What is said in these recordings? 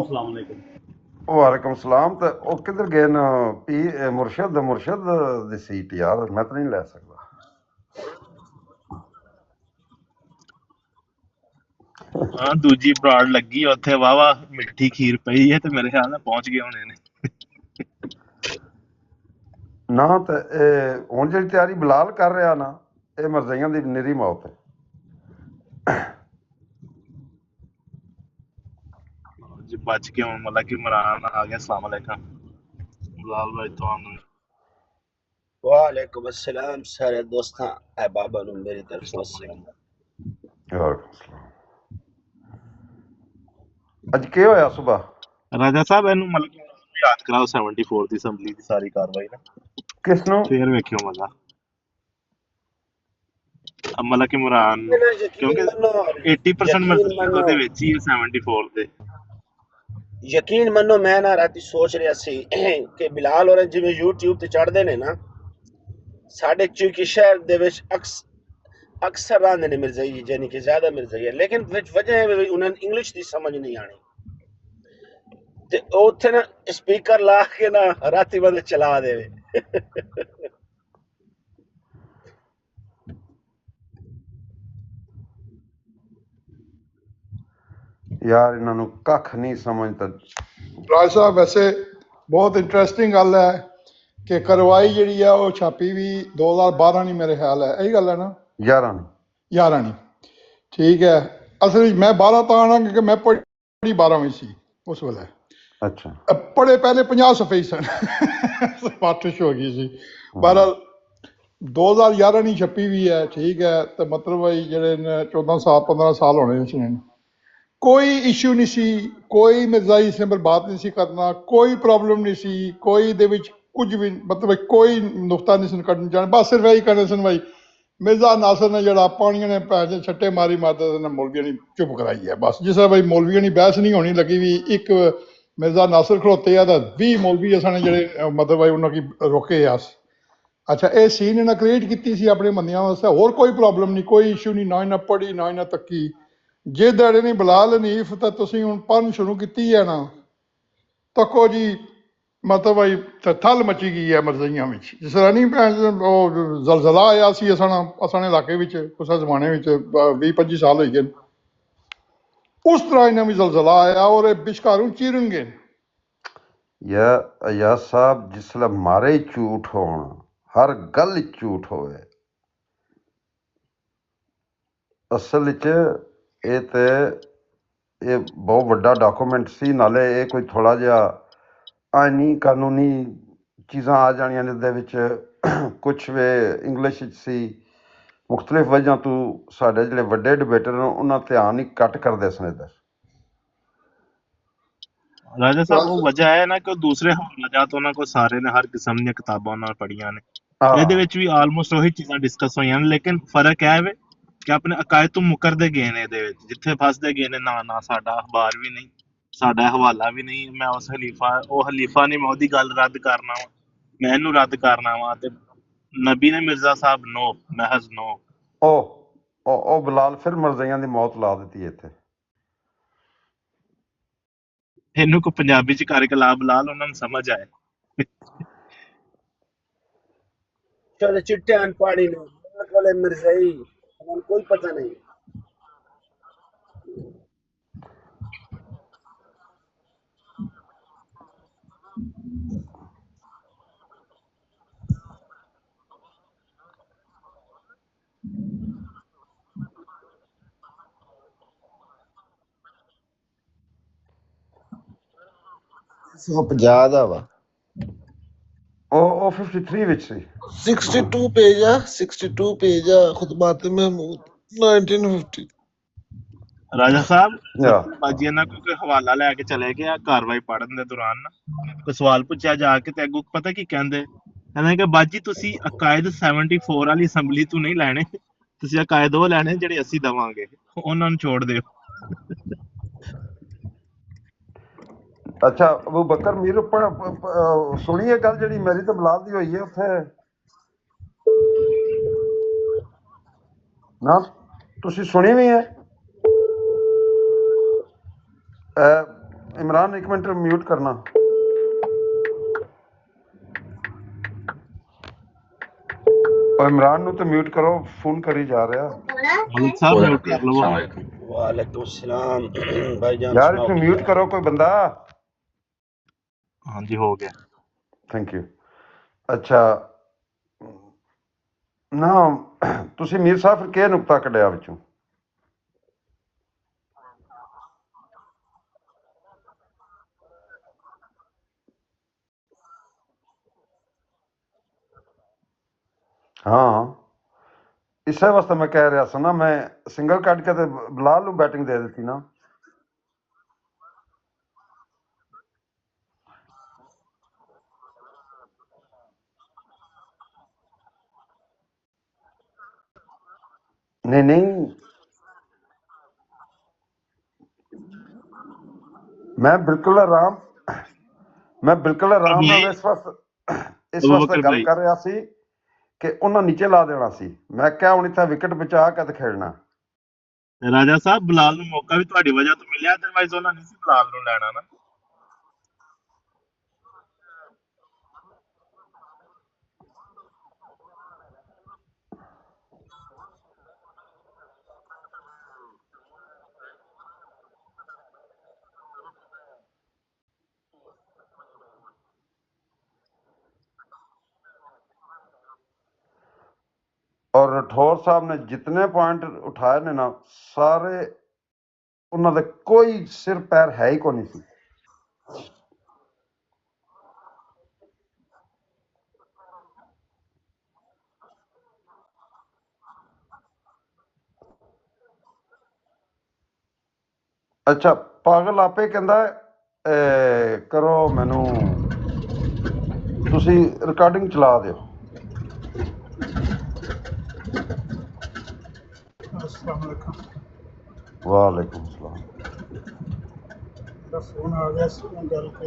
अस्सलामुअलैकुम। वालेकुम सलाम। तो वो किधर गए न पी मुर्शद मुर्शद दी सीट यार, मैं तो नहीं लै सकदा। हाँ दूजी ब्राड लगी उत्थे वाहवा मिठी खीर पई है ते मेरे ख्याल नाल पहुंच गए होने ने। ना ते हुण जेह्ड़ी तैयारी बिलाल कर रहा ना, ये मरज़ाइयां दी निरी मौत है। जी बच के हुन मतलब कि इमरान आ गया। अस्सलाम वालेकुम बिलाल भाई तो वालेकुम अस्सलाम सारे दोस्तां अहबाबां नूं मेरी तरफों अस्सलाम। वालेकुम सलाम। अज के होया सुबह? राजा साहब इनू मतलब कि याद कराओ 74 दी असैंबली दी सारी कार्रवाई ना किसनू? फिर वेखियो मजा। अब मतलब कि इमरान नू क्योंकि 80% यकीन मर्जियां मन्नो ओदे विच ही 74 दे। यकीन मन्नो मैं ना राती सोच रहा सी कि बिलाल और जिवें यूट्यूब ते चढ़दे ने ना साडे चूंकि शहर दे विच अक्सर आंदे ने मिर्जाई यानी कि ज्यादा मिर्जाई है, लेकिन विच वजह है भी उन्हें इंग्लिश दी समझ नहीं आनी ते उत्थे ना स्पीकर ला के ना राती बंदे चला देवे। यार इन्हां नू कख नहीं समझता। राज साहब वैसे बहुत इंटरेस्टिंग गल है कि कार्रवाई जी है वो छापी भी 2012 नहीं मेरे ख्याल है, यही गल है ना? 11 नहीं 11 नहीं, ठीक है। असल मैं 12 तो आना क्योंकि मैं पढ़ी 12वीं सी उस वेले। अच्छा पढ़े पहले 50 सफ़े ही सन पाठश हो गई सी। बहरहाल 2011 नहीं छपी भी है, ठीक है। तो मतलब भाई जेडे 14 साल 15 साल होने इसने कोई इशू नहीं सी, कोई मिर्जाई इसने बर्बाद नहीं सी करना, कोई प्रॉब्लम नहीं सी, कोई दे विच कुछ भी मतलब कोई नुकता नहीं सन कड्ढन जाना। बस सिर्फ यही करने सन भाई मिर्जा नासिर ने जरा पानिया ने पैसे छट्टे मारी मारते ने मौलविया ने चुप कराई है। बस जिस भाई मौलविया की बहस नहीं होनी लगी भी एक मिर्जा नासिर खड़ोते आ 20 मौलवी असाने जेडे मतलब भाई उन्होंने रोके अस। अच्छा ये सीन इन्हें क्रिएट की अपने बंदियां वास्ते, होर कोई प्रॉब्लम नहीं, कोई इशू नहीं, ना इन्हें पढ़ी ना इन्हें तक्की। जे दैडे नहीं बिलाल हनीफ तो तुसीं हुण पढ़न शुरू की है ना, तको जी मतलब भाई थल मची गई है मरज़इयां में। जिस तरह नहीं भैन जलजला आया सी असाने इलाके में कुछ जमाने में 20-25 साल हो गए, उस तरह इन्हें भी जलजला आया और बिशकारों चीरन गए। या अयाज साहब जिसले मारे झूठ होण, हर गल झूठ होवे, असल च ये बहुत वड्डा डॉक्यूमेंट सी। नाले ये कोई थोड़ा जिहा आईनी कानूनी चीज़ां आ जानियां जिहदे विच कुछ वे इंग्लिश च सी। मुख्तलिफ वजह तो साडे जिहड़े वड्डे डिबेटर ने उन्हां ध्यान ही घट करदे सन इधर। राजा साहब वो वजह है ना कि दूसरे हवालाजात ਉਹਨਾਂ ਕੋ ਸਾਰੇ ਨੇ हर किस्म ਦੀਆਂ ਕਿਤਾਬਾਂ ਉਹਨਾਂ ਪੜੀਆਂ ਨੇ ਇਹਦੇ ਵਿੱਚ ਵੀ ਆਲਮੋਸਟ ਉਹੀ ਚੀਜ਼ਾਂ ਡਿਸਕਸ ਹੋਈਆਂ ਨੇ ਲੇਕਿਨ ਫਰਕ ਹੈ ਵੇ ਕਿ ਆਪਣੇ ਅਕਾਇਦ ਤੋਂ ਮੁਕਰਦੇ ਗਏ ਨੇ ਇਹਦੇ ਵਿੱਚ ਜਿੱਥੇ ਫਸਦੇ ਗਏ ਨੇ ਨਾ ਸਾਡਾ ਅਖਬਾਰ ਵੀ ਨਹੀਂ ਸਾਡਾ ਹਵਾਲਾ ਵੀ ਨਹੀਂ ਮੈਂ ਉਸ ਹਲੀਫਾ ਨਹੀਂ ਮੈਂ ਉਹਦੀ ਗੱਲ ਰੱਦ ਕਰਨਾ ਵਾ ਮੈਂ ਇਹਨੂੰ ਰੱਦ ਕਰਨਾ ਵਾ ਤੇ ਨਬੀ ਨੇ ਮਿਰਜ਼ਾ ਸਾਹਿਬ ਨੋ ਮਹਿਜ਼ ਨੋ ਉਹ ਬਿਲਾਲ ਫਿਰ ਮਰਜ਼ਈਆਂ ਦੀ ਮੌਤ ਲਾ ਦਿੱਤੀ ਇੱਥੇ। ਇਹਨੂੰ ਕੋ ਪੰਜਾਬੀ ਚ ਕਰ ਕਲਾਬ ਲਾਲ ਉਹਨਾਂ ਨੂੰ ਸਮਝ ਆਏ चलो चिट्टे अनपाड़ी ने कोले मिर्जाई उन्हें कोई पता नहीं। ज्यादा वा ਉਹ 53 ਵਿੱਚ ਸੀ। 62 पेज आ 62 पेज आ खुतबात महमूद 1950। ਰਾਜਾ ਸਾਹਿਬ ਯਾ ਬਾਜੀ ਇਹਨਾਂ ਕੋ ਕੋਈ ਹਵਾਲਾ ਲੈ ਕੇ ਚਲੇ ਗਿਆ ਕਾਰਵਾਈ ਪੜਨ ਦੇ ਦੌਰਾਨ ਨਾ ਕੋਈ ਸਵਾਲ ਪੁੱਛਿਆ ਜਾ ਕੇ ਤੇ ਅੱਗੋਂ ਪਤਾ ਕੀ ਕਹਿੰਦੇ ਕਿ ਬਾਜੀ ਤੁਸੀਂ ਅਕਾਇਦ 74 ਵਾਲੀ ਅਸੈਂਬਲੀ ਤੋਂ ਨਹੀਂ ਲੈਣੇ ਤੁਸੀਂ ਅਕਾਇਦ ਉਹ ਲੈਣੇ ਜਿਹੜੇ ਅਸੀਂ ਦਵਾਂਗੇ ਉਹਨਾਂ ਨੂੰ ਛੋੜ ਦਿਓ ਅੱਛਾ ਅਬੂ ਬਕਰ ਮੀਰ ਸੁਣੀਏ ਗੱਲ ਜਿਹੜੀ ਮੇਰੀ ਤੇ ਬਿਲਾਲ ਦੀ ਹੋਈ ਹੈ ਉੱਥੇ ਨਾ, ਤੁਸੀਂ ਸੁਣੀ ਵੀ ਹੈ? इमरान एक मिनट म्यूट करना। इमरान तो म्यूट करो, फोन करी जा रहा। मलिक साहब म्यूट कर लो। वालेकुम सलाम भाईजान, यार सुनाओ इसमें की म्यूट हाल? करो कोई बंदा। हाँ जी हो गया। Thank you. अच्छा ना तुसी मीर साहब फिर के नुकता कढ़िया विचों? हाँ इस वास्ते मैं कह रहा था ना, मैं सिंगल कट के बिलाल नूं बैटिंग दे दी ना। नहीं नहीं, मैं बिल्कुल आराम नाल इस अबू वास्ते बकर गल भाई कर रहा सी कि उन्हें नीचे ला देना सी। मैं क्या हुण इत्थे विकेट बचा के ते खेलना। राजा साहब बिलाल ਨੂੰ ਮੌਕਾ ਵੀ ਤੁਹਾਡੀ ਵਜ੍ਹਾ ਤੋਂ ਮਿਲਿਆ, ਅਦਰਵਾਈਜ਼ ਉਹਨਾਂ ਨਹੀਂ ਸੀ ਬਿਲਾਲ ਨੂੰ ਲੈਣਾ ਨਾ। और राठौर साहब ने जितने पॉइंट उठाए ने ना, सारे उन्होंने कोई सिर पैर है ही को नहीं सी। अच्छा पागल आपे कहंदा करो मैनू तुसी रिकॉर्डिंग चला दियो। अस्सलाम वालेकुम। वालेकुम सलाम। मेरा फोन आ गया सी, मैं गल कर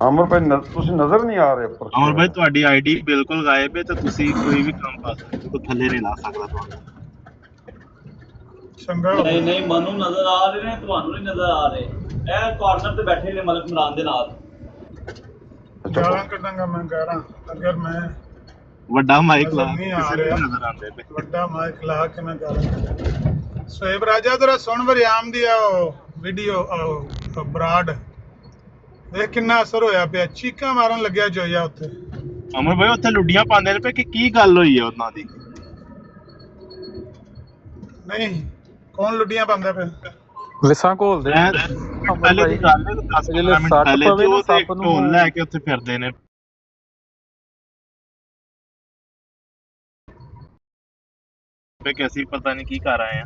अमर भाई तुसी नजर नहीं आ रहे ऊपर? ਅਮਰ ਭਾਈ ਤੁਹਾਡੀ ਆਈਡੀ ਬਿਲਕੁਲ ਗਾਇਬ ਹੈ ਤੇ ਤੁਸੀਂ ਕੋਈ ਵੀ ਕੰਮ ਕਰ ਸਕਦੇ ਹੋ, ਥੱਲੇ ਨਹੀਂ ਲਾ ਸਕਦਾ ਤੁਹਾਨੂੰ। ਚੰਗਾ ਨਹੀਂ ਨਹੀਂ ਮੈਨੂੰ ਨਜ਼ਰ ਆ ਰਹੇ ਨੇ, ਤੁਹਾਨੂੰ ਨਹੀਂ ਨਜ਼ਰ ਆ ਰਹੇ। ਇਹ ਕਾਰਨਰ ਤੇ ਬੈਠੇ ਨੇ ਮਲਕ ਇਮਰਾਨ ਦੇ ਨਾਲ। ਗਾਲਾਂ ਕੱਢਾਂਗਾ ਮੈਂ ਗਾਲਾਂ, ਅਗਰ ਮੈਂ ਵੱਡਾ ਮਾਈਕ ਲਾ ਨਜ਼ਰ ਨਹੀਂ ਆ ਕਿਸੇ ਨੂੰ ਰਿਹਾ। ਨਹੀਂ ਨਜ਼ਰ ਆਉਂਦੇ ਪਏ। ਵੱਡਾ ਮਾਈਕ ਲਾ ਕੇ ਮੈਂ ਗਾਲਾਂ ਕੱਢਾਂ। ਸੋਇਬ ਰਾਜਾ ਜਰਾ ਸੁਣ ਵਰਿਆਮ ਦੀ ਉਹ ਵੀਡੀਓ ਬਰਾਡ ਵੇਖ ਕਿੰਨਾ ਅਸਰ ਹੋਇਆ ਪਿਆ, ਚੀਕਾਂ ਮਾਰਨ ਲੱਗਿਆ ਜੋਇਆ ਉੱਥੇ। ਅਮਰ ਭਾਈ ਉੱਥੇ ਲੁੱਡੀਆਂ ਪਾਉਂਦੇ ਨੇ ਪਏ ਕਿ ਕੀ ਗੱਲ ਹੋਈ ਹੈ ਉਹਨਾਂ ਦੀ? ਨਹੀਂ ਕੌਣ ਲੁੱਡੀਆਂ ਪਾਉਂਦਾ ਪਿਆ? ਵਿਸਾਂ ਘੋਲਦੇ ਪਹਿਲੇ ਦੀ ਗੱਲ ਹੈ 10-15 ਮਿੰਟ ਪਹਿਲੇ ਤੇ ਉਹ ਤੇ ਢੋਲ ਲੈ ਕੇ ਉੱਥੇ ਫਿਰਦੇ ਨੇ। ਕਿ ਅਸੀਂ ਪਤਾ ਨਹੀਂ ਕੀ ਕਰ ਆਏ ਆ।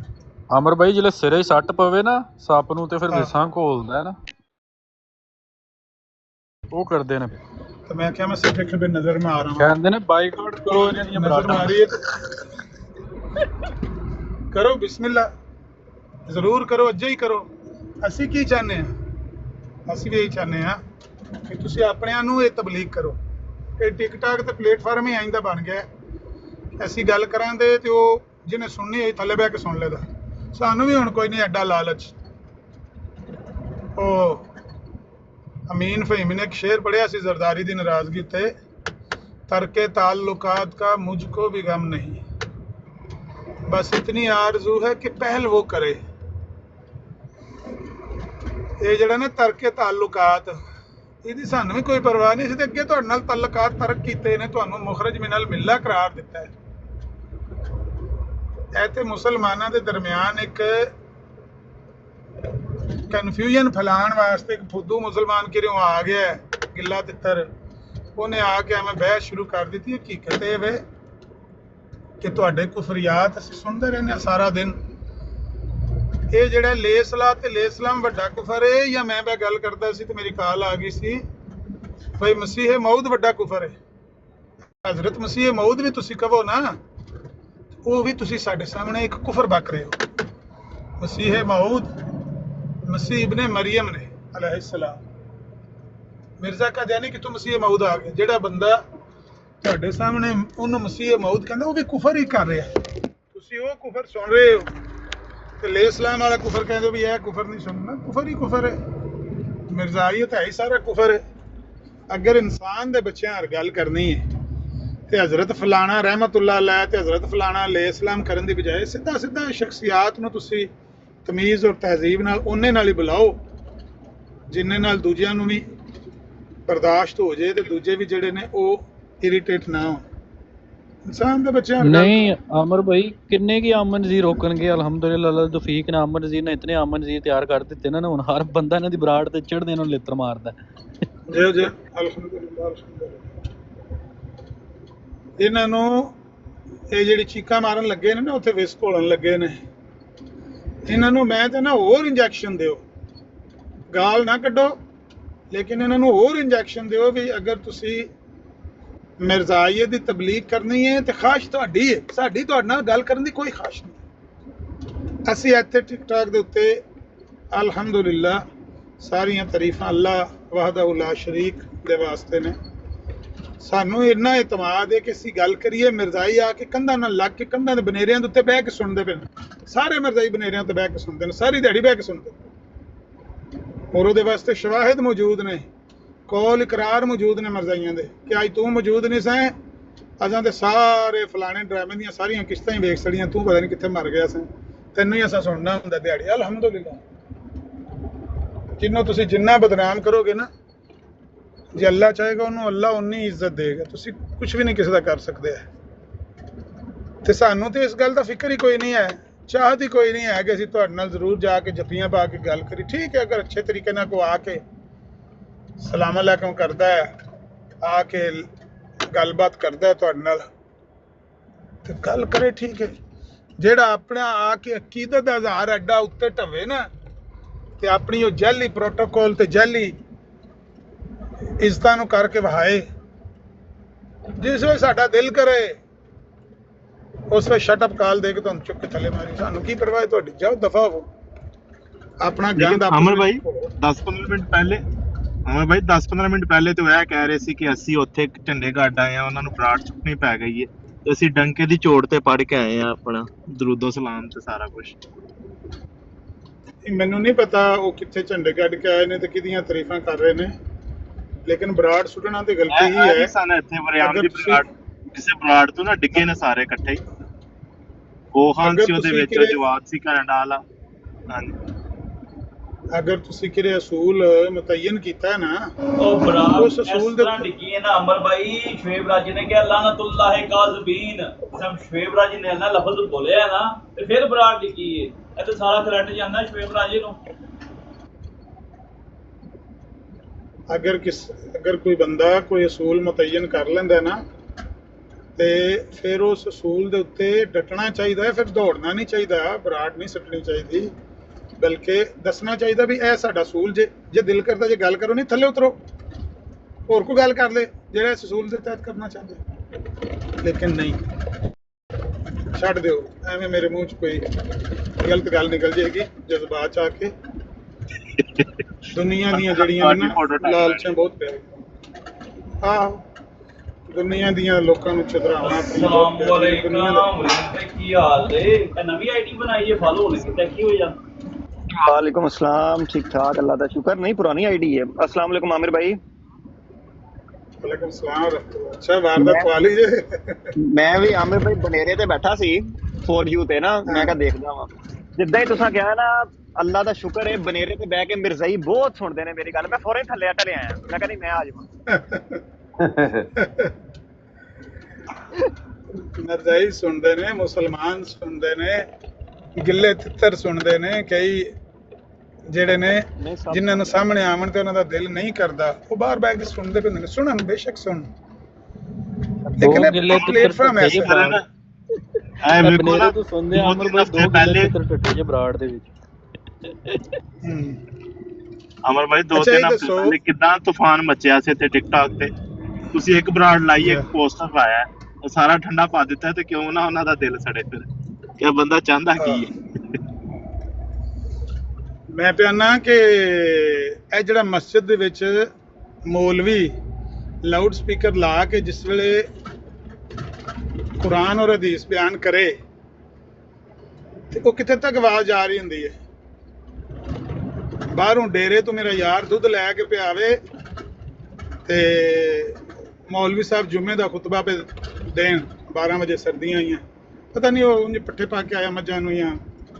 ਅਮਰ ਬਾਈ ਜਿਹੜੇ ਸਿਰੇ ਸੱਟ ਪਵੇ ਨਾ ਸੱਪ ਨੂੰ ਤੇ ਫਿਰ ਵਿਸਾਂ ਘੋਲਦਾ ਨਾ, ਉਹ ਕਰਦੇ ਨੇ। ਤੇ ਮੈਂ ਕਿਹਾ ਮੈਂ ਸਿੱਧੇ ਖੱਬੇ ਨਜ਼ਰ ਮਾਰ ਰਹਾ ਕਹਿੰਦੇ ਨੇ ਬਾਈਕਾਟ ਕਰੋ ਇਹਨਾਂ ਦੀਆਂ ਨਜ਼ਰ ਬਰਾਡਾਂ। ਮਾਰੀ ਕਰੋ ਬਿਸਮਿਲ੍ਲਾ, ਜ਼ਰੂਰ ਕਰੋ, ਅੱਜੇ ਹੀ ਕਰੋ। ਅਸੀਂ ਕੀ ਚਾਹੁੰਦੇ ਹਾਂ? ਅਸੀਂ ਵੀ ਇਹੀ ਚਾਹੁੰਦੇ ਹਾਂ ਕਿ ਤੁਸੀਂ ਆਪਣਿਆਂ ਨੂੰ ਇਹ ਤਬਲੀਗ ਕਰੋ ਕਿ ਟਿਕਟਾਕ ਤੇ ਪਲੇਟਫਾਰਮ ਹੀ ਆਇੰਦਾ ਬਣ ਗਿਆ। ਅਸੀਂ ਗੱਲ ਕਰਾਂਗੇ ਤੇ ਉਹ ਜਿਹਨੇ ਸੁਣਨੀ ਹੋਈ ਥੱਲੇ ਬਹਿ ਕੇ ਸੁਣ ਲੈਦਾ। ਸਾਨੂੰ ਵੀ ਹੁਣ ਕੋਈ ਨਹੀਂ ਐਡਾ ਲਾਲਚ। ਉਹ अमीन फ़हीमी ने एक शेर पढ़िया सी जरदारी दी नाराज़गी थे, तरके ताल्लुकात का मुझको भी गम नहीं, बस इतनी आरजू है कि पहल वो करे। ये जड़ा ना तरके ताल्लुकात, ਇਹਦੀ ਸਾਨੂੰ ਵੀ ਕੋਈ ਪਰਵਾਹ ਨਹੀਂ। ਅਸੀਂ ਤੇ ਅੱਗੇ ਤੁਹਾਡੇ ਨਾਲ ਤਾਲੁਕਾਤ ਤਰਕ ਕੀਤੇ ਨੇ, ਤੁਹਾਨੂੰ ਮੁਖਰਜ ਮਿਨਲ ਮਿੱਲਾ ਕਰਾਰ ਦਿੱਤਾ ਹੈ। ਇਹ ਤੇ ਮੁਸਲਮਾਨਾਂ ਦੇ ਦਰਮਿਆਨ ਇੱਕ ਕਨਫਿਊਜ਼ਨ ਫੈਲਾਉਣ ਵਾਸਤੇ ਇੱਕ ਫੁੱਦੂ ਮੁਸਲਮਾਨ ਕਿਰਿਓ ਆ ਗਿਆ ਗਿੱਲਾ ਤਿੱਤਰ, ਉਹਨੇ ਆ ਕੇ ਐਵੇਂ ਬਹਿਸ ਸ਼ੁਰੂ ਕਰ ਦਿੱਤੀ। ਹਕੀਕਤ ਇਹ ਵੇ ਕਿ ਤੁਹਾਡੇ ਕੁਫਰੀਆਤ ਅਸੀਂ ਸੁਣਦੇ ਰਹਿੰਦੇ ਹਾਂ ਸਾਰਾ ਦਿਨ। ਇਹ ਜਿਹੜਾ ਲੇਸਲਾ ਤੇ ਲੇਸਲਾਮ ਵੱਡਾ ਕੁਫਰ ਹੈ, ਜਾਂ ਮੈਂ ਗੱਲ ਕਰਦਾ ਸੀ ਤੇ ਮੇਰੀ ਕਾਲ ਆ ਗਈ ਸੀ ਬਈ ਮਸੀਹ ਮਊਦ ਵੱਡਾ ਕੁਫਰ ਹੈ। ਹਜ਼ਰਤ ਮਸੀਹ ਮਊਦ ਵੀ ਤੁਸੀਂ ਕਹੋ ਨਾ, ਉਹ ਵੀ ਤੁਸੀਂ ਸਾਡੇ ਸਾਹਮਣੇ ਇੱਕ ਕੁਫਰ ਬਕ ਰਹੇ ਹੋ। ਮਸੀਹ ਮਊਦ मसीह इब्ने मरियम ने अलैहिस्सलाम, मिर्जा कादियानी कि तू मसीह मऊद आ गया। ਜਿਹੜਾ ਬੰਦਾ ਤੁਹਾਡੇ ਸਾਹਮਣੇ ਉਹਨੂੰ ਮਸੀਹ ਮਊਦ ਕਹਿੰਦਾ, ਉਹ ਵੀ ਕੁਫਰ ਹੀ ਕਰ ਰਿਹਾ। ਤੁਸੀਂ ਉਹ ਕੁਫਰ ਸੁਣ ਰਹੇ ਹੋ ਤੇ ਲੈ ਇਸਲਾਮ ਵਾਲਾ ਕੁਫਰ ਕਹਿੰਦੇ ਵੀ ਇਹ ਕੁਫਰ ਨਹੀਂ ਸੁਣਨਾ, ਕੁਫਰ ਹੀ ਕੁਫਰ ਹੈ, ਮਿਰਜ਼ਾਈਅਤ ਹੈ ਹੀ ਸਾਰਾ ਕੁਫਰ ਹੈ। ਅਗਰ ਇਨਸਾਨ ਦੇ ਬੱਚਿਆਂ ਨਾਲ ਗੱਲ ਕਰਨੀ ਹੈ ਤੇ ਹਜ਼ਰਤ ਫਲਾਣਾ ਰਹਿਮਤੁल्लाह ਅਲੈਹ ਤੇ ਹਜ਼ਰਤ ਫਲਾਣਾ ਅਲੈਹ ਇਸਲਾਮ ਕਰਨ ਦੀ ਬਜਾਏ ਸਿੱਧਾ ਸਿੱਧਾ ਸ਼ਖਸੀਅਤ ਨੂੰ ਤੁਸੀਂ ਤਮੀਜ਼ ਔਰ ਤਹਿਜ਼ੀਬ ਨਾਲ ਉਹਨੇ ਨਾਲ ਹੀ ਬੁਲਾਓ ਜਿੰਨੇ ਨਾਲ ਦੂਜਿਆਂ ਨੂੰ ਵੀ ਬਰਦਾਸ਼ਤ ਹੋ ਜਾਏ ਤੇ ਦੂਜੇ ਵੀ ਜਿਹੜੇ ਨੇ ਉਹ ਇਰੀਟੇਟ ਨਾ ਹੋਣ। ਇਨਸਾਨ ਦੇ ਬੱਚਿਆਂ ਨਾਲ ਨਹੀਂ ਅਮਰ ਭਾਈ ਕਿੰਨੇ ਕੀ ਅਮਨ ਨਜ਼ੀਰ ਰੋਕਣਗੇ। ਅਲਹਮਦੁਲਿਲਾ ਅੱਲਾਹ ਤੌਫੀਕ ਨਾਲ ਅਮਨ ਨਜ਼ੀਰ ਨੇ ਇਤਨੇ ਅਮਨ ਨਜ਼ੀਰ ਤਿਆਰ ਕਰ ਦਿੱਤੇ ਨਾ, ਹੁਣ ਹਰ ਬੰਦਾ ਇਹਨਾਂ ਦੀ ਬਰਾੜ ਤੇ ਚੜ੍ਹਦੇ ਇਹਨਾਂ ਨੂੰ ਲਿੱਤਰ ਮਾਰਦਾ। ਜੀ ਅਲਹਮਦੁਲਿਲਾ ਇਹਨਾਂ ਨੂੰ ਇਹ ਜਿਹੜੀ ਚੀਕਾਂ ਮਾਰਨ ਲੱਗੇ ਨੇ ਨਾ ਉੱਥੇ ਵਿਸ ਘੋਲਣ ਲੱਗੇ ਨੇ, ਇਹਨਾਂ ਨੂੰ ਮੈਂ ਤੇ ਨਾ ਹੋਰ ਇੰਜੈਕਸ਼ਨ ਦਿਓ, ਗਾਲ ਨਾ ਕੱਢੋ ਲੇਕਿਨ ਇਹਨਾਂ ਨੂੰ ਹੋਰ ਇੰਜੈਕਸ਼ਨ ਦਿਓ ਵੀ ਅਗਰ ਤੁਸੀਂ ਮਿਰਜ਼ਾਈਅਤ ਦੀ ਤਬਲੀਗ ਕਰਨੀ ਹੈ ਤੇ ਖਾਸ਼ ਤੁਹਾਡੀ ਹੈ, ਸਾਡੀ ਤੁਹਾਡੇ ਨਾਲ ਗੱਲ ਕਰਨ ਦੀ ਕੋਈ ਖਾਸ਼ ਨਹੀਂ। ਅਸੀਂ ਇੱਥੇ ਟਿਕਟਾਕ ਦੇ ਉੱਤੇ ਅਲਹਮਦੁਲਿਲਾ ਸਾਰੀਆਂ ਤਾਰੀਫਾਂ ਅੱਲਾ ਵਹਦਹੁ ਲਾ ਸ਼ਰੀਕ ਦੇ ਵਾਸਤੇ ਨੇ। ਸਾਨੂੰ ਇੰਨਾ ਇਤਮਾਦ ਹੈ ਕਿ ਅਸੀਂ ਗੱਲ ਕਰੀਏ, ਮਿਰਜ਼ਾਈ ਆ ਕੇ ਕੰਧਾਂ ਨਾਲ ਲੱਗ ਕੇ ਕੰਧਾਂ ਦੇ ਬਨੇਰਿਆਂ ਦੇ ਉੱਤੇ ਬਹਿ ਕੇ ਸੁਣਦੇ ਪਏ ਨੇ, ਸਾਰੇ ਮਿਰਜ਼ਾਈ ਬਨੇਰਿਆਂ ਤੇ ਬਹਿ ਕੇ ਸੁਣਦੇ ਨੇ, ਸਾਰੀ ਦਿਹਾੜੀ ਬਹਿ ਕੇ ਸੁਣਦੇ ਔਰ ਉਹਦੇ ਵਾਸਤੇ ਸ਼ਵਾਹਿਦ ਮੌਜੂਦ ਨੇ, ਕੌਲ ਇਕਰਾਰ ਮੌਜੂਦ ਨੇ ਮਿਰਜ਼ਾਈਆਂ ਦੇ ਕਿ ਅੱਜ ਤੂੰ ਮੌਜੂਦ ਨਹੀਂ ਸੈਂ, ਅਸਾਂ ਤੇ ਸਾਰੇ ਫਲਾਣੇ ਡਰਾਮੇ ਦੀਆਂ ਸਾਰੀਆਂ ਕਿਸ਼ਤਾਂ ਹੀ ਵੇਖ ਛੜੀਆਂ, ਤੂੰ ਪਤਾ ਨਹੀਂ ਕਿੱਥੇ ਮਰ ਗਿਆ ਸੈਂ, ਤੈਨੂੰ ਹੀ ਅਸਾਂ ਸੁਣਨਾ ਹੁੰਦਾ ਦਿਹਾੜੀ। ਅਲਹਮਦੁਲਿਲਾ ਜਿਹਨੂੰ ਤੁਸੀਂ ਜਿੰਨਾ ਬਦਨਾਮ ਕਰੋਗੇ ਨਾ, ਜੇ ਅੱਲਾ ਚਾਹੇਗਾ ਉਹਨੂੰ ਅੱਲਾ ਉਨੀ ਇੱਜ਼ਤ ਦੇਗਾ, ਤੁਸੀਂ ਕੁਝ ਵੀ ਨਹੀਂ ਕਿਸੇ ਦਾ ਕਰ ਸਕਦੇ। ਤੇ ਸਾਨੂੰ ਤੇ ਇਸ ਗੱਲ ਦਾ ਫਿਕਰ ਹੀ ਕੋਈ ਨਹੀਂ ਹੈ, ਚਾਹਤ ਹੀ ਕੋਈ ਨਹੀਂ ਹੈ ਕਿ ਅਸੀਂ ਤੁਹਾਡੇ ਨਾਲ ਜ਼ਰੂਰ ਜਾ ਕੇ ਜੱਫੀਆਂ ਪਾ ਕੇ ਗੱਲ ਕਰੀ। ਠੀਕ ਹੈ, ਅਗਰ ਅੱਛੇ ਤਰੀਕੇ ਨਾਲ ਕੋਈ ਆ ਕੇ ਸਲਾਮ ਅਲੈਕਮ ਕਰਦਾ ਹੈ, ਆ ਕੇ ਗੱਲਬਾਤ ਕਰਦਾ ਹੈ ਤੁਹਾਡੇ ਨਾਲ ਤੇ ਗੱਲ ਕਰੇ, ਠੀਕ ਹੈ। ਜਿਹੜਾ ਆਪਣਾ ਆ ਕੇ ਅਕੀਦਤ ਦਾ ਹਜ਼ਾਰ ਅੱਡਾ ਉੱਤੇ ਢਵੇ ਨਾ ਤੇ ਆਪਣੀ ਉਹ ਜੈਲੀ ਪ੍ਰੋਟੋਕੋਲ ਤੇ ਜੈਲੀ ਇੱਜ਼ਤਾਂ ਨੂੰ ਕਰਕੇ ਵਹਾਏ, ਜਿਸ ਵੇਲੇ ਸਾਡਾ ਦਿਲ ਕਰੇ ਉਸ ਵੇਲੇ ਸ਼ਟ ਅਪ ਕਾਲ ਦੇ ਕੇ ਤੁਹਾਨੂੰ ਚੁੱਕ ਕੇ ਥੱਲੇ ਮਾਰੀ, ਸਾਨੂੰ ਕੀ ਪਰਵਾਹ ਤੁਹਾਡੀ, ਜਾਓ ਦਫਾ ਹੋ। ਆਪਣਾ ਗੰਦ ਅਮਰ ਭਾਈ 10-15 ਮਿੰਟ ਪਹਿਲੇ ਅਮਰ ਭਾਈ 10-15 ਮਿੰਟ ਪਹਿਲੇ ਤੇ ਉਹ ਇਹ ਕਹਿ ਰਹੇ ਸੀ ਕਿ ਅਸੀਂ ਉੱਥੇ ਝੰਡੇ ਗੱਡ ਆਏ ਆ, ਉਹਨਾਂ ਨੂੰ ਬਰਾੜ ਚੁੱਕਣੀ ਪੈ ਗਈ ਹੈ ਤੇ ਅਸੀਂ ਡੰਕੇ ਦੀ ਚੋੜ ਤੇ ਪੜ ਕੇ ਆਏ ਆ ਆਪਣਾ ਦਰੂਦੋ ਸਲਾਮ ਤੇ ਸਾਰਾ ਕੁਝ। ਮੈਨੂੰ ਨਹੀਂ ਪਤਾ ਉਹ ਕਿੱਥੇ ਝੰਡੇ ਕੱਢ ਕੇ ਆਏ ਨੇ ਤੇ ਕਿਹਦੀਆਂ ਤਾਰੀਫਾਂ ਕਰ ਰਹੇ ਨੇ, ਲੇਕਿਨ ਬਰਾੜ ਸੁੱਟਣਾ ਤੇ ਗਲਤੀ ਹੀ ਹੈ। ਸਾਨੂੰ ਇੱਥੇ ਵਰਿਆਮ ਦੀ ਬਰਾੜ, ਕਿਸੇ ਬਰਾੜ ਤੋਂ ਨਾ ਡਿੱਗੇ ਨੇ ਸਾਰੇ ਇਕੱਠੇ ਹੀ, ਉਹ ਖਾਨ ਸੀ ਉਹਦੇ ਵਿੱਚ ਜਵਾਬ ਸੀ ਕੈਨੇਡਾ ਵਾਲਾ। ਹਾਂਜੀ, ਅਗਰ ਤੁਸੀਂ ਕਿਹੜੇ ਅਸੂਲ ਮੁਤੱਯਨ ਕੀਤਾ ਹੈ ਨਾ, ਉਹ ਬਰਾੜ ਉਸ ਅਸੂਲ ਦੇ ਤਰ੍ਹਾਂ ਡਿੱਗੀ ਹੈ ਨਾ ਅਮਰ ਭਾਈ। ਸ਼ੁਏਬ ਰਾਜੀ ਨੇ ਕਿਹਾ ਲਾਨਤੁल्लाह ਕਾਜ਼ਬੀਨ, ਸਭ ਸ਼ੁਏਬ ਰਾਜੀ ਨੇ ਨਾ ਲਫ਼ਜ਼ ਬੋਲਿਆ ਨਾ ਤੇ ਫਿਰ ਬਰਾੜ ਡਿੱਗੀ ਹੈ। ਇਹ ਤਾਂ ਸਾਰਾ ਕ੍ਰੈਡਿਟ ਜਾਂਦਾ ਸ਼ੁਏਬ ਰਾਜੀ ਨੂੰ। ਅਗਰ ਕੋਈ ਬੰਦਾ ਕੋਈ ਅਸੂਲ ਮੁਤੱਯਨ ਕਰ ਲੈਂਦਾ ਨਾ ਤੇ ਫਿਰ ਉਸ ਅਸੂਲ ਦੇ ਉੱਤੇ ਡਟਣਾ ਚਾਹੀਦਾ ਹੈ, ਫਿਰ ਦੌੜਨਾ ਨਹੀਂ ਚਾਹੀਦਾ, ਬਰਾੜ ਨਹੀਂ ਸੁੱਟਣੀ ਚਾਹੀਦੀ, ਬਲਕਿ ਦੱਸਣਾ ਚਾਹੀਦਾ ਵੀ ਇਹ ਸਾਡਾ ਅਸੂਲ ਜੇ ਦਿਲ ਕਰਦਾ ਜੇ ਗੱਲ ਕਰੋ ਨਹੀਂ ਥੱਲੇ ਉਤਰੋ, ਹੋਰ ਕੋਈ ਗੱਲ ਕਰ ਲੈ ਜਿਹੜਾ ਇਸ ਅਸੂਲ ਦੇ ਤਹਿਤ ਕਰਨਾ ਚਾਹੁੰਦੇ, ਲੇਕਿਨ ਨਹੀਂ, ਛੱਡ ਦਿਓ ਐਵੇਂ ਮੇਰੇ ਮੂੰਹ 'ਚ ਕੋਈ ਗਲਤ ਗੱਲ ਨਿਕਲ ਜਾਏਗੀ ਜਜ਼ਬਾਤ 'ਚ ਆ ਕੇ। ਦੁਨੀਆ ਦੀਆਂ ਜਿਹੜੀਆਂ ਨੇ ਨਾ ਲਾਲਚਾਂ ਬਹੁਤ ਪਿਆਰੀਆਂ, ਆਹੋ ਦੁਨੀਆ ਦੀਆਂ ਲੋਕਾਂ ਨੂੰ ਚੁਦਰਾਉਣਾ। ਅਸਲਾਮ ਵਾਲੇਕੁਮ, ਕੀ ਹਾਲ ਹੈ? ਨਵੀਂ ਆਈਡੀ ਬਣਾਈ ਹੈ, ਫਾਲੋ ਹੋਣੇ ਕਿਤੇ ਕੀ ਹੋਇਆ? वालेकुम अस्सलाम, ठीक ठाक अल्लाह का शुक्र। नहीं पुरानी आईडी है। अस्सलाम वालेकुम आमिर भाई। वालेकुम सलाम। अच्छा वारदात वाली जे मैं भी आमिर भाई बनेरे ते बैठा सी फॉर यू ते ना, मैं कहा देखदा वां जिद्दां ही तुसां कहा ना अल्लाह दा शुक्र है बनेरे ते बैठ के मिर्जाई बहुत सुनदे ने मेरी गल, मैं फौरन थल्ले टले आया, मैं कहा नहीं मैं आ जावां। मिर्जाई सुनदे ने, मुसलमान सुनदे ने, गिले तितर सुनदे ने, कई ਜਿਹੜੇ ਨੇ ਜਿਨ੍ਹਾਂ ਨੂੰ ਸਾਹਮਣੇ ਆਵਣ ਤੇ ਉਹਨਾਂ ਦਾ ਦਿਲ ਨਹੀਂ ਕਰਦਾ ਉਹ ਬਾਹਰ ਬੈਠ ਕੇ ਸੁਣਦੇ ਪੈਂਦੇ ਨੇ। ਸੁਣਨ ਬੇਸ਼ੱਕ ਸੁਣ, ਲੇਕਿਨ ਇਹ ਪਲੇਟਫਾਰਮ ਐਸਾ ਹੈ ਨਾ ਐ ਵੇਖੋ ਨਾ ਤੂੰ ਸੁਣਦੇ ਅਮਰ ਭਾਈ ਦੋ ਪਹਿਲੇ ਟੱਟੇ ਜੇ ਬਰਾੜ ਦੇ ਵਿੱਚ। ਅਮਰ ਭਾਈ 2-3 ਹਫ਼ਤੇ ਪਹਿਲੇ ਕਿੱਦਾਂ ਤੂਫਾਨ ਮਚਿਆ ਸੀ ਤੇ ਟਿਕਟੌਕ ਤੇ, ਤੁਸੀਂ ਇੱਕ ਬਰਾੜ ਲਾਈ, ਇੱਕ ਪੋਸਟਰ ਲਾਇਆ, ਉਹ ਸਾਰਾ ਠੰਡਾ ਪਾ ਦਿੱਤਾ ਤੇ ਕਿਉਂ ਨਾ ਉਹਨਾਂ ਦਾ ਦਿਲ ਸੜੇ। ਫਿਰ ਇਹ ਬੰਦਾ ਚਾਹੁੰਦਾ ਕੀ ਹੈ? ਮੈਂ ਪਿਆਨਾ ਕਿ ਇਹ ਜਿਹੜਾ ਮਸਜਿਦ ਦੇ ਵਿੱਚ ਮੌਲਵੀ ਲਾਊਡ ਸਪੀਕਰ ਲਾ ਕੇ ਜਿਸ ਵੇਲੇ ਕੁਰਾਨ ਔਰ ਹਦੀਸ ਬਿਆਨ ਕਰੇ ਤੇ ਉਹ ਕਿੱਥੇ ਤੱਕ ਆਵਾਜ਼ ਆ ਰਹੀ ਹੁੰਦੀ ਹੈ। ਬਾਹਰੋਂ ਡੇਰੇ ਤੋਂ ਮੇਰਾ ਯਾਰ ਦੁੱਧ ਲੈ ਕੇ ਪਿਆਵੇ ਤੇ ਮੌਲਵੀ ਸਾਹਿਬ ਜੁਮੇ ਦਾ ਖੁਤਬਾ ਪੇ ਦੇਣ 12 ਵਜੇ, ਸਰਦੀਆਂ ਆਈਆਂ, ਪਤਾ ਨਹੀਂ ਉਹ ਉਂਝ ਪੱਠੇ ਪਾ ਕੇ ਆਇਆ ਮੱਝਾਂ ਨੂੰ ਜਾਂ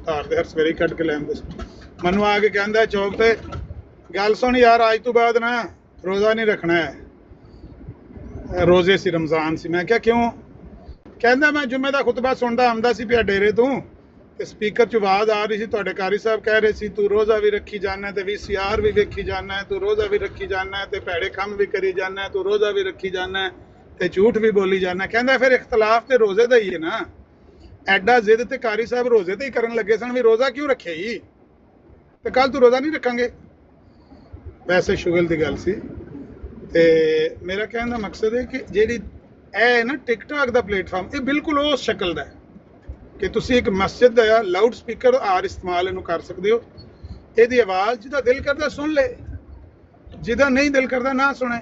ਧਾਰ ਦੇ ਹਰ ਸਵੇਰੇ ਕੱਢ ਕੇ ਲੈ ਆਉਂਦੇ ਸੀ। ਮੈਨੂੰ ਆ ਕੇ ਕਹਿੰਦਾ ਚੌਕ ਤੇ, ਗੱਲ ਸੁਣ ਯਾਰ, ਅੱਜ ਤੋਂ ਬਾਅਦ ਨਾ ਰੋਜ਼ਾ ਨਹੀਂ ਰੱਖਣਾ ਹੈ। ਰੋਜ਼ੇ ਸੀ, ਰਮਜ਼ਾਨ ਸੀ। ਮੈਂ ਕਿਹਾ ਕਿਉਂ? ਕਹਿੰਦਾ ਮੈਂ ਜੁਮੇ ਦਾ ਖੁਤਬਾ ਸੁਣਦਾ ਆਉਂਦਾ ਸੀ ਪਿਆ ਡੇਰੇ ਤੋਂ, ਤੇ ਸਪੀਕਰ 'ਚ ਆਵਾਜ਼ ਆ ਰਹੀ ਸੀ, ਤੁਹਾਡੇ ਕਾਰੀ ਸਾਹਿਬ ਕਹਿ ਰਹੇ ਸੀ ਤੂੰ ਰੋਜ਼ਾ ਵੀ ਰੱਖੀ ਜਾਂਦਾ ਤੇ VCR ਵੀ ਵੇਖੀ ਜਾਂਦਾ, ਤੂੰ ਰੋਜ਼ਾ ਵੀ ਰੱਖੀ ਜਾਂਦਾ ਤੇ ਭੈੜੇ ਕੰਮ ਵੀ ਕਰੀ ਜਾਂਦਾ, ਤੂੰ ਰੋਜ਼ਾ ਵੀ ਰੱਖੀ ਜਾਂਦਾ ਤੇ ਝੂਠ ਵੀ ਬੋਲੀ ਜਾਂਦਾ। ਕਹਿੰਦਾ ਫਿਰ ਇਖਤਲਾਫ ਤੇ ਰੋਜ਼ੇ ਦਾ ਹੀ ਹੈ ਨਾ। ਐਡਾ ਜ਼ਿੱਦ ਤੇ ਕਾਰੀ ਸਾਹਿਬ ਰੋਜ਼ੇ ਤੇ ਹੀ ਕਰਨ ਲੱਗੇ ਸਨ ਵੀ ਰੋਜ਼ਾ ਕਿਉਂ ਰੱਖਿਆ ਜੀ, ਤੇ ਕੱਲ ਤੂੰ ਰੋਜ਼ਾ ਨਹੀਂ ਰੱਖਾਂਗੇ। ਵੈਸੇ ਸ਼ੁਗਲ ਦੀ ਗੱਲ ਸੀ। ਤੇ ਮੇਰਾ ਕਹਿਣ ਦਾ ਮਕਸਦ ਹੈ ਕਿ ਜਿਹੜੀ ਇਹ ਨਾ ਟਿਕਟੌਕ ਦਾ ਪਲੇਟਫਾਰਮ, ਇਹ ਬਿਲਕੁਲ ਉਸ ਸ਼ਕਲ ਦਾ ਹੈ ਕਿ ਤੁਸੀਂ ਇੱਕ ਮਸਜਿਦ ਦਾ ਲਾਊਡ ਸਪੀਕਰ ਆਰ ਇਸਤੇਮਾਲ ਇਹਨੂੰ ਕਰ ਸਕਦੇ ਹੋ। ਇਹਦੀ ਆਵਾਜ਼ ਜਿਹਦਾ ਦਿਲ ਕਰਦਾ ਸੁਣ ਲੇ, ਜਿਹਦਾ ਨਹੀਂ ਦਿਲ ਕਰਦਾ ਨਾ ਸੁਣੇ।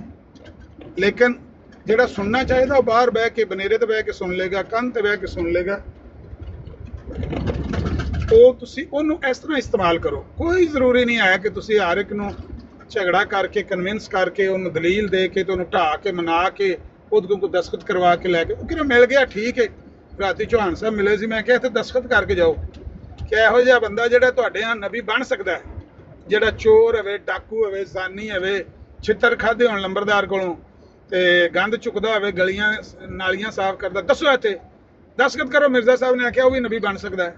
ਲੇਕਿਨ ਜਿਹੜਾ ਸੁਣਨਾ ਚਾਹੀਦਾ ਉਹ ਬਾਹਰ ਬਹਿ ਕੇ, ਬਨੇਰੇ ਤੇ ਬਹਿ ਕੇ ਸੁਣ ਲੇਗਾ, ਕੰਨ ਤੇ ਬਹਿ ਕੇ ਸੁਣ ਲੇਗਾ। ਉਹ ਤੁਸੀਂ ਉਹਨੂੰ ਇਸ ਤਰ੍ਹਾਂ ਇਸਤੇਮਾਲ ਕਰੋ। ਕੋਈ ਜ਼ਰੂਰੀ ਨਹੀਂ ਆਇਆ ਕਿ ਤੁਸੀਂ ਹਰ ਇੱਕ ਨੂੰ ਝਗੜਾ ਕਰਕੇ, ਕਨਵਿੰਸ ਕਰਕੇ, ਉਹਨੂੰ ਦਲੀਲ ਦੇ ਕੇ ਤੇ ਉਹਨੂੰ ਢਾਹ ਕੇ, ਮਨਾ ਕੇ, ਉਹਦੇ ਕੋਲ ਦਸਤਖਤ ਕਰਵਾ ਕੇ ਲੈ ਕੇ, ਉਹ ਕਿਹੜਾ ਮਿਲ ਗਿਆ ਠੀਕ ਹੈ। ਰਾਤੀ ਚੌਹਾਨ ਸਾਹਿਬ ਮਿਲੇ ਸੀ, ਮੈਂ ਕਿਹਾ ਇੱਥੇ ਦਸਤਖਤ ਕਰਕੇ ਜਾਓ ਕਿ ਇਹੋ ਜਿਹਾ ਬੰਦਾ ਜਿਹੜਾ ਤੁਹਾਡੇ ਨਾਲ ਨਬੀ ਬਣ ਸਕਦਾ ਹੈ, ਜਿਹੜਾ ਚੋਰ ਹੋਵੇ, ਡਾਕੂ ਹੋਵੇ, ਜ਼ਾਨੀ ਹੋਵੇ, ਛਿੱਤਰ ਖਾਦੇ ਹੋਣ ਲੰਬਰਦਾਰ ਕੋਲੋਂ, ਤੇ ਗੰਦ ਚੁੱਕਦਾ ਹੋਵੇ, ਗਲੀਆਂ ਨਾਲੀਆਂ ਸਾਫ਼ ਕਰਦਾ, ਦੱਸੋ ਇੱਥੇ ਦਸਤਖਤ ਕਰੋ। ਮਿਰਜ਼ਾ ਸਾਹਿਬ ਨੇ ਆਖਿਆ ਉਹ ਵੀ ਨਬੀ ਬਣ ਸਕਦਾ ਹੈ।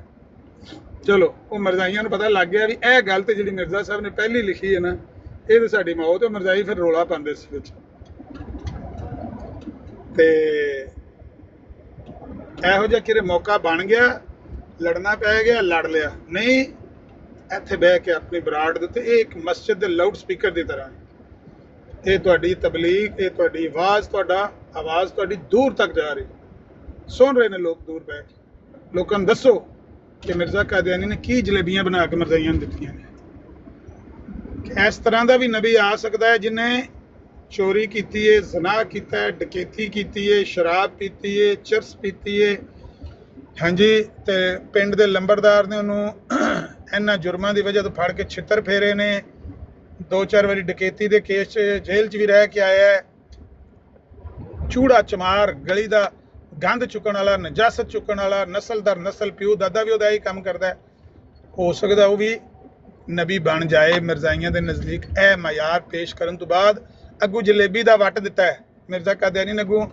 ਚਲੋ ਉਹ ਮਿਰਜ਼ਾਈਆਂ ਨੂੰ ਪਤਾ ਲੱਗ ਗਿਆ ਵੀ ਇਹ ਗੱਲ ਤੇ ਜਿਹੜੀ ਮਿਰਜ਼ਾ ਸਾਹਿਬ ਨੇ ਪਹਿਲੀ ਲਿਖੀ ਹੈ ਨਾ, ਇਹ ਤਾਂ ਸਾਡੀ ਮੌਤ। ਤੇ ਮਿਰਜ਼ਾਈ ਫਿਰ ਰੋਲਾ ਪਾਉਂਦੇ ਸੀ ਵਿੱਚ। ਤੇ ਇਹੋ ਜਿਹਾ ਕਿਰੇ ਮੌਕਾ ਬਣ ਗਿਆ, ਲੜਨਾ ਪੈ ਗਿਆ, ਲੜ ਲਿਆ। ਨਹੀਂ, ਇੱਥੇ ਬਹਿ ਕੇ ਆਪਣੀ ਬਰਾੜ ਦੇ ਉੱਤੇ, ਇਹ ਇੱਕ ਮਸਜਿਦ ਦੇ ਲਾਊਡ ਸਪੀਕਰ ਦੀ ਤਰ੍ਹਾਂ, ਇਹ ਤੁਹਾਡੀ ਤਬਲੀਗ, ਇਹ ਤੁਹਾਡੀ ਆਵਾਜ਼, ਆਵਾਜ਼ ਤੁਹਾਡੀ ਦੂਰ ਤੱਕ ਜਾ ਰਹੀ, ਸੁਣ ਰਹੇ ਨੇ ਲੋਕ ਦੂਰ ਬਹਿ ਕੇ। ਲੋਕਾਂ ਨੂੰ ਦੱਸੋ ਕਿ ਮਿਰਜ਼ਾ ਕਾਦੀਆਨੀ ਨੇ ਕੀ ਜਲੇਬੀਆਂ ਬਣਾ ਕੇ ਮਿਰਜ਼ਾਈਆਂ ਨੂੰ ਦਿੱਤੀਆਂ ਨੇ। ਇਸ ਤਰ੍ਹਾਂ ਦਾ ਵੀ ਨਬੀ ਆ ਸਕਦਾ ਹੈ ਜਿਹਨੇ ਚੋਰੀ ਕੀਤੀ ਹੈ, ਜ਼ਨਾ ਕੀਤਾ ਹੈ, ਡਕੈਤੀ ਕੀਤੀ ਹੈ, ਸ਼ਰਾਬ ਪੀਤੀ ਹੈ, ਚਰਸ ਪੀਤੀ ਹੈ, ਹਾਂਜੀ, ਤੇ ਪਿੰਡ ਦੇ ਲੰਬਰਦਾਰ ਨੇ ਉਹਨੂੰ ਇਹਨਾਂ ਜੁਰਮਾਂ ਦੀ ਵਜ੍ਹਾ ਤੋਂ ਫੜ ਕੇ ਛਿੱਤਰ ਫੇਰੇ ਨੇ। 2-4 ਵਾਰੀ ਡਕੈਤੀ ਦੇ ਕੇਸ 'ਚ ਜੇਲ੍ਹ 'ਚ ਵੀ ਰਹਿ ਕੇ ਆਇਆ ਹੈ। ਚੂੜਾ ਚਮਾਰ, ਗਲੀ ਦਾ ਗੰਦ ਚੁੱਕਣ ਵਾਲਾ, ਨਜਾਸਤ ਚੁੱਕਣ ਵਾਲਾ, ਨਸਲ ਦਰ ਨਸਲ, ਪਿਓ ਦਾਦਾ ਵੀ ਉਹਦਾ ਹੀ ਕੰਮ ਕਰਦਾ ਹੈ। ਹੋ ਸਕਦਾ ਉਹ ਵੀ ਨਬੀ ਬਣ ਜਾਏ ਮਿਰਜ਼ਾਈਆਂ ਦੇ ਨਜ਼ਦੀਕ। ਇਹ ਮਿਆਰ ਪੇਸ਼ ਕਰਨ ਤੋਂ ਬਾਅਦ ਅੱਗੂ ਜਲੇਬੀ ਦਾ ਵੱਟ ਦਿੱਤਾ ਹੈ ਮਿਰਜ਼ਾ ਕਾਦੀਆਨੀ ਨੇ। ਅੱਗੂ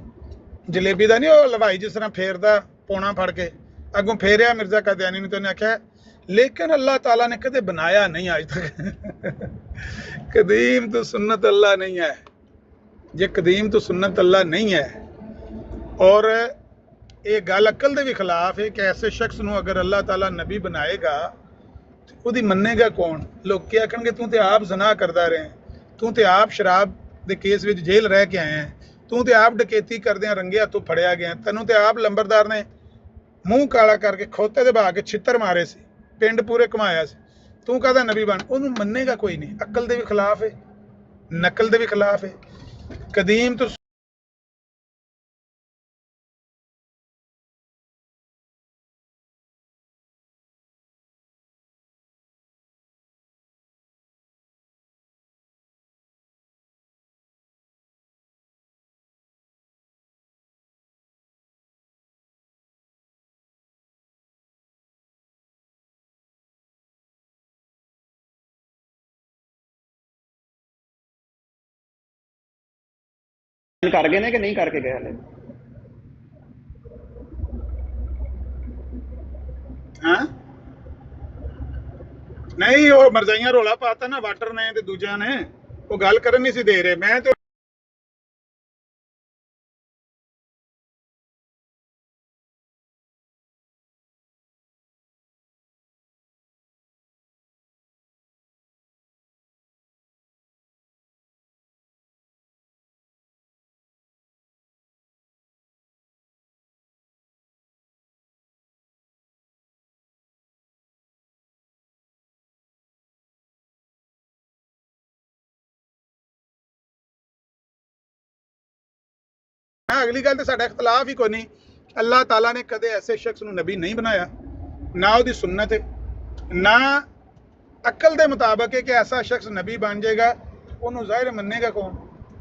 ਜਲੇਬੀ ਦਾ ਨਹੀਂ, ਉਹ ਹਲਵਾਈ ਜਿਸ ਤਰ੍ਹਾਂ ਫੇਰਦਾ ਪੌਣਾ ਫੜ ਕੇ, ਅੱਗੋਂ ਫੇਰਿਆ ਮਿਰਜ਼ਾ ਕਾਦੀਆਨੀ ਨੂੰ ਤੇ ਉਹਨੇ ਆਖਿਆ ਲੇਕਿਨ ਅੱਲਾਹ ਤਾਲਾ ਨੇ ਕਦੇ ਬਣਾਇਆ ਨਹੀਂ ਅੱਜ ਤੱਕ। ਕਦੀਮ ਤੋਂ ਸੁन्नत ਅੱਲਾ ਨਹੀਂ ਹੈ। ਜੇ ਕਦੀਮ ਤੋਂ ਸੁन्नत ਅੱਲਾ ਨਹੀਂ ਹੈ, ਔਰ ਇਹ ਗੱਲ ਅਕਲ ਦੇ ਵੀ ਖਿਲਾਫ ਹੈ ਕਿ ਐਸੇ ਸ਼ਖਸ ਨੂੰ ਅਗਰ ਅੱਲਾਹ ਤਾਲਾ ਨਬੀ ਬਣਾਏਗਾ ਤੇ ਉਹਦੀ ਮੰਨੇਗਾ ਕੌਣ? ਲੋਕੀ ਆਖਣਗੇ ਤੂੰ ਤੇ ਆਪ ਜ਼ਨਾ ਕਰਦਾ ਰਹੇ, ਤੂੰ ਤੇ ਆਪ ਸ਼ਰਾਬ ਦੇ ਕੇਸ ਵਿੱਚ ਜੇਲ੍ਹ ਰਹਿ ਕੇ ਆਇਆ, ਤੂੰ ਤੇ ਆਪ ਡਕੈਤੀ ਕਰਦਿਆਂ ਰੰਗੇ ਹੱਥੋਂ ਫੜਿਆ ਗਿਆ, ਤੈਨੂੰ ਤੇ ਆਪ ਲੰਬਰਦਾਰ ਨੇ ਮੂੰਹ ਕਾਲਾ ਕਰਕੇ ਖੋਤੇ ਦੇ ਬਹਾ ਕੇ ਛਿੱਤਰ ਮਾਰੇ ਸੀ, ਪਿੰਡ ਪੂਰੇ ਘੁਮਾਇਆ ਸੀ, ਤੂੰ ਕਹਦਾ ਨਬੀ ਬਣ? ਉਹਨੂੰ ਮੰਨੇਗਾ ਕੋਈ ਨਹੀਂ। ਅਕਲ ਦੇ ਵੀ ਖਿਲਾਫ ਹੈ, ਨਕਲ ਦੇ ਵੀ ਖਿਲਾਫ ਹੈ। ਕਦੀਮ ਤੋਂ ਕਰ ਗਏ ਨੇ ਕਿ ਨਹੀਂ ਕਰਕੇ ਗਏ ਹਲੇ? ਹਾਂ, ਨਹੀਂ, ਉਹ ਮਿਰਜ਼ਾਈਆਂ ਰੋਲਾ ਪਾਤਾ ਨਾ ਵਾਟਰ ਨੇ ਤੇ ਦੂਜਿਆਂ ਨੇ, ਉਹ ਗੱਲ ਕਰਨ ਨਹੀਂ ਸੀ ਦੇ ਰਹੇ। ਮੈਂ ਤੇ ਅਗਲੀ ਗੱਲ ਤੇ ਸਾਡਾ ਇਖਤਲਾਫ ਹੀ ਕੋਈ ਨਹੀਂ। ਅੱਲਾਹ ਤਾਲਾ ਨੇ ਕਦੇ ਐਸੇ ਸ਼ਖਸ ਨੂੰ ਨਬੀ ਨਹੀਂ ਬਣਾਇਆ ਨਾ ਉਹਦੀ ਸੁन्नत है, ना अकल के मुताबिक है कि ऐसा शख्स नबी बन जाएगा। ਉਹਨੂੰ ਜ਼ਾਹਿਰ ਮੰਨੇਗਾ ਕੌਣ?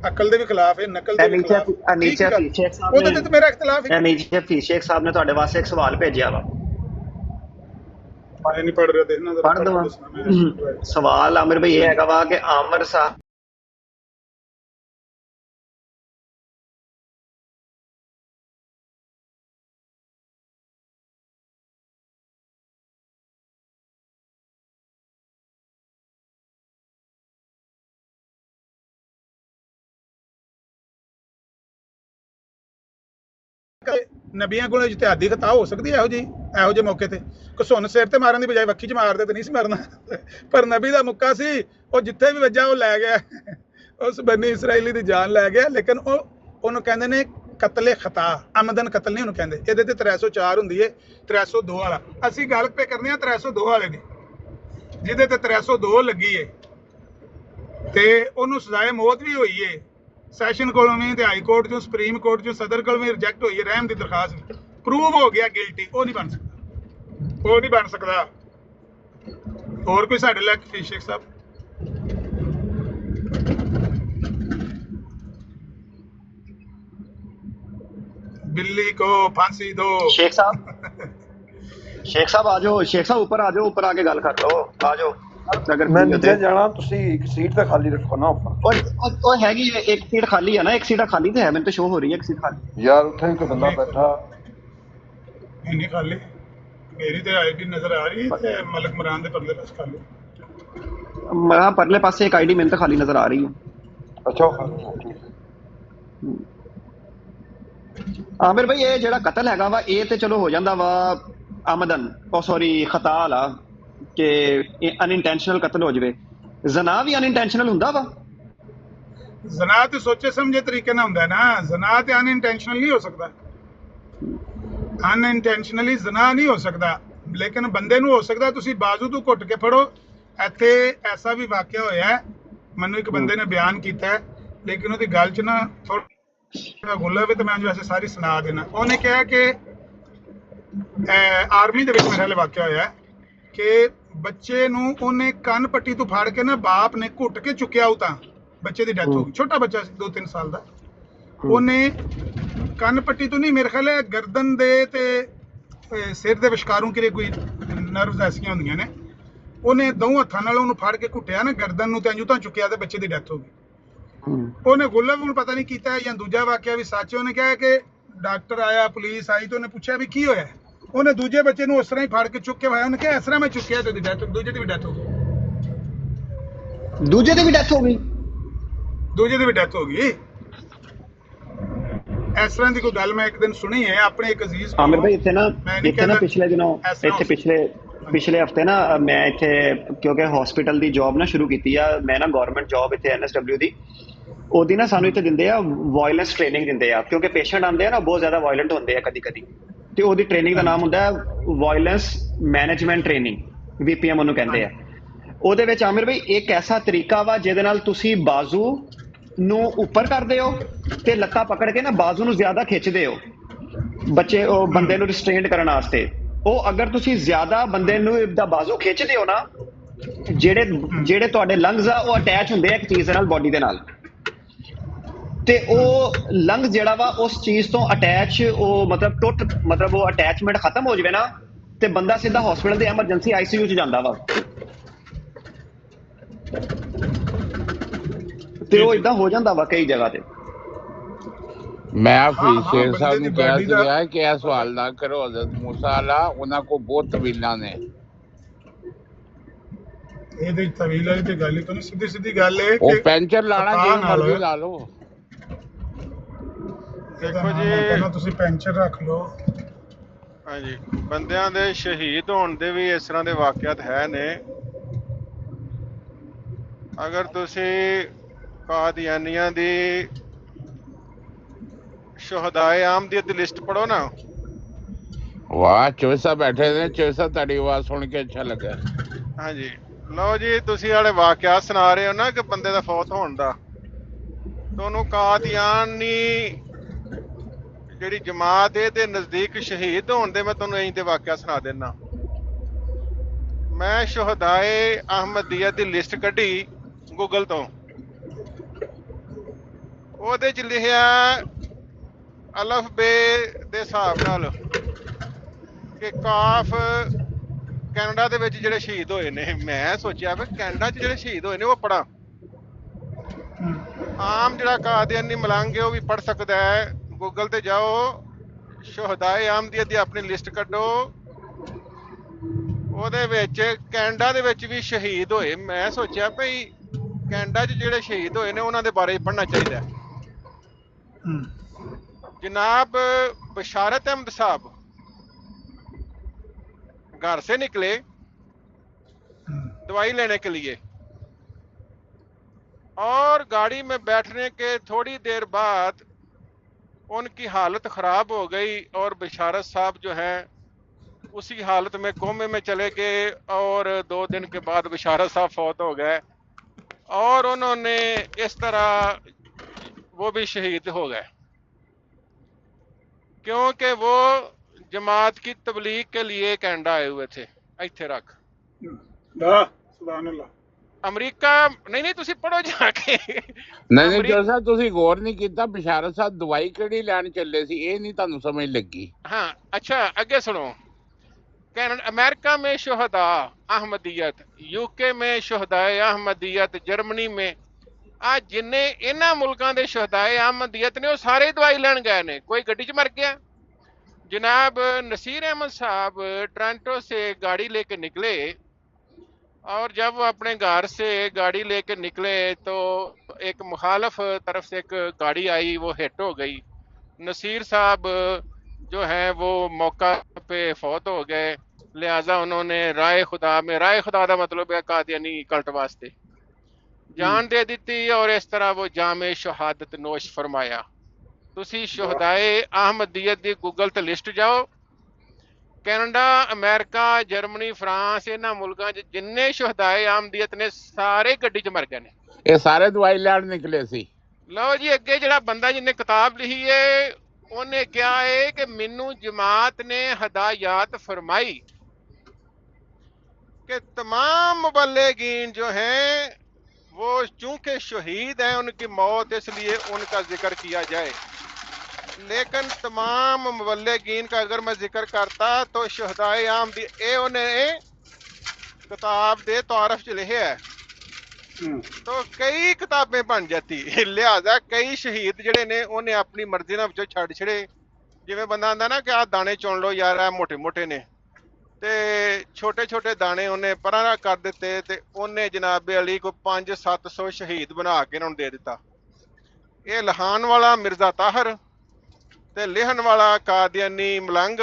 ਅਕਲ ਦੇ ਵੀ ਖਿਲਾਫ ਹੈ, ਨਕਲ ਦੇ ਵੀ ਖਿਲਾਫ। ਅਨੀਸ਼ਾ ਸ਼ੇਖ ਸਾਹਿਬ ਉਹਦੇ ਤੇ ਮੇਰਾ ਇਖਤਲਾਫ ਹੈ। ਅਨੀਸ਼ਾ ਸ਼ੇਖ ਸਾਹਿਬ ਨੇ ਤੁਹਾਡੇ ਵਾਸਤੇ ਇੱਕ ਸਵਾਲ ਭੇਜਿਆ ਵਾ, ਮੈਂ ਨਹੀਂ ਪੜ ਰਿਹਾ, ਦੇਖਣਾ ਪੜ ਦਵਾਂ ਸਵਾਲ। ਆਮਿਰ ਭਾਈ ਇਹ ਹੈਗਾ ਵਾ ਕਿ ਆਮਰ ਸਾਹਿਬ ਨਬੀਆਂ ਕੋਲ ਇਜਤਿਹਾਦੀ ਖਤਾ ਹੋ ਸਕਦੀ ਹੈ ਇਹੋ ਜਿਹੇ ਮੌਕੇ ਤੇ। ਘਸੁੰਨ ਸਿਰ ਤੇ ਮਾਰਨ ਦੀ ਬਜਾਏ ਵੱਖੀ ਚ ਮਾਰਦੇ ਤੇ ਨਹੀਂ ਸੀ ਮਰਨਾ, ਪਰ ਨਬੀ ਦਾ ਮੁੱਕਾ ਸੀ, ਉਹ ਜਿੱਥੇ ਵੀ ਵੱਜਾ ਉਹ ਲੈ ਗਿਆ, ਉਸ ਬਨੀ ਇਸਰਾਈਲੀ ਦੀ ਜਾਨ ਲੈ ਗਿਆ। ਲੇਕਿਨ ਉਹਨੂੰ ਕਹਿੰਦੇ ਨੇ ਕਤਲੇ ਖਤਾ, ਆਮਦਨ ਕਤਲ ਨਹੀਂ ਉਹਨੂੰ ਕਹਿੰਦੇ। ਇਹਦੇ ਤੇ 304 ਹੁੰਦੀ ਹੈ, 302 ਵਾਲਾ। ਅਸੀਂ ਗੱਲ ਪੇ ਕਰਨੇ ਆ 302 ਵਾਲੇ ਦੀ, ਜਿਹਦੇ ਤੇ 302 ਲੱਗੀ ਹੈ ਤੇ ਉਹਨੂੰ ਸਜ਼ਾਏ ਮੌਤ ਵੀ ਹੋਈ ਹੈ। ਸੈਸ਼ਨ ਕੋਲੋਂ ਵੀ ਤੇ ਹਾਈ ਕੋਰਟ ਚੋਂ, ਸੁਪਰੀਮ ਕੋਰਟ ਚੋਂ, ਸਦਰ ਕੋਲੋਂ ਵੀ ਰਿਜੈਕਟ ਹੋਈ ਹੈ ਰਹਿਮ ਦੀ ਦਰਖਾਸਤ। ਪ੍ਰੂਵ ਹੋ ਗਿਆ ਗਿਲਟੀ, ਉਹ ਨਹੀਂ ਬਣ ਸਕਦਾ, ਉਹ ਨਹੀਂ ਬਣ ਸਕਦਾ। ਹੋਰ ਕੋਈ ਸਾਡੇ ਲਈ ਹਫੀਜ਼ ਸ਼ੇਖ ਸਾਹਿਬ? बिल्ली को फांसी दो। शेख साहब आ जाओ, शेख साहब ऊपर आ जाओ, ऊपर आके गल कर लो, आ जाओ। अगर मैं नीचे जाना, तुसी एक सीट तो खाली रखो ना ऊपर। और हैगी एक सीट खाली है ना, एक सीट खाली तो है, मैंने तो शो हो रही है एक सीट खाली। यार उठे कोई बंदा बैठा नहीं खाली, मेरी तो आईडी नजर आ रही है मलक मरान दे परले पास खाली। मैं परले पासे एक आईडी मैंने तो खाली नजर आ रही है। अच्छा आमिर भाई ये ਜਿਹੜਾ ਕਤਲ ਹੈਗਾ ਵਾ ਇਹ ਤੇ ਚਲੋ ਹੋ ਜਾਂਦਾ ਵਾ ਆਮਦਨ ਸੌਰੀ ਖਤਾ ਵਾਲਾ ਕਿ ਅਨਇੰਟੈਂਸ਼ਨਲ ਕਤਲ ਹੋ ਜਵੇ। ਜ਼ਨਾ ਵੀ ਅਨਇੰਟੈਂਸ਼ਨਲ ਹੁੰਦਾ ਵਾ? ਜ਼ਨਾ ਤੇ ਸੋਚੇ ਸਮਝੇ ਤਰੀਕੇ ਨਾਲ ਹੁੰਦਾ ਨਾ, ਜ਼ਨਾ ਤੇ ਅਨਇੰਟੈਂਸ਼ਨਲ ਨਹੀਂ ਹੋ ਸਕਦਾ, ਅਨਇੰਟੈਂਸ਼ਨਲੀ ਜ਼ਨਾ ਨਹੀਂ ਹੋ ਸਕਦਾ। ਲੇਕਿਨ ਬੰਦੇ ਨੂੰ ਹੋ ਸਕਦਾ, ਤੁਸੀਂ ਬਾਜ਼ੂ ਤੋਂ ਘੁੱਟ ਕੇ ਫੜੋ। ਇੱਥੇ ਐਸਾ ਵੀ ਵਾਕਿਆ ਹੋਇਆ, ਮੈਨੂੰ ਇੱਕ ਬੰਦੇ ਨੇ ਬਿਆਨ ਕੀਤਾ, ਲੇਕਿਨ ਉਹਦੀ ਗੱਲ 'ਚ ਨਾ ਥੋੜਾ ਗੁੱਲਾ ਵੀ ਤੇ ਮੈਂ ਵੈਸੇ ਸਾਰੀ ਸੁਣਾ ਦੇਣਾ। ਉਹਨੇ ਕਿਹਾ ਕਿ ਆਰਮੀ ਦੇ ਵਿੱਚ ਮੇਰੇ ਨਾਲ ਵਾਕਿਆ ਹੋਇਆ ਕਿ ਬੱਚੇ ਨੂੰ ਉਹਨੇ ਕੰਨ ਪੱਟੀ ਤੋਂ ਫੜ ਕੇ ਨਾ ਬਾਪ ਨੇ ਘੁੱਟ ਕੇ ਚੁੱਕਿਆ, ਉਹ ਤਾਂ ਬੱਚੇ ਦੀ ਡੈਥ ਹੋ ਗਈ, ਛੋਟਾ ਬੱਚਾ ਸੀ 2-3 ਸਾਲ ਦਾ। ਉਹਨੇ ਕੰਨ ਪੱਟੀ ਤੋਂ ਨਹੀਂ, ਮੇਰੇ ਖਿਆਲ ਹੈ ਗਰਦਨ ਦੇ ਤੇ ਸਿਰ ਦੇ ਵਿਚਕਾਰੋਂ ਕਿਰੇ ਕੋਈ ਨਰਵਸ ਐਸੀਆਂ ਹੁੰਦੀਆਂ ਨੇ, ਉਹਨੇ ਦੋਹਾਂ ਹੱਥਾਂ ਨਾਲ ਉਹਨੂੰ ਫੜ ਕੇ ਘੁੱਟਿਆ ਨਾ ਗਰਦਨ ਨੂੰ, ਤੇ ਅੰਜੂ ਤਾਂ ਚੁੱਕਿਆ ਤੇ ਬੱਚੇ ਦੀ ਡੈਥ ਹੋ ਗਈ। ਉਹਨੇ ਗੁੱਲਾ ਵੀ ਪਤਾ ਨਹੀਂ ਕੀਤਾ ਜਾਂ ਦੂਜਾ ਵਾਕਿਆ ਵੀ ਸੱਚ। ਉਹਨੇ ਕਿਹਾ ਕਿ ਡਾਕਟਰ ਆਇਆ, ਪੁਲਿਸ ਆਈ ਤੇ ਉਹਨੇ ਪੁੱਛਿਆ ਵੀ ਕੀ ਹੋਇਆ। ਉਹਨੇ ਦੂਜੇ ਬੱਚੇ ਨੂੰ ਉਸ ਤਰ੍ਹਾਂ ਹੀ ਫੜ ਕੇ ਚੁੱਕ ਕੇ ਆਇਆ। ਉਹਨੇ ਕਿਹਾ ਇਸ ਤਰ੍ਹਾਂ ਮੈਂ ਚੁੱਕਿਆ ਤੇ ਦੂਜੇ ਦੀ ਵੀ ਡੈਥ ਹੋ ਗਈ। ਦੂਜੇ ਦੀ ਵੀ ਡੈਥ ਹੋ ਗਈ? ਦੂਜੇ ਦੀ ਵੀ ਡੈਥ ਹੋ ਗਈ। ਇਸ ਤਰ੍ਹਾਂ ਦੀ ਕੋਈ ਗੱਲ ਮੈਂ ਇੱਕ ਦਿਨ ਸੁਣੀ ਹੈ ਆਪਣੇ ਇੱਕ ਅਜ਼ੀਜ਼ ਆਮਿਰ ਭਾਈ। ਇੱਥੇ ਨਾ ਪਿਛਲੇ ਦਿਨੋਂ ਪਿਛਲੇ ਹਫਤੇ ਨਾ ਮੈਂ ਇੱਥੇ ਕਿਉਂਕਿ ਹਸਪੀਟਲ ਦੀ ਜੌਬ ਨਾ ਸ਼ੁਰੂ ਕੀਤੀ ਆ ਮੈਂ ਨਾ, ਗਵਰਨਮੈਂਟ ਜੌਬ ਇੱਥੇ NSW ਦੀ। ਉਹਦੀ ਨਾ ਸਾਨੂੰ ਇੱਥੇ ਦਿੰਦੇ ਆ ਵਾਇਲੈਂਸ ਟ੍ਰੇਨਿੰਗ ਦਿੰਦੇ ਆ, ਕਿਉਂਕਿ ਪੇਸ਼ੈਂਟ ਆਉਂਦੇ ਆ ਨਾ ਬਹੁਤ ਜ਼ਿਆਦਾ ਵਾਇਲੈਂਟ ਹੁੰਦੇ ਆ ਕਦੀ ਕਦੀ, ਤੇ ਉਹਦੀ ਟ੍ਰੇਨਿੰਗ ਦਾ ਨਾਮ ਹੁੰਦਾ ਵਾਇਲੈਂਸ ਮੈਨੇਜਮੈਂਟ ਟ੍ਰੇਨਿੰਗ, VPM ਉਹਨੂੰ ਕਹਿੰਦੇ ਆ। ਉਹਦੇ ਵਿੱਚ ਆਮਿਰ ਭਾਈ ਇੱਕ ਐਸਾ ਤਰੀਕਾ ਵਾ ਜਿਹਦੇ ਨਾਲ ਤੁਸੀਂ ਬਾਜ਼ੂ ਨੂੰ ਉੱਪਰ ਕਰਦੇ ਹੋ ਤੇ ਲੱਤਾਂ ਪਕੜ ਕੇ ਨਾ ਬਾਜ਼ੂ ਨੂੰ ਜ਼ਿਆਦਾ ਖਿੱਚਦੇ ਹੋ ਉਹ ਬੰਦੇ ਨੂੰ ਰਿਸਟ੍ਰੇਨਡ ਕਰਨ ਵਾਸਤੇ। ਉਹ ਅਗਰ ਤੁਸੀਂ ਜ਼ਿਆਦਾ ਬੰਦੇ ਨੂੰ ਦਾ ਬਾਜ਼ੂ ਖਿੱਚਦੇ ਹੋ ਨਾ, ਜਿਹੜੇ ਤੁਹਾਡੇ ਲੰਗਸ ਆ ਉਹ ਅਟੈਚ ਹੁੰਦੇ ਆ ਇੱਕ ਚੀਜ਼ ਦੇ ਨਾਲ, ਬੋਡੀ ਦੇ ਨਾਲ, ਤੇ ਉਹ ਲੰਗਸ ਜਿਹੜਾ ਵਾ ਉਸ ਚੀਜ਼ ਤੋਂ ਅਟੈਚ ਉਹ ਮਤਲਬ ਉਹ ਅਟੈਚਮੈਂਟ ਖਤਮ ਹੋ ਜਾਵੇ ਨਾ, ਤੇ ਬੰਦਾ ਸਿੱਧਾ ਹਸਪੀਟਲ ਦੇ ਐਮਰਜੈਂਸੀ ICU 'ਚ ਜਾਂਦਾ ਵਾ। ਤੇ ਉਹ ਇਦਾਂ ਹੋ ਜਾਂਦਾ ਵਾ ਕਈ ਜਗ੍ਹਾ ਤੇ। ਮੈਂ ਹਫੀਜ਼ ਸ਼ੇਖ ਸਾਹਿਬ ਨੂੰ ਕਿਹਾ ਸੀਗਾ ਕਿ ਇਹ ਸਵਾਲ ਨਾ ਕਰੋ, ਹਜ਼ਰਤ ਮੂਸਾ ਅਲਾ ਉਹਨਾਂ ਕੋਲ ਬਹੁਤ ਤਵੀਲਾਂ ਨੇ। ਇਹਦੇ ਤਵੀਲ ਵਾਲੀ ਤੇ ਗੱਲ ਹੀ ਤਾਂ ਨਹੀਂ, ਸਿੱਧੀ ਗੱਲ ਹੈ ਉਹ ਪੈਂਚਰ ਲਾਣਾ ਜਿਵੇਂ ਮਰਜ਼ੀ ਲਾ ਲਓ। ਦੇਖੋ ਜੀ ਤੁਸੀਂ ਪੈਂਚਰ ਰੱਖ ਲਓ। ਹਾਂਜੀ, ਬੰਦਿਆਂ ਦੇ ਸ਼ਹੀਦ ਹੋਣ ਦੇ ਵੀ ਇਸ ਤਰ੍ਹਾਂ ਦੇ ਵਾਕਿਆਤ ਹੈ ਨੇ। ਅਗਰ ਤੁਸੀਂ ਕਾਦੀਆਨੀਆਂ ਦੀ ਸ਼ੁਹਦਾਏ ਆਮਦੀਅਤ ਦੀ ਲਿਸਟ ਪੜੋ ਨਾ। ਵਾਹ, ਚੋਸਾ ਬੈਠੇ ਨੇ। ਚੋਸਾ ਤੁਹਾਡੀ ਆਵਾਜ਼ ਸੁਣ ਕੇ ਅੱਛਾ ਲੱਗਾ। ਹਾਂਜੀ, ਲਓ ਜੀ, ਤੁਸੀਂ ਵਾਲੇ ਵਾਕਿਆਤ ਸੁਣਾ ਰਹੇ ਹੋ ਨਾ ਕਿ ਬੰਦੇ ਦਾ ਫੌਤ ਹੋਣ ਦਾ, ਤੁਹਾਨੂੰ ਕਾਦੀਆਨੀ ਜਿਹੜੀ ਜਮਾਤ ਦੇ ਨਜ਼ਦੀਕ ਸ਼ਹੀਦ ਹੋਣ ਦੇ ਮੈਂ ਤੁਹਾਨੂੰ ਇਹੀ ਤੇ ਵਾਕਿਆ ਸੁਣਾ ਦੇਣਾ। ਮੈਂ ਸ਼ੁਹਦਾਏ ਅਹਿਮਦੀਅਤ ਦੀ ਲਿਸਟ ਕੱਢੀ ਗੂਗਲ ਤੋਂ, ਉਹਦੇ ਚ ਲਿਖਿਆ ਅਲਫ ਬੇ ਦੇ ਹਿਸਾਬ ਨਾਲ ਕਿ ਕਾਫ ਕੈਨੇਡਾ ਦੇ ਵਿੱਚ ਜਿਹੜੇ ਸ਼ਹੀਦ ਹੋਏ ਨੇ। ਮੈਂ ਸੋਚਿਆ ਵੀ ਕੈਨੇਡਾ 'ਚ ਜਿਹੜੇ ਸ਼ਹੀਦ ਹੋਏ ਨੇ ਉਹ ਪੜਾਂ। ਆਮ ਜਿਹੜਾ ਕਾਦੀਆਨੀ ਮਲੰਗ ਹੈ ਉਹ ਵੀ ਪੜ ਸਕਦਾ ਹੈ। ਗੂਗਲ ਤੇ ਜਾਓ, ਸ਼ੁਹਦਾਏ ਅਹਿਮਦੀਅਤ ਦੀ ਆਪਣੀ ਲਿਸਟ ਕੱਢੋ, ਉਹਦੇ ਵਿੱਚ ਕੈਨੇਡਾ ਦੇ ਵਿੱਚ ਵੀ ਸ਼ਹੀਦ ਹੋਏ। ਮੈਂ ਸੋਚਿਆ ਭਈ ਕੈਨੇਡਾ 'ਚ ਜਿਹੜੇ ਸ਼ਹੀਦ ਹੋਏ ਨੇ ਉਹਨਾਂ ਦੇ ਬਾਰੇ ਪੜ੍ਹਨਾ ਚਾਹੀਦਾ। जनाब बशारत अहमद साहब घर से निकले दवाई लेने के लिए, और गाड़ी में बैठने के थोड़ी देर बाद उनकी हालत ख़राब हो गई और बशारत साहब जो हैं उसी हालत में कोमे में चले गए, और 2 दिन के बाद बशारत साहब फौत हो गए, और उन्होंने इस तरह वो भी शहीद हो गए क्योंकि वो जमात की तबलीग के लिए कनाडा आए हुए थे। इत्थे रख अमरीका नहीं तुसी पढ़ो जाके। नहीं जो साहब तुसी गौर नहीं कीता, बशारत साहब दवाई किहड़ी लैण चले सी, ये नहीं तुहानू समझ लगी। हाँ अच्छा अगे सुनो, कनाडा अमेरिका में शुहदा अहमदियत, यूके में शुहदाए अहमदियत, जर्मनी में आ जिन्ने इन्हां मुल्कां दे शुहदाए अहमदियत ने वो सारे दवाई लैण गए ने, कोई गड्डी च मर गया। जनाब नसीर अहमद साहब टोरंटो से गाड़ी लेके निकले, और जब वो अपने घर से गाड़ी लेके निकले तो एक मुखालफ तरफ से एक गाड़ी आई, वो हिट हो गई। नसीर साहब जो है वो मौका पे फौत हो गए, लिहाजा उन्होंने राय खुदा में, राय खुदा का मतलब है कादियानी कल्ट वास्ते, जान दे दी, और इस तरह वो जामे शहादत नोश फरमाया। तुसी शुहदाए अहमदियत दी गूगल ते लिस्ट जाओ, कनाडा, अमेरिका, जर्मनी, फ्रांस, इन्हां मुल्कां च जिन्ने शुहदाए अहमदियत ने सारे गड्डी च मर गए ने। ये सारे दवाई लैण निकले सी। लो जी अगे जिहड़ा बंदा जिन्ने किताब लिखी है उन्हें क्या है कि मैनू जमात ने हदायत फरमाई कि तमाम मुबल्लिगीन जो हैं वो चूंकि शहीद हैं, उनकी मौत इसलिए उनका जिक्र किया जाए, लेकिन तमाम मुबल्लिगीन का अगर मैं जिक्र करता तो शुहदाए आम दी ए उन्हें किताब दे तारफ च लिखे है तो कई किताबें बन जाती। लिहाजा कई शहीद जिहड़े ने उन्हें अपनी मर्जी नाल विचों छड्ड छड़े। जिवें बंदा आंदा ना कि आ दाने चुन लो यार, आ मोटे मोटे ने, ते छोटे छोटे दाने उन्हें परां कर दिते, ते उन्हें जनाब अली को 500-700 शहीद बना के उन्होंने दे दिता। ये लहान वाला मिर्जा ताहर ते लिहन वाला कादियानी मलंग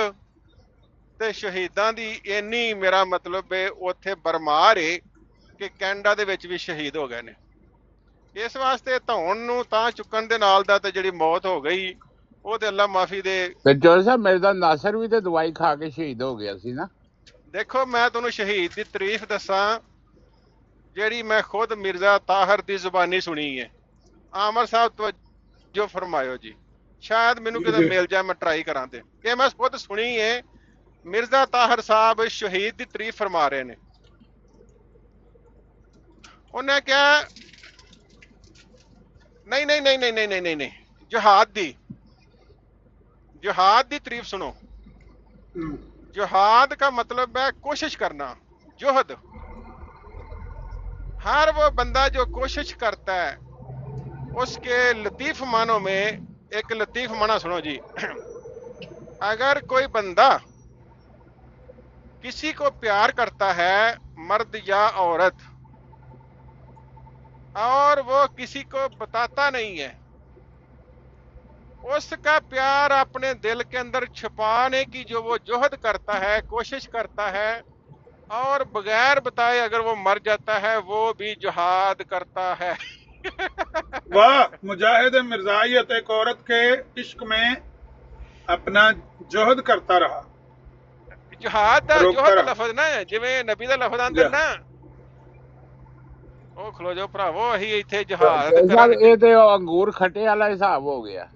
ते शहीदां दी इन्नी मेरा मतलब है उत्थे बरमार है कि कैनेडा दे विच भी शहीद हो गए ने। इस वास्ते धौन नूं तां चुकण दे नाल दा ते जिहड़ी मौत हो गई वो ते अल्लाह माफी दे। ते जोर साहब मिर्जा नासिर भी ते दवाई खा के शहीद हो गया सी ना। देखो मैं तुहानूं शहीद की तारीफ दसां जिहड़ी मैं खुद मिर्जा ताहर की जुबानी सुनी है। आमर साहब तवज्जो फरमायो जी, शायद मैनूं किते मिल जाए मैं ट्राई करां ते ये मैं खुद सुनी है। मिर्जा ताहर साहब शहीद की तारीफ फरमा रहे ने। उन्हें क्या नहीं नहीं नहीं नहीं नहीं नहीं नहीं नहीं जिहाद की तारीफ सुनो। जिहाद का मतलब है कोशिश करना, जुहद। हर वो बंदा जो कोशिश करता है उसके लतीफ मानों में एक लतीफ माना सुनो जी। अगर कोई बंदा किसी को प्यार करता है, मर्द या औरत, और वो किसी को बताता नहीं है, उसका प्यार अपने दिल के अंदर छुपाने की जो वो जुहद करता है, कोशिश करता है, और बगैर बताए अगर वो मर जाता है वो भी जिहाद करता है। वाह, मुजाहिद मिर्जायत एक औरत के इश्क में अपना जुहद करता रहा। जिहाद दा जुहद लफज ना जिवें नबी दा लफज आंदा ना, ओ खलो जो भरावो अही इत्थे जिहाद करांगे। ये ते अंगूर खट्टे वाला हिसाब हो गया।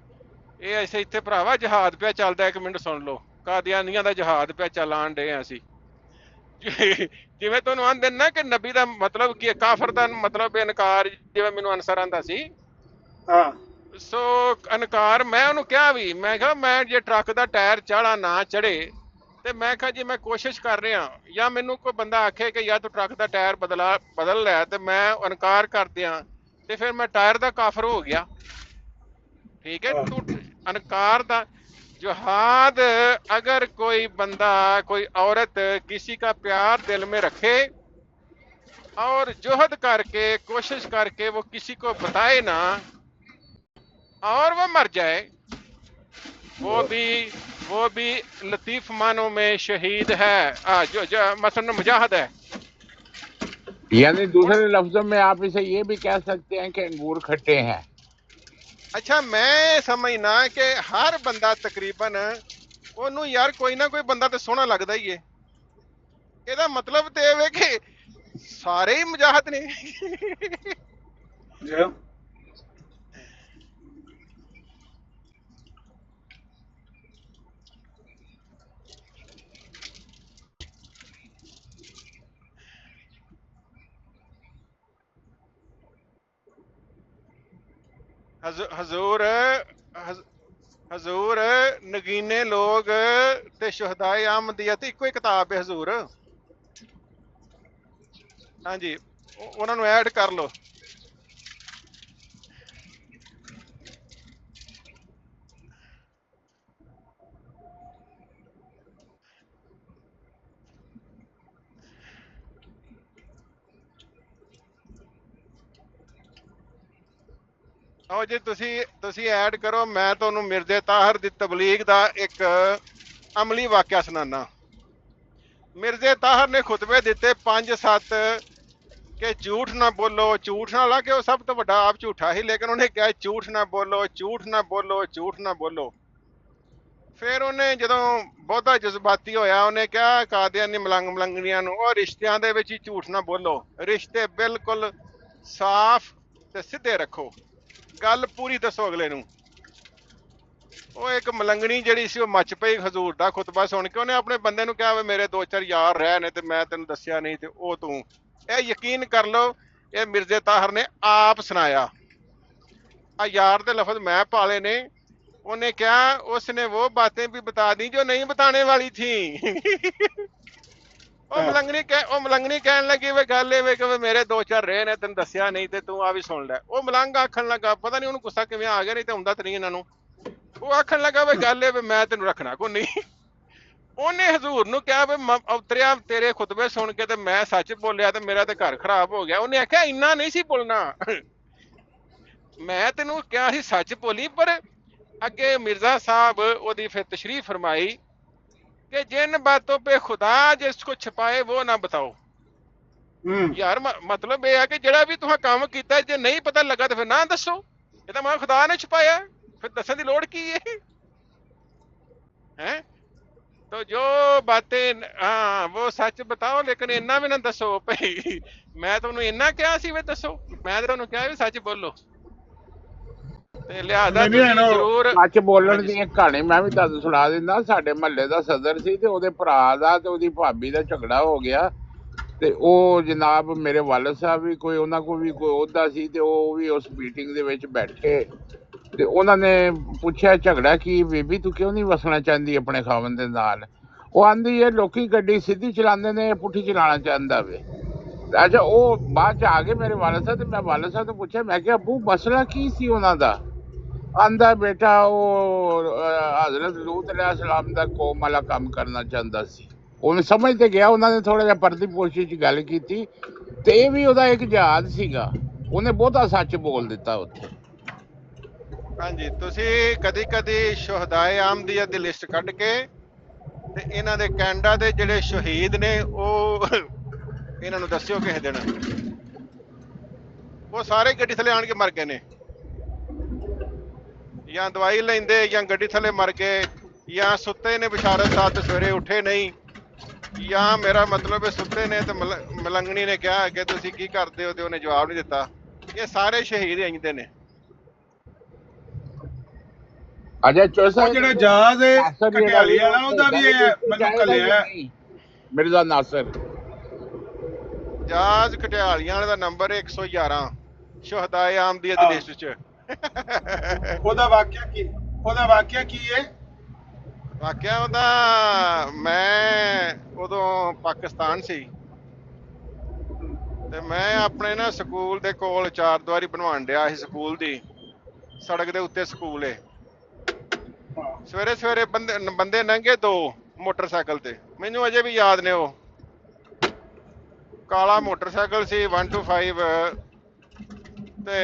ये ऐसे इत्थे भरावा जिहाद पे चलदा। 1 मिनट सुन लो, कादियानियां दा जिहाद पे चलान डे असीं। ਜਿਵੇਂ ਤੁਹਾਨੂੰ ਆਂਦੇ ਨਾ ਕਿ ਨਬੀ ਦਾ ਮਤਲਬ ਕੀ ਹੈ, ਕਾਫਰ ਦਾ ਮਤਲਬ ਇਨਕਾਰ, ਜਿਵੇਂ ਮੈਨੂੰ ਅਨਸਰ ਆਂਦਾ ਸੀ। ਹਾਂ ਸੋ ਇਨਕਾਰ, ਮੈਂ ਉਹਨੂੰ ਕਿਹਾ ਵੀ, ਮੈਂ ਕਿਹਾ ਮੈਂ ਜੇ ਟਰੱਕ ਦਾ ਟਾਇਰ ਚਾੜਾ ਨਾ ਚੜੇ ਤੇ ਮੈਂ ਕਿਹਾ ਜੀ ਮੈਂ ਕੋਸ਼ਿਸ਼ ਕਰ ਰਿਹਾ, ਜਾਂ ਮੈਨੂੰ ਕੋਈ ਬੰਦਾ ਆਖੇ ਕਿ ਯਾਰ ਤੂੰ ਟਰੱਕ ਦਾ ਟਾਇਰ ਬਦਲ ਲੈ, ਤੇ ਮੈਂ ਇਨਕਾਰ ਕਰ ਦਿਆਂ, ਤੇ ਫਿਰ ਮੈਂ ਟਾਇਰ ਦਾ ਕਾਫਰ ਹੋ ਗਿਆ। ठीक है, तू अनकार दा जिहाद, अगर कोई बंदा कोई औरत किसी का प्यार दिल में रखे और जोहद करके कोशिश करके वो किसी को बताए ना और वो मर जाए, वो भी लतीफ मानों में शहीद है, जो मसलन मुजाहिद है। यानी दूसरे लफ्जों में आप इसे ये भी कह सकते हैं कि अंगूर खट्टे हैं। अच्छा, मैं समझना कि हर बंदा तकरीबन ਉਹਨੂੰ ਯਾਰ ਕੋਈ ਨਾ ਕੋਈ ਬੰਦਾ ਤੇ ਸੋਹਣਾ ਲੱਗਦਾ ਹੀ ਏ। ਇਹਦਾ ਮਤਲਬ ਤੇ ਇਹ ਵੇ ਕਿ ਸਾਰੇ ਹੀ ਮੁਜਾਹਦ ਨੇ। हजूर नगीने लोग ते शुहदाए आमदियत इको ही किताब है हजूर। हाँ जी, उन्होंने ऐड कर लो। आओ जी, तुसी ऐड करो। मैं तुहानू मिर्जे ताहर दी तबलीग दा एक अमली वाकया सुनाना। मिर्जे ताहर ने खुतबे दिते 5-7 कि झूठ ना बोलो, झूठ ना ला के वो सब तो बड़ा आप झूठा ही, लेकिन उन्हें कहा झूठ ना बोलो, झूठ ना बोलो, झूठ ना बोलो। फिर उन्हें जदों बहुता जज्बाती होया, उन्हें कहा कादियानी मलंगनियां नू और रिश्तियां दे विच झूठ ना बोलो, रिश्ते बिल्कुल साफ ते सीधे रखो, गल पूरी दसो अगले नू। वो एक मलंगनी जिहड़ी सी मच पई हजूर दा खुतबा सुन के, उन्हें अपने बंदे नू कहा मेरे 2-4 यार रह ने ते मैं तेन दस्सिया नहीं, ते ओ तू ए यकीन कर लो, ये मिर्जे ताहर ने आप सुनाया। आ यार दे लफज मैं पाले ने। उन्हें क्या, उसने वो बातें भी बता दी जो नहीं बताने वाली थी। ਉਹ ਮਲੰਗਣੀ ਕਹਿਣ ਲੱਗੀ ਵੇ ਗੱਲ ਇਹ ਵੇ ਕਿ ਮੇਰੇ 2-4 ਰਹੇ ਨੇ ਤੈਨੂੰ ਦੱਸਿਆ ਨਹੀਂ ਤੇ ਤੂੰ ਆ ਵੀ ਸੁਣ ਲੈ। ਉਹ ਮਲੰਗ ਆਖਣ ਲੱਗਾ, ਪਤਾ ਨਹੀਂ ਉਹਨੂੰ ਗੁੱਸਾ ਕਿਵੇਂ ਆ ਗਿਆ, ਨਹੀਂ ਤੇ ਹੁੰਦਾ ਤਾਂ ਨਹੀਂ ਇਹਨਾਂ ਨੂੰ। ਉਹ ਆਖਣ ਲੱਗਾ ਵੇ ਗੱਲ ਇਹ ਵੇ ਮੈਂ ਤੈਨੂੰ ਰੱਖਣਾ ਕੋਈ ਨਹੀਂ। ਉਹਨੇ ਹਜ਼ੂਰ ਨੂੰ ਕਿਹਾ ਵੇ ਉਤਰਿਆ ਤੇਰੇ ਖੁਤਬੇ ਸੁਣ ਕੇ ਤੇ ਮੈਂ ਸੱਚ ਬੋਲਿਆ ਤੇ ਮੇਰਾ ਤੇ ਘਰ ਖਰਾਬ ਹੋ ਗਿਆ। ਉਹਨੇ ਆਖਿਆ ਇੰਨਾ ਨਹੀਂ ਸੀ ਬੋਲਣਾ, ਮੈਂ ਤੈਨੂੰ ਕਿਹਾ ਸੀ ਸੱਚ ਬੋਲੀ। ਪਰ ਅੱਗੇ ਮਿਰਜ਼ਾ ਸਾਹਿਬ ਉਹਦੀ ਫਿਰ ਤਸ਼ਰੀਫ फरमाई कि जिन बातों पे खुदा जिसको छिपाए वो ना बताओ। यार मतलब यह है कि जड़ा भी तुहां काम कीता जे नहीं पता लगा तो फिर ना दसो, ये तो मैं खुदा ने छुपाया, फिर दसन की लोड़ की है? तो जो बातें हाँ वो सच बताओ, लेकिन इन्ना भी ना दसो भाई मैं तुहानू इन्ना कहा सी वे दसो, मैं तुहानू कहा भी सच बोलो। ਸੱਚ ਬੋਲਣ ਦੀ ਇੱਕ ਕਹਾਣੀ ਮੈਂ ਵੀ ਤੁਹਾਨੂੰ ਸੁਣਾ ਦਿੰਦਾ। ਸਾਡੇ ਮਹੱਲੇ ਦਾ ਸਦਰ ਸੀ ਤੇ ਉਹਦੇ ਭਰਾ ਦਾ ਤੇ ਉਹਦੀ ਭਾਬੀ ਦਾ ਝਗੜਾ ਹੋ ਗਿਆ, ਤੇ ਉਹ ਜਨਾਬ ਮੇਰੇ ਵਾਲਦ ਸਾਹਿਬ ਵੀ ਕੋਈ ਉਹਨਾਂ ਕੋਲ ਵੀ ਕੋਈ ਅਹੁਦਾ ਸੀ, ਤੇ ਉਹ ਵੀ ਉਸ ਮੀਟਿੰਗ ਦੇ ਵਿੱਚ ਬੈਠੇ, ਤੇ ਉਹਨਾਂ ਨੇ ਪੁੱਛਿਆ ਝਗੜਾ ਕੀ, ਬੀਬੀ ਤੂੰ ਕਿਉਂ ਨਹੀਂ ਵਸਣਾ ਚਾਹੁੰਦੀ ਆਪਣੇ ਖਾਵਨ ਦੇ ਨਾਲ? ਉਹ ਆਂਦੀ ਹੈ ਲੋਕੀ ਗੱਡੀ ਸਿੱਧੀ ਚਲਾਉਂਦੇ ਨੇ, ਪੁੱਠੀ ਚਲਾਉਣਾ ਚਾਹੁੰਦਾ ਵੇ। ਅੱਛਾ, ਉਹ ਬਾਅਦ ਚ ਆ ਗਏ ਮੇਰੇ ਵਾਲਦ ਸਾਹਿਬ, ਤੇ ਮੈਂ ਵਾਲਦ ਸਾਹਿਬ ਤੋਂ ਪੁੱਛਿਆ, ਮੈਂ ਕਿਹਾ ਅੱਬੂ ਮਸਲਾ ਕੀ ਸੀ ਉਹਨਾਂ ਦਾ? ਆਂਦਾ ਬੇਟਾ ਉਹ ਹਜ਼ਰਤ ਲੂਤ ਅਲੈਹਿਸਲਾਮ ਦਾ ਕੌਮ ਵਾਲਾ ਕੰਮ ਕਰਨਾ ਚਾਹੁੰਦਾ ਸੀ। ਉਹਨੂੰ ਸਮਝ ਤੇ ਗਿਆ, ਉਹਨਾਂ ਨੇ ਥੋੜਾ ਜਿਹਾ ਪਰਦੀ ਪੋਸ਼ੀ ਚ ਗੱਲ ਕੀਤੀ, ਤੇ ਇਹ ਵੀ ਉਹਦਾ ਇੱਕ ਜਹਾਦ ਸੀਗਾ, ਉਹਨੇ ਬਹੁਤਾ ਸੱਚ ਬੋਲ ਦਿੱਤਾ ਉੱਥੇ। ਹਾਂਜੀ, ਤੁਸੀਂ ਕਦੀ ਸ਼ੁਹਦਾਏ ਆਮਦੀਅਤ ਦੀ ਲਿਸਟ ਕੱਢ ਕੇ ਤੇ ਇਹਨਾਂ ਦੇ ਕੈਨੇਡਾ ਦੇ ਜਿਹੜੇ ਸ਼ਹੀਦ ਨੇ ਉਹ ਇਹਨਾਂ ਨੂੰ ਦੱਸਿਓ ਕਿਸੇ ਦਿਨ। ਉਹ ਸਾਰੇ ਗੱਡੀ ਥੱਲੇ ਆਣ ਕੇ ਮਰ ਗਏ ਨੇ, ਜਾਂ ਦਵਾਈ ਲੈਂਦੇ ਜਾਂ ਗੱਡੀ ਥੱਲੇ ਮਰ ਗਏ, ਜਾਂ ਸੁੱਤੇ ਨੇ ਬਿਸ਼ਾਰਤ ਸਾਥ ਸਵੇਰੇ ਉੱਠੇ ਨਹੀਂ, ਜਾਂ ਮੇਰਾ ਮਤਲਬ ਸੁੱਤੇ ਨੇ ਤੇ ਮਲੰਗਣੀ ਨੇ ਕਿਹਾ ਕਿ ਤੁਸੀਂ ਕੀ ਕਰਦੇ ਹੋ ਤੇ ਉਹਨੇ ਜਵਾਬ ਨਹੀਂ ਦਿੱਤਾ। ਇਹ ਸਾਰੇ ਸ਼ਹੀਦ ਇੰਜਦੇ ਨੇ। ਅਜਾ ਚੋਸਾ ਜਿਹੜਾ ਜਹਾਜ਼ ਹੈ ਕਟਿਆਲੇ ਵਾਲਾ ਉਹਦਾ ਵੀ ਹੈ ਮੈਨੂੰ ਕੱਲਿਆ ਮਿਰਜ਼ਾ ਨਾਸਰ ਜਾਜ਼ ਕਟਿਆਲੀਆਂ ਵਾਲੇ ਦਾ ਨੰਬਰ 111 ਸ਼ੁਹਦਾਏ ਆਮਦੀਅਤ ਆਹ, ਲਿਸਟ ਚ। ਉਹਦਾ ਵਾਕਿਆ ਕੀ ਹੈ? ਵਾਕਿਆ ਉਹਦਾ, ਮੈਂ ਉਦੋਂ ਪਾਕਿਸਤਾਨ ਸੀ ਤੇ ਮੈਂ ਆਪਣੇ ਨਾ ਸਕੂਲ ਦੇ ਕੋਲ ਚਾਰਦੀਵਾਰੀ ਬਣਵਾਉਣ ਡਿਆ ਸੀ। ਸਕੂਲ ਦੀ ਸੜਕ ਦੇ ਉੱਤੇ ਸਕੂਲ ਏ। ਸਵੇਰੇ ਸਵੇਰੇ ਬੰਦੇ ਲੰਘੇ 2 ਮੋਟਰਸਾਈਕਲ ਤੇ, ਮੈਨੂੰ ਅਜੇ ਵੀ ਯਾਦ ਨੇ। ਉਹ ਕਾਲਾ ਮੋਟਰਸਾਈਕਲ ਸੀ 125 ਤੇ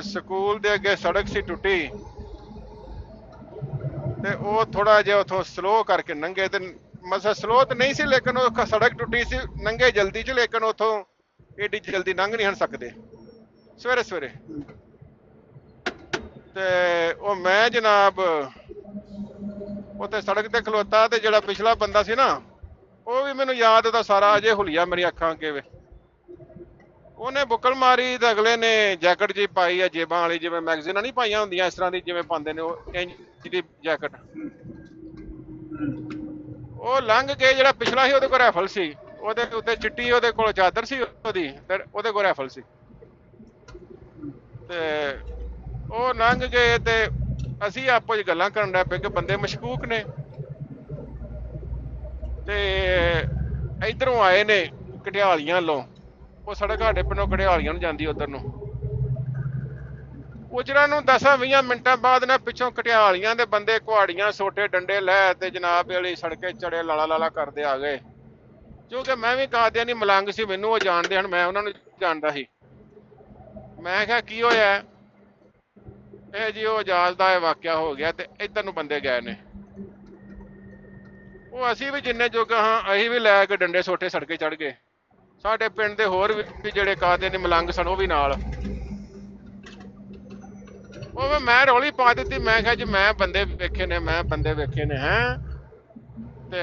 ਸਕੂਲ ਦੇ ਅੱਗੇ ਸੜਕ ਸੀ ਟੁੱਟੀ ਤੇ ਉਹ ਥੋੜਾ ਜਿਹਾ ਉਥੋਂ ਸਲੋ ਕਰਕੇ ਲੰਘੇ ਤੇ ਮਸਾ ਸਲੋ ਤੇ ਨਹੀਂ ਸੀ ਲੇਕਿਨ ਉਹ ਸੜਕ ਟੁੱਟੀ ਸੀ, ਲੰਘੇ ਜਲਦੀ ਚ ਲੇਕਿਨ ਉਥੋਂ ਏਡੀ ਜਲਦੀ ਲੰਘ ਨਹੀਂ ਹਨ ਸਕਦੇ ਸਵੇਰੇ ਸਵੇਰੇ। ਤੇ ਉਹ ਮੈਂ ਜਨਾਬ ਉੱਥੇ ਸੜਕ ਤੇ ਖਲੋਤਾ ਤੇ ਜਿਹੜਾ ਪਿਛਲਾ ਬੰਦਾ ਸੀ ਨਾ ਉਹ ਵੀ ਮੈਨੂੰ ਯਾਦ ਉਹਦਾ ਸਾਰਾ ਅਜੇ ਹੁਲੀਆ ਮੇਰੀ ਅੱਖਾਂ ਅੱਗੇ ਵੇ। ਉਹਨੇ ਬੁੱਕਲ ਮਾਰੀ ਤੇ ਅਗਲੇ ਨੇ ਜੈਕਟ ਜੀ ਪਾਈ ਆ ਜੇਬਾਂ ਵਾਲੀ, ਜਿਵੇਂ ਮੈਗਜ਼ੀਨਾਂ ਨਹੀਂ ਪਾਈਆਂ ਹੁੰਦੀਆਂ ਇਸ ਤਰ੍ਹਾਂ ਦੀ ਜਿਵੇਂ ਪਾਉਂਦੇ ਨੇ ਉਹ ਇੰਜ ਦੀ ਜੈਕਟ। ਉਹ ਲੰਘ ਕੇ ਜਿਹੜਾ ਪਿਛਲਾ ਸੀ ਉਹਦੇ ਕੋਲ ਰਾਈਫਲ ਸੀ, ਉਹਦੇ ਉੱਤੇ ਚਿੱਟੀ ਉਹਦੇ ਕੋਲ ਚਾਦਰ ਸੀ ਉਹਦੀ ਤੇ ਉਹਦੇ ਕੋਲ ਰਾਈਫਲ ਸੀ। ਤੇ ਉਹ ਲੰਘ ਗਏ ਤੇ ਅਸੀਂ ਆਪੋ ਚ ਗੱਲਾਂ ਕਰਨ ਲੱਗ ਪਏ ਕਿ ਬੰਦੇ ਮਸ਼ਕੂਕ ਨੇ। ਤੇ ਇਧਰੋਂ ਆਏ ਨੇ ਕਟਿਆਲੀਆਂ ਵੱਲੋਂ, ਉਹ ਸੜਕ ਸਾਡੇ ਪਿੰਡੋਂ ਕਟਿਆਲੀਆਂ ਨੂੰ ਜਾਂਦੀ ਉਧਰ ਨੂੰ। ਉਜਰਾਂ ਨੂੰ 10-20 ਮਿੰਟਾਂ ਬਾਅਦ ਨਾ ਪਿੱਛੋਂ ਕਟਿਆਲੀਆਂ ਦੇ ਬੰਦੇ ਕੁਹਾੜੀਆਂ ਸੋਟੇ ਡੰਡੇ ਲੈ ਤੇ ਜਨਾਬ ਵਾਲੀ ਸੜਕੇ ਚੜੇ ਲਾਲਾ ਲਾਲਾ ਕਰਦੇ ਆ ਗਏ। ਕਿਉਂਕਿ ਮੈਂ ਵੀ ਕਾਦੀਆਨੀ ਮਲੰਗ ਸੀ, ਮੈਨੂੰ ਉਹ ਜਾਣਦੇ ਹਨ, ਮੈਂ ਉਹਨਾਂ ਨੂੰ ਜਾਣਦਾ ਸੀ। ਮੈਂ ਕਿਹਾ ਕੀ ਹੋਇਆ? ਇਹ ਜੀ ਉਹ ਜਹਾਜ਼ ਦਾ ਇਹ ਵਾਕਿਆ ਹੋ ਗਿਆ ਤੇ ਇੱਧਰ ਨੂੰ ਬੰਦੇ ਗਏ ਨੇ। ਉਹ ਅਸੀਂ ਵੀ ਜਿੰਨੇ ਜੋਗਾ ਹਾਂ ਅਸੀਂ ਵੀ ਲੈ ਕੇ ਡੰਡੇ ਸੋਟੇ ਸੜਕੇ ਚੜ ਗਏ। ਸਾਡੇ ਪਿੰਡ ਦੇ ਹੋਰ ਵੀ ਜਿਹੜੇ ਕਾਦੀਆਨੀ ਮਲੰਗ ਸਨ ਉਹ ਵੀ ਨਾਲ। ਉਹ ਮੈਂ ਰੌਲੀ ਪਾ ਦਿੱਤੀ, ਮੈਂ ਕਿਹਾ ਜੀ ਮੈਂ ਬੰਦੇ ਵੇਖੇ ਨੇ, ਮੈਂ ਬੰਦੇ ਵੇਖੇ ਨੇ ਹੈਂ। ਤੇ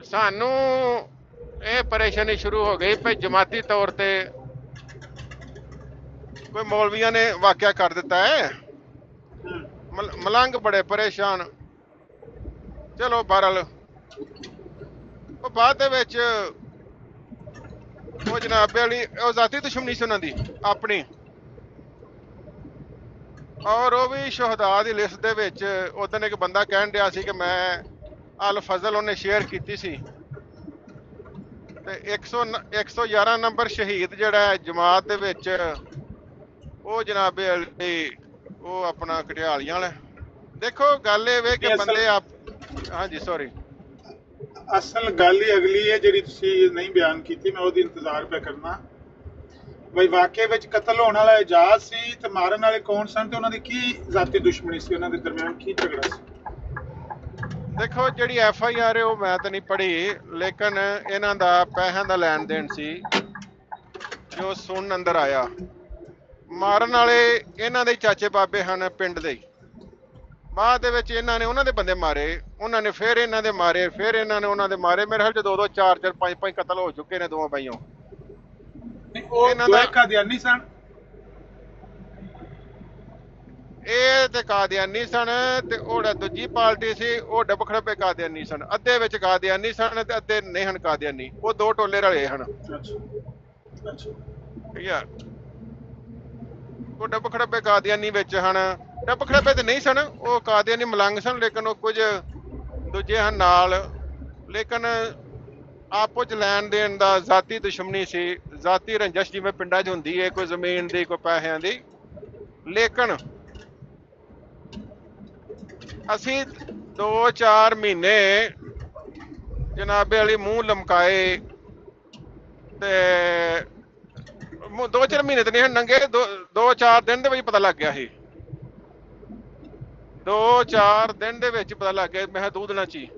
ਸਾਨੂੰ ਇਹ ਪਰੇਸ਼ਾਨੀ ਸ਼ੁਰੂ ਹੋ ਗਈ ਵੀ ਜਮਾਤੀ ਤੌਰ ਤੇ ਕੋਈ ਮੌਲਵੀਆਂ ਨੇ ਵਾਕਿਆ ਕਰ ਦਿੱਤਾ ਹੈ। ਮਲੰਗ ਬੜੇ ਪਰੇਸ਼ਾਨ। ਚਲੋ ਬਹਰਹਾਲ ਉਹ ਬਾਅਦ ਦੇ ਵਿੱਚ ਉਹ ਜਨਾਬੇ ਵਾਲੀ ਉਹ ਜ਼ਾਤੀ ਦੁਸ਼ਮਣੀ ਸੀ ਉਹਨਾਂ ਦੀ ਆਪਣੀ, ਔਰ ਉਹ ਵੀ ਸ਼ੁਹਦਾ ਦੀ ਲਿਸਟ ਦੇ ਵਿੱਚ। ਉਦੋਂ ਇੱਕ ਬੰਦਾ ਕਹਿਣ ਡਿਆ ਸੀ ਕਿ ਮੈਂ ਅਲ ਫਜ਼ਲ ਉਹਨੇ ਸ਼ੇਅਰ ਕੀਤੀ ਸੀ ਤੇ 111 ਨੰਬਰ ਸ਼ਹੀਦ ਜਿਹੜਾ ਹੈ ਜਮਾਤ ਦੇ ਵਿੱਚ ਉਹ ਜਨਾਬੇ ਉਹ ਆਪਣਾ ਕਟਿਆਲੀਆਂ ਵਾਲਾ। ਦੇਖੋ ਗੱਲ ਇਹ ਵੇ ਕਿ ਬੰਦੇ ਆਪ ਹਾਂਜੀ ਸੌਰੀ ਅਸਲ ਗੱਲ ਹੀ ਅਗਲੀ ਹੈ ਜਿਹੜੀ ਤੁਸੀਂ ਨਹੀਂ ਬਿਆਨ ਕੀਤੀ, ਮੈਂ ਉਹਦੀ ਇੰਤਜ਼ਾਰ ਪਿਆ ਕਰਨਾ। ਬਈ ਵਾਕਿਆ ਵਿੱਚ ਕਤਲ ਹੋਣ ਵਾਲਾ ਇਜਾਜ਼ ਸੀ ਤੇ ਮਾਰਨ ਵਾਲੇ ਕੌਣ ਸਨ ਤੇ ਉਹਨਾਂ ਦੀ ਕੀ ਜ਼ਾਤੀ ਦੁਸ਼ਮਣੀ ਸੀ, ਉਹਨਾਂ ਦੇ ਦਰਮਿਆਨ ਕੀ ਝਗੜਾ ਸੀ? ਦੇਖੋ ਜਿਹੜੀ FIR ਹੈ ਉਹ ਮੈਂ ਤਾਂ ਨਹੀਂ ਪੜ੍ਹੀ, ਲੇਕਿਨ ਇਹਨਾਂ ਦਾ ਪੈਸਿਆਂ ਦਾ ਲੈਣ ਦੇਣ ਸੀ ਜੋ ਸੁਣਨ ਅੰਦਰ ਆਇਆ। ਮਾਰਨ ਵਾਲੇ ਇਹਨਾਂ ਦੇ ਚਾਚੇ ਬਾਬੇ ਹਨ ਪਿੰਡ ਦੇ। ਬਾਅਦ ਦੇ ਵਿੱਚ ਇਹਨਾਂ ਨੇ ਉਹਨਾਂ ਦੇ ਬੰਦੇ ਮਾਰੇ, ਉਹਨਾਂ ਨੇ ਫਿਰ ਇਹਨਾਂ ਦੇ ਮਾਰੇ, ਫਿਰ ਇਹਨਾਂ ਨੇ ਉਹਨਾਂ ਦੇ ਮਾਰੇ। ਮੇਰੇ ਖਿਆਲ 'ਚ 2-2, 4-4, 5-5 ਕਤਲ ਹੋ ਚੁੱਕੇ ਨੇ ਦੋਵਾਂ ਬਾਈਆਂ। ਇਹਨਾਂ ਦਾ ਕਾਦੀਆਨੀ ਸਨ, ਇਹ ਤੇ ਕਾਦੀਆਨੀ ਸਨ ਤੇ ਉਹ ਦੂਜੀ ਪਾਰਟੀ ਸੀ ਉਹ ਡੱਬ ਖੜੱਬੇ ਕਾਦੀਆਨੀ ਸਨ। ਅੱਧੇ ਵਿੱਚ ਕਾਦੀਆਨੀ ਸਨ ਤੇ ਅੱਧੇ ਨਹੀਂ ਹਨ ਕਾਦੀਆਨੀ। ਉਹ 2 ਟੋਲੇ ਰਲੇ ਹਨ। ਠੀਕ ਆ, ਉਹ ਡੱਬ ਖੜੱਬੇ ਕਾਦੀਆਨੀ ਵਿੱਚ ਹਨ। ਡੱਬ ਖੜੱਬੇ ਤੇ ਨਹੀਂ ਸਨ, ਉਹ ਕਾਦੀਆਨੀ ਮਲੰਗ ਸਨ, ਲੇਕਿਨ ਉਹ ਕੁਝ ਦੂਜੇ ਹਨ ਨਾਲ। ਲੇਕਿਨ ਆਪੋ ਚ ਲੈਣ ਦੇਣ ਦਾ ਜ਼ਾਤੀ ਦੁਸ਼ਮਣੀ ਸੀ, ਜ਼ਾਤੀ ਰੰਜਿਸ਼ ਜਿਵੇਂ ਪਿੰਡਾਂ 'ਚ ਹੁੰਦੀ ਹੈ, ਕੋਈ ਜ਼ਮੀਨ ਦੀ ਕੋਈ ਪੈਸਿਆਂ ਦੀ। ਲੇਕਿਨ ਅਸੀਂ 2-4 ਮਹੀਨੇ ਜਨਾਬੇ ਵਾਲੀ ਮੂੰਹ ਲਮਕਾਏ ਤੇ 2-4 ਮਹੀਨੇ ਤੇ ਨਹੀਂ ਨੰਗੇ, 2-4 ਦਿਨ ਦੇ ਵਿੱਚ ਪਤਾ ਲੱਗ ਗਿਆ ਸੀ। 2-4 ਦਿਨ ਦੇ ਵਿੱਚ ਪਤਾ ਲੱਗ ਗਿਆ। ਮੈਂ ਕਿਹਾ 2 ਦਿਨਾਂ 'ਚ ਹੀ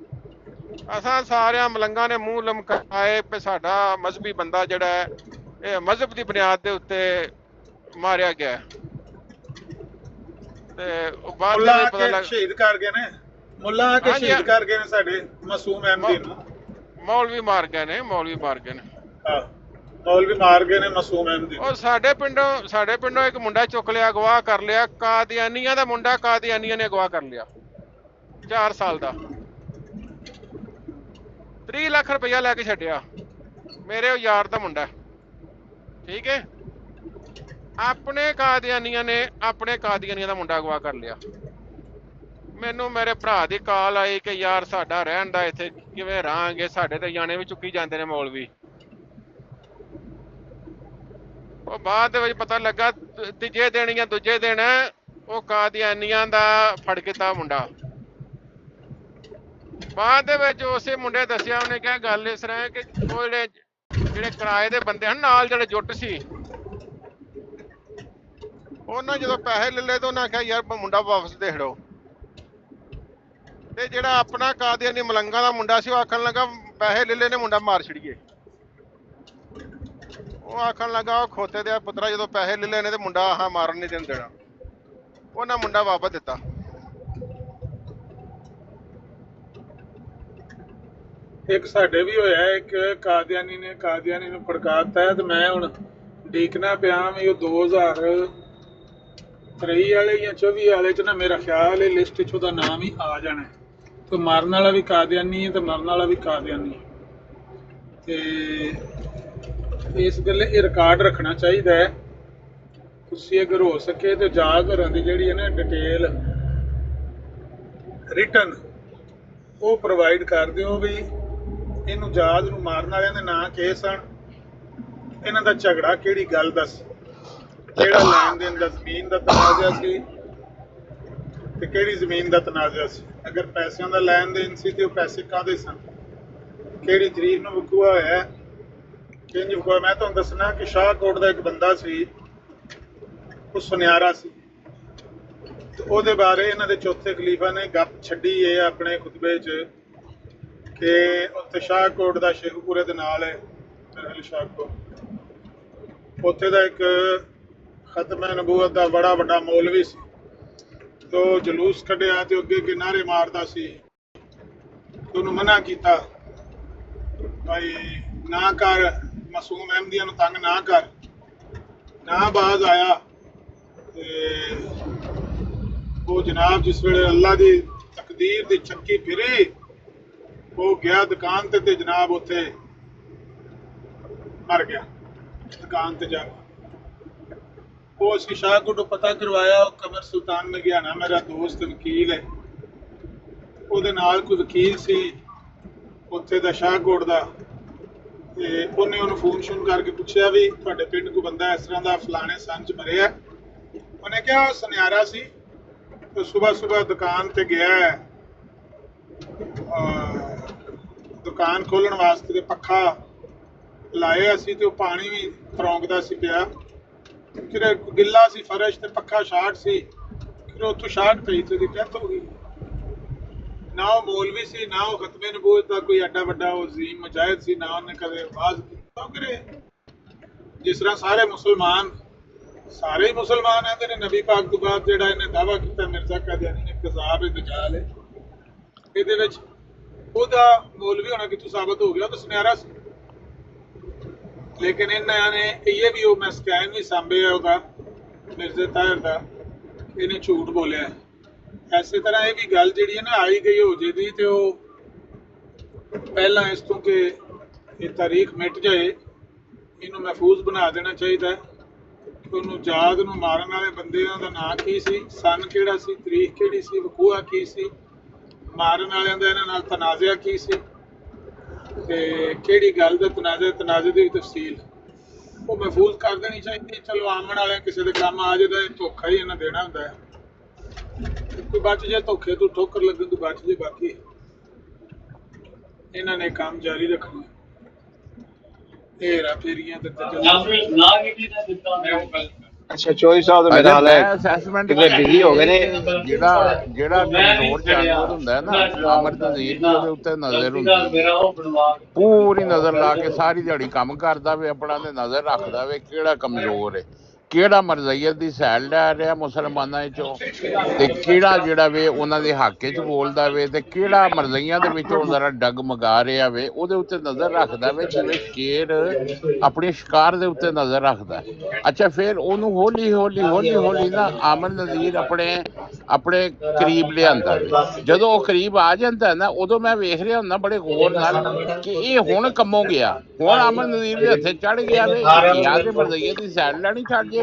ਅਸਾਂ ਸਾਰਿਆਂ ਮਲੰਗਾਂ ਨੇ ਮੂੰਹ ਲਮਕਾਏ ਕਿ ਸਾਡਾ ਮਜ਼ਹਬੀ ਬੰਦਾ ਜਿਹੜਾ ਹੈ ਇਹ ਮਜ਼ਹਬ ਦੀ ਬੁਨਿਆਦ ਦੇ ਉੱਤੇ ਮਾਰਿਆ ਗਿਆ। ਤੇ ਉਹ ਬਾਅਦ ਮੁੱਲਾ ਵਿੱਚ ਪਤਾ ਕੇ ਲੱਗ ਸ਼ਹੀਦ ਕਰ ਗਏ ਨੇ, ਮੁੱਲਾ ਆ ਕੇ ਸ਼ਹੀਦ ਕਰ ਗਏ ਨੇ ਸਾਡੇ ਮਾਸੂਮ ਅਹਿਮਦੀ ਨੂੰ। ਮੌਲਵੀ ਮਾਰ ਗਏ ਨੇ, ਮੌਲਵੀ ਮਾਰ ਗਏ ਨੇ, ਮੌਲਵੀ ਮਾਰ ਗਏ ਨੇ ਮਾਸੂਮ ਅਹਿਮਦੀ। ਉਹ ਸਾਡੇ ਪਿੰਡੋਂ ਇੱਕ ਮੁੰਡਾ ਚੁੱਕ ਲਿਆ, ਅਗਵਾ ਕਰ ਲਿਆ। ਕਾਦੀਆਨੀਆਂ ਦਾ ਮੁੰਡਾ ਕਾਦੀਆਨੀਆਂ ਨੇ ਅਗਵਾ ਕਰ ਲਿਆ, 4 ਸਾਲ ਦਾ। 30 ਲੱਖ ਰੁਪਇਆ ਲੈ ਕੇ ਛੱਡਿਆ। ਮੇਰੇ ਉਹ ਯਾਰ ਦਾ ਮੁੰਡਾ ਠੀਕ ਹੈ। ਆਪਣੇ ਕਾਦੀਆਨੀਆਂ ਨੇ ਆਪਣੇ ਕਾਦੀਆਨੀਆਂ ਦਾ ਮੁੰਡਾ ਅਗਵਾ ਕਰ ਲਿਆ। ਮੈਨੂੰ ਮੇਰੇ ਭਰਾ ਦੀ ਕਾਲ ਆਈ ਕਿ ਯਾਰ ਸਾਡਾ ਰਹਿਣ ਦਾ ਇੱਥੇ ਕਿਵੇਂ ਰਹਾਂਗੇ, ਸਾਡੇ ਤੇ ਜਾਣੇ ਵੀ ਚੁੱਕੀ ਜਾਂਦੇ ਨੇ ਮੌਲਵੀ। ਉਹ ਬਾਅਦ ਦੇ ਵਿੱਚ ਪਤਾ ਲੱਗਾ ਤੀਜੇ ਦਿਨ ਜਾਂ ਦੂਜੇ ਦਿਨ ਉਹ ਕਾਦੀਆਨੀਆਂ ਦਾ ਫੜ ਕੀਤਾ ਮੁੰਡਾ। ਬਾਅਦ ਦੇ ਵਿੱਚ ਉਸੇ ਮੁੰਡੇ ਦੱਸਿਆ, ਉਹਨੇ ਕਿਹਾ ਗੱਲ ਇਸ ਤਰ੍ਹਾਂ ਕਿ ਉਹ ਜਿਹੜੇ ਕਿਰਾਏ ਦੇ ਬੰਦੇ ਹਨ ਨਾਲ, ਜਿਹੜੇ ਜੁੱਟ ਸੀ, ਉਹਨਾਂ ਜਦੋਂ ਪੈਸੇ ਲੈ ਲਏ ਤਾਂ ਉਹਨਾਂ ਆਖਿਆ ਯਾਰ ਮੁੰਡਾ ਵਾਪਸ ਦੇ ਖੜੋ। ਤੇ ਜਿਹੜਾ ਆਪਣਾ ਕਾਦੀਆਨੀ ਮਲੰਗਾ ਦਾ ਮੁੰਡਾ ਸੀ, ਉਹ ਆਖਣ ਲੱਗਾ ਪੈਸੇ ਲੈ ਲਏ ਨੇ, ਮੁੰਡਾ ਮਾਰ ਛੜੀਏ। ਉਹ ਆਖਣ ਲੱਗਾ ਉਹ ਖੋਤੇ ਦੇ ਪੁੱਤਰਾ, ਜਦੋਂ ਪੈਸੇ ਲੈ ਲਏ ਨੇ ਤੇ ਮੁੰਡਾ ਆਹ ਮਾਰਨ ਨਹੀਂ ਦੇਣਾ। ਉਹਨਾਂ ਮੁੰਡਾ ਵਾਪਸ ਦਿੱਤਾ। ਇੱਕ ਸਾਡੇ ਵੀ ਹੋਇਆ, ਇੱਕ ਕਾਦੀਆਨੀ ਨੇ ਕਾਦੀਆਨੀ ਨੂੰ ਭੜਕਾਤਾ ਤੇ ਮੈਂ ਹੁਣ ਡੀਕਣਾ ਪਿਆ ਵੀ ਉਹ 2023 ਵਾਲੇ ਜਾਂ 24 ਵਾਲੇ ਚ ਨਾ ਮੇਰਾ ਖਿਆਲ ਹੈ ਲਿਸਟ 'ਚ ਉਹਦਾ ਨਾਮ ਹੀ ਆ ਜਾਣਾ। ਤੇ ਮਰਨ ਵਾਲਾ ਵੀ ਕਾਦੀਆਨੀ ਹੈ ਤੇ ਮਰਨ ਵਾਲਾ ਵੀ ਕਾਦੀਆਨੀ ਹੈ। ਤੇ ਇਸ ਗੱਲੇ ਇਹ ਰਿਕਾਰਡ ਰੱਖਣਾ ਚਾਹੀਦਾ ਹੈ। ਤੁਸੀਂ ਅਗਰ ਹੋ ਸਕੇ ਤੇ ਜਾ ਘਰਾਂ ਦੀ ਜਿਹੜੀ ਹੈ ਨਾ ਡਿਟੇਲ ਰਿਟਨ ਉਹ ਪ੍ਰੋਵਾਈਡ ਕਰ ਦਿਓ ਵੀ ਇਹਨੂੰ ਜਾਦ ਨੂੰ ਮਾਰਨ ਵਾਲਿਆਂ ਦੇ ਨਾਂ ਕੇਸ ਹਨ, ਇਹਨਾਂ ਦਾ ਝਗੜਾ ਕਿਹੜੀ ਗੱਲ ਦਾ ਸੀ, ਕਿਹੜਾ ਲੈਣ ਦੇਣ ਦਾ, ਜ਼ਮੀਨ ਦਾ ਤਨਾਜ਼ਾ ਸੀ ਤੇ ਕਿਹੜੀ ਜ਼ਮੀਨ ਦਾ ਤਨਾਜ਼ਾ ਸੀ। ਅਗਰ ਪੈਸਿਆਂ ਦਾ ਲੈਣ ਦੇਣ ਸੀ ਤੇ ਉਹ ਪੈਸੇ ਕਾਹਦੇ ਸਨ, ਕਿਹੜੀ ਤਰੀਕ ਨੂੰ ਵਕੂਆ ਹੋਇਆ, ਕਿੰਝ ਵਕੂਆ। ਮੈਂ ਤੁਹਾਨੂੰ ਦੱਸਣਾ ਕਿ ਸ਼ਾਹਕੋਟ ਦਾ ਇੱਕ ਬੰਦਾ ਸੀ, ਉਹ ਸੁਨਿਆਰਾ ਸੀ, ਤੇ ਉਹਦੇ ਬਾਰੇ ਇਹਨਾਂ ਦੇ ਚੌਥੇ ਖਲੀਫਾ ਨੇ ਗੱਪ ਛੱਡੀ ਹੈ ਆਪਣੇ ਖੁਤਬੇ 'ਚ ਕਿ ਉੱਥੇ ਸ਼ਾਹਕੋਟ ਦਾ ਸ਼ੇਖੂਪੁਰੇ ਦੇ ਨਾਲ ਹੈ ਸ਼ਾਹਕੋਟ, ਉੱਥੇ ਦਾ ਇੱਕ ਖਤਮ ਨਬੂਵਤ ਦਾ ਬੜਾ ਵੱਡਾ ਮੌਲਵੀ ਸੀ। ਤੇ ਉਹ ਜਲੂਸ ਕੱਢਿਆ ਤੇ ਅੱਗੇ ਅੱਗੇ ਨਾਅਰੇ ਮਾਰਦਾ ਸੀ। ਉਹਨੂੰ ਮਨਾ ਕੀਤਾ ਭਾਈ ਨਾ ਕਰ, ਮਾਸੂਮ ਅਹਿਮਦੀਆਂ ਨੂੰ ਤੰਗ ਨਾ ਕਰ। ਨਾ ਬਾਜ਼ ਆਇਆ ਤੇ ਉਹ ਜਨਾਬ ਜਿਸ ਵੇਲੇ ਅੱਲਾ ਦੀ ਤਕਦੀਰ ਦੀ ਚੱਕੀ ਫਿਰੀ, ਉਹ ਗਿਆ ਦੁਕਾਨ ਤੇ ਜਨਾਬ ਉੱਥੇ ਮਰ ਗਿਆ ਦੁਕਾਨ ਤੇ ਜਾ ਕੇ। ਉਹ ਅਸੀਂ ਸ਼ਾਹਕੋਟ ਨੂੰ ਪਤਾ ਕਰਵਾਇਆ, ਉਹ ਕਮਰ ਸੁਲਤਾਨ ਨੇ ਗਿਆ ਨਾ, ਮੇਰਾ ਦੋਸਤ ਵਕੀਲ ਹੈ, ਉਹਦੇ ਨਾਲ ਕੋਈ ਵਕੀਲ ਸੀ ਉੱਥੇ ਦਾ ਸ਼ਾਹਕੋਟ ਦਾ, ਤੇ ਉਹਨੇ ਉਹਨੂੰ ਫੋਨ ਸ਼ੂਨ ਕਰਕੇ ਪੁੱਛਿਆ ਵੀ ਤੁਹਾਡੇ ਪਿੰਡ ਕੋਈ ਬੰਦਾ ਇਸ ਤਰ੍ਹਾਂ ਦਾ ਫਲਾਣੇ ਸੰਨ 'ਚ ਮਰਿਆ। ਉਹਨੇ ਕਿਹਾ ਉਹ ਸੁਨਿਆਰਾ ਸੀ, ਤੇ ਸੁਬਾਹ ਦੁਕਾਨ ਤੇ ਗਿਆ, ਦੁਕਾਨ ਖੋਲਣ ਵਾਸਤੇ ਤੇ ਪੱਖਾ ਲਾਇਆ ਸੀ ਤੇ ਉਹ ਪਾਣੀ ਵੀ ਤਰੌਂਕਦਾ ਸੀ ਪਿਆ, ਕਿਤੇ ਗਿੱਲਾ ਸੀ ਫਰਸ਼ ਤੇ ਪੱਖਾ ਸ਼ਾਰਟ ਸੀ, ਫਿਰ ਉੱਥੋਂ ਸ਼ਾਰਟ ਪਈ ਤੇ ਉਹਦੀ ਡੈਥ ਹੋ ਗਈ। ਨਾ ਉਹ ਮੌਲਵੀ ਸੀ, ਨਾ ਉਹ ਖਤਮੇ ਨਬੂਵਤ ਦਾ ਕੋਈ ਐਡਾ ਵੱਡਾ ਉਹ ਅਜ਼ੀਮ ਮੁਜਾਹਿਦ ਸੀ, ਨਾ ਉਹਨੇ ਕਦੇ ਆਵਾਜ਼ ਕੀਤਾ ਕਰੇ। ਜਿਸ ਤਰ੍ਹਾਂ ਸਾਰੇ ਮੁਸਲਮਾਨ ਸਾਰੇ ਹੀ ਮੁਸਲਮਾਨ ਆਂਦੇ ਨੇ ਨਬੀ ਪਾਕ ਤੋਂ ਬਾਅਦ ਜਿਹੜਾ ਇਹਨੇ ਦਾਅਵਾ ਕੀਤਾ ਮਿਰਜ਼ਾ ਕਾਦੀਆਨੀ ਨੇ ਕਜ਼ਾਬ ਹੈ, ਦਜਾਲ ਹੈ, ਇਹਦੇ ਵਿੱਚ ਉਹਦਾ ਮੌਲਵੀ ਹੋਣਾ ਕਿੱਥੋਂ ਸਾਬਤ ਹੋ ਗਿਆ? ਉਹ ਤਾਂ ਸੁਨਿਆਰਾ ਸੀ। ਲੇਕਿਨ ਇਹਨਾਂ ਨੇ ਇਹ ਵੀ ਉਹ ਮੈਂ ਸਕੈਨ ਵੀ ਸਾਂਭਿਆ ਉਹਦਾ ਮਿਰਜ਼ੇ ਤਾਹਿਰ ਦਾ, ਇਹਨੇ ਝੂਠ ਬੋਲਿਆ। ਐਸੇ ਤਰ੍ਹਾਂ ਇਹ ਵੀ ਗੱਲ ਜਿਹੜੀ ਹੈ ਨਾ ਆਈ ਗਈ ਹੋ ਜੇ ਦੀ, ਤੇ ਉਹ ਪਹਿਲਾਂ ਇਸ ਤੋਂ ਕਿ ਇਹ ਤਾਰੀਖ ਮਿਟ ਜਾਏ ਇਹਨੂੰ ਮਹਿਫੂਜ਼ ਬਣਾ ਦੇਣਾ ਚਾਹੀਦਾ ਕਿ ਉਹਨੂੰ ਜਾਦ ਨੂੰ ਮਾਰਨ ਵਾਲੇ ਬੰਦਿਆਂ ਦਾ ਨਾਂ ਕੀ ਸੀ, ਸਨ ਕਿਹੜਾ ਸੀ, ਤਰੀਕ ਕਿਹੜੀ ਸੀ, ਵਕੂਆ ਕੀ ਸੀ, ਮਾਰਨ ਵਾਲਿਆਂ ਦਾ ਇਹਨਾਂ ਨਾਲ ਤਨਾਜ਼ਾ ਕੀ ਸੀ, ਤੇ ਕਿਹੜੀ ਗੱਲ ਦਾ ਤਨਾਜ਼ੇ ਦੀ ਤਫਸੀਲ ਉਹ ਮਹਿਫੂਜ਼ ਕਰ ਦੇਣੀ ਚਾਹੀਦੀ। ਚਲੋ ਆਮਣ ਵਾਲਿਆਂ ਕਿਸੇ ਦੇ ਕੰਮ ਆ ਜਾਦਾ, ਇਹ ਧੋਖਾ ਹੀ ਇਹਨਾਂ ਦੇਣਾ ਹੁੰਦਾ ਹੈ, ਕੋਈ ਬਚ ਜੇ ਧੋਖੇ ਤੋਂ ਠੋਕਰ ਲੱਗਣ ਤੋਂ ਬਚ ਜੇ, ਬਾਕੀ ਇਹਨਾਂ ਨੇ ਕੰਮ ਜਾਰੀ ਰੱਖਣਾ। ਹੇਰਾ ਫੇਰੀਆਂ ਤੇ ਅੱਛਾ ਚੌਧਰੀ ਸਾਹਿਬ ਦਾ ਮੇਰਾ ਹਾਲ ਹੈ ਕਿਤੇ ਬਿਜ਼ੀ ਹੋ ਗਏ ਨੇ। ਜਿਹੜਾ ਕਮਜ਼ੋਰ ਜਾਨਵਰ ਹੁੰਦਾ ਹੈ ਨਾ, ਅਮਰ ਤਜ਼ੀਰ ਦੀ ਉਹਦੇ ਉੱਤੇ ਨਜ਼ਰ ਹੁੰਦੀ ਹੈ, ਪੂਰੀ ਨਜ਼ਰ ਲਾ ਕੇ ਸਾਰੀ ਦਿਹਾੜੀ ਕੰਮ ਕਰਦਾ ਵੇ, ਆਪਣਾ ਤੇ ਨਜ਼ਰ ਰੱਖਦਾ ਵੇ ਕਿਹੜਾ ਕਮਜ਼ੋਰ ਹੈ, ਕਿਹੜਾ ਮਰਜ਼ਈਅਤ ਦੀ ਸਾਈਡ ਲੈ ਰਿਹਾ ਮੁਸਲਮਾਨਾਂ ਚੋਂ, ਤੇ ਕਿਹੜਾ ਜਿਹੜਾ ਵੇ ਉਹਨਾਂ ਦੇ ਹੱਕ 'ਚ ਬੋਲਦਾ ਵੇ, ਤੇ ਕਿਹੜਾ ਮਰਜ਼ਈਆਂ ਦੇ ਵਿੱਚੋਂ ਜ਼ਰਾ ਡਗਮਗਾ ਰਿਹਾ ਵੇ, ਉਹਦੇ ਉੱਤੇ ਨਜ਼ਰ ਰੱਖਦਾ ਵੇ, ਜਿਵੇਂ ਸ਼ੇਰ ਆਪਣੇ ਸ਼ਿਕਾਰ ਦੇ ਉੱਤੇ ਨਜ਼ਰ ਰੱਖਦਾ। ਅੱਛਾ, ਫਿਰ ਉਹਨੂੰ ਹੌਲੀ ਹੌਲੀ ਨਾ ਆਮਰ ਨਜ਼ੀਰ ਆਪਣੇ ਕਰੀਬ ਲਿਆਂਦਾ ਵੇ। ਜਦੋਂ ਉਹ ਕਰੀਬ ਆ ਜਾਂਦਾ ਨਾ, ਉਦੋਂ ਮੈਂ ਵੇਖ ਰਿਹਾ ਹੁੰਦਾ ਬੜੇ ਗੌਰ ਨਾਲ ਕਿ ਇਹ ਹੁਣ ਕੰਮੋਂ ਗਿਆ, ਹੁਣ ਆਮਰ ਨਜ਼ੀਰ ਦੇ ਹੱਥੇ ਚੜ ਗਿਆ ਵੇ, ਜਾਂ ਤੇ ਮਰਜ਼ਈਅਤ ਦੀ ਸਾਈਡ ਲੈਣੀ ਛੱਡ ਜਾਏਗਾ,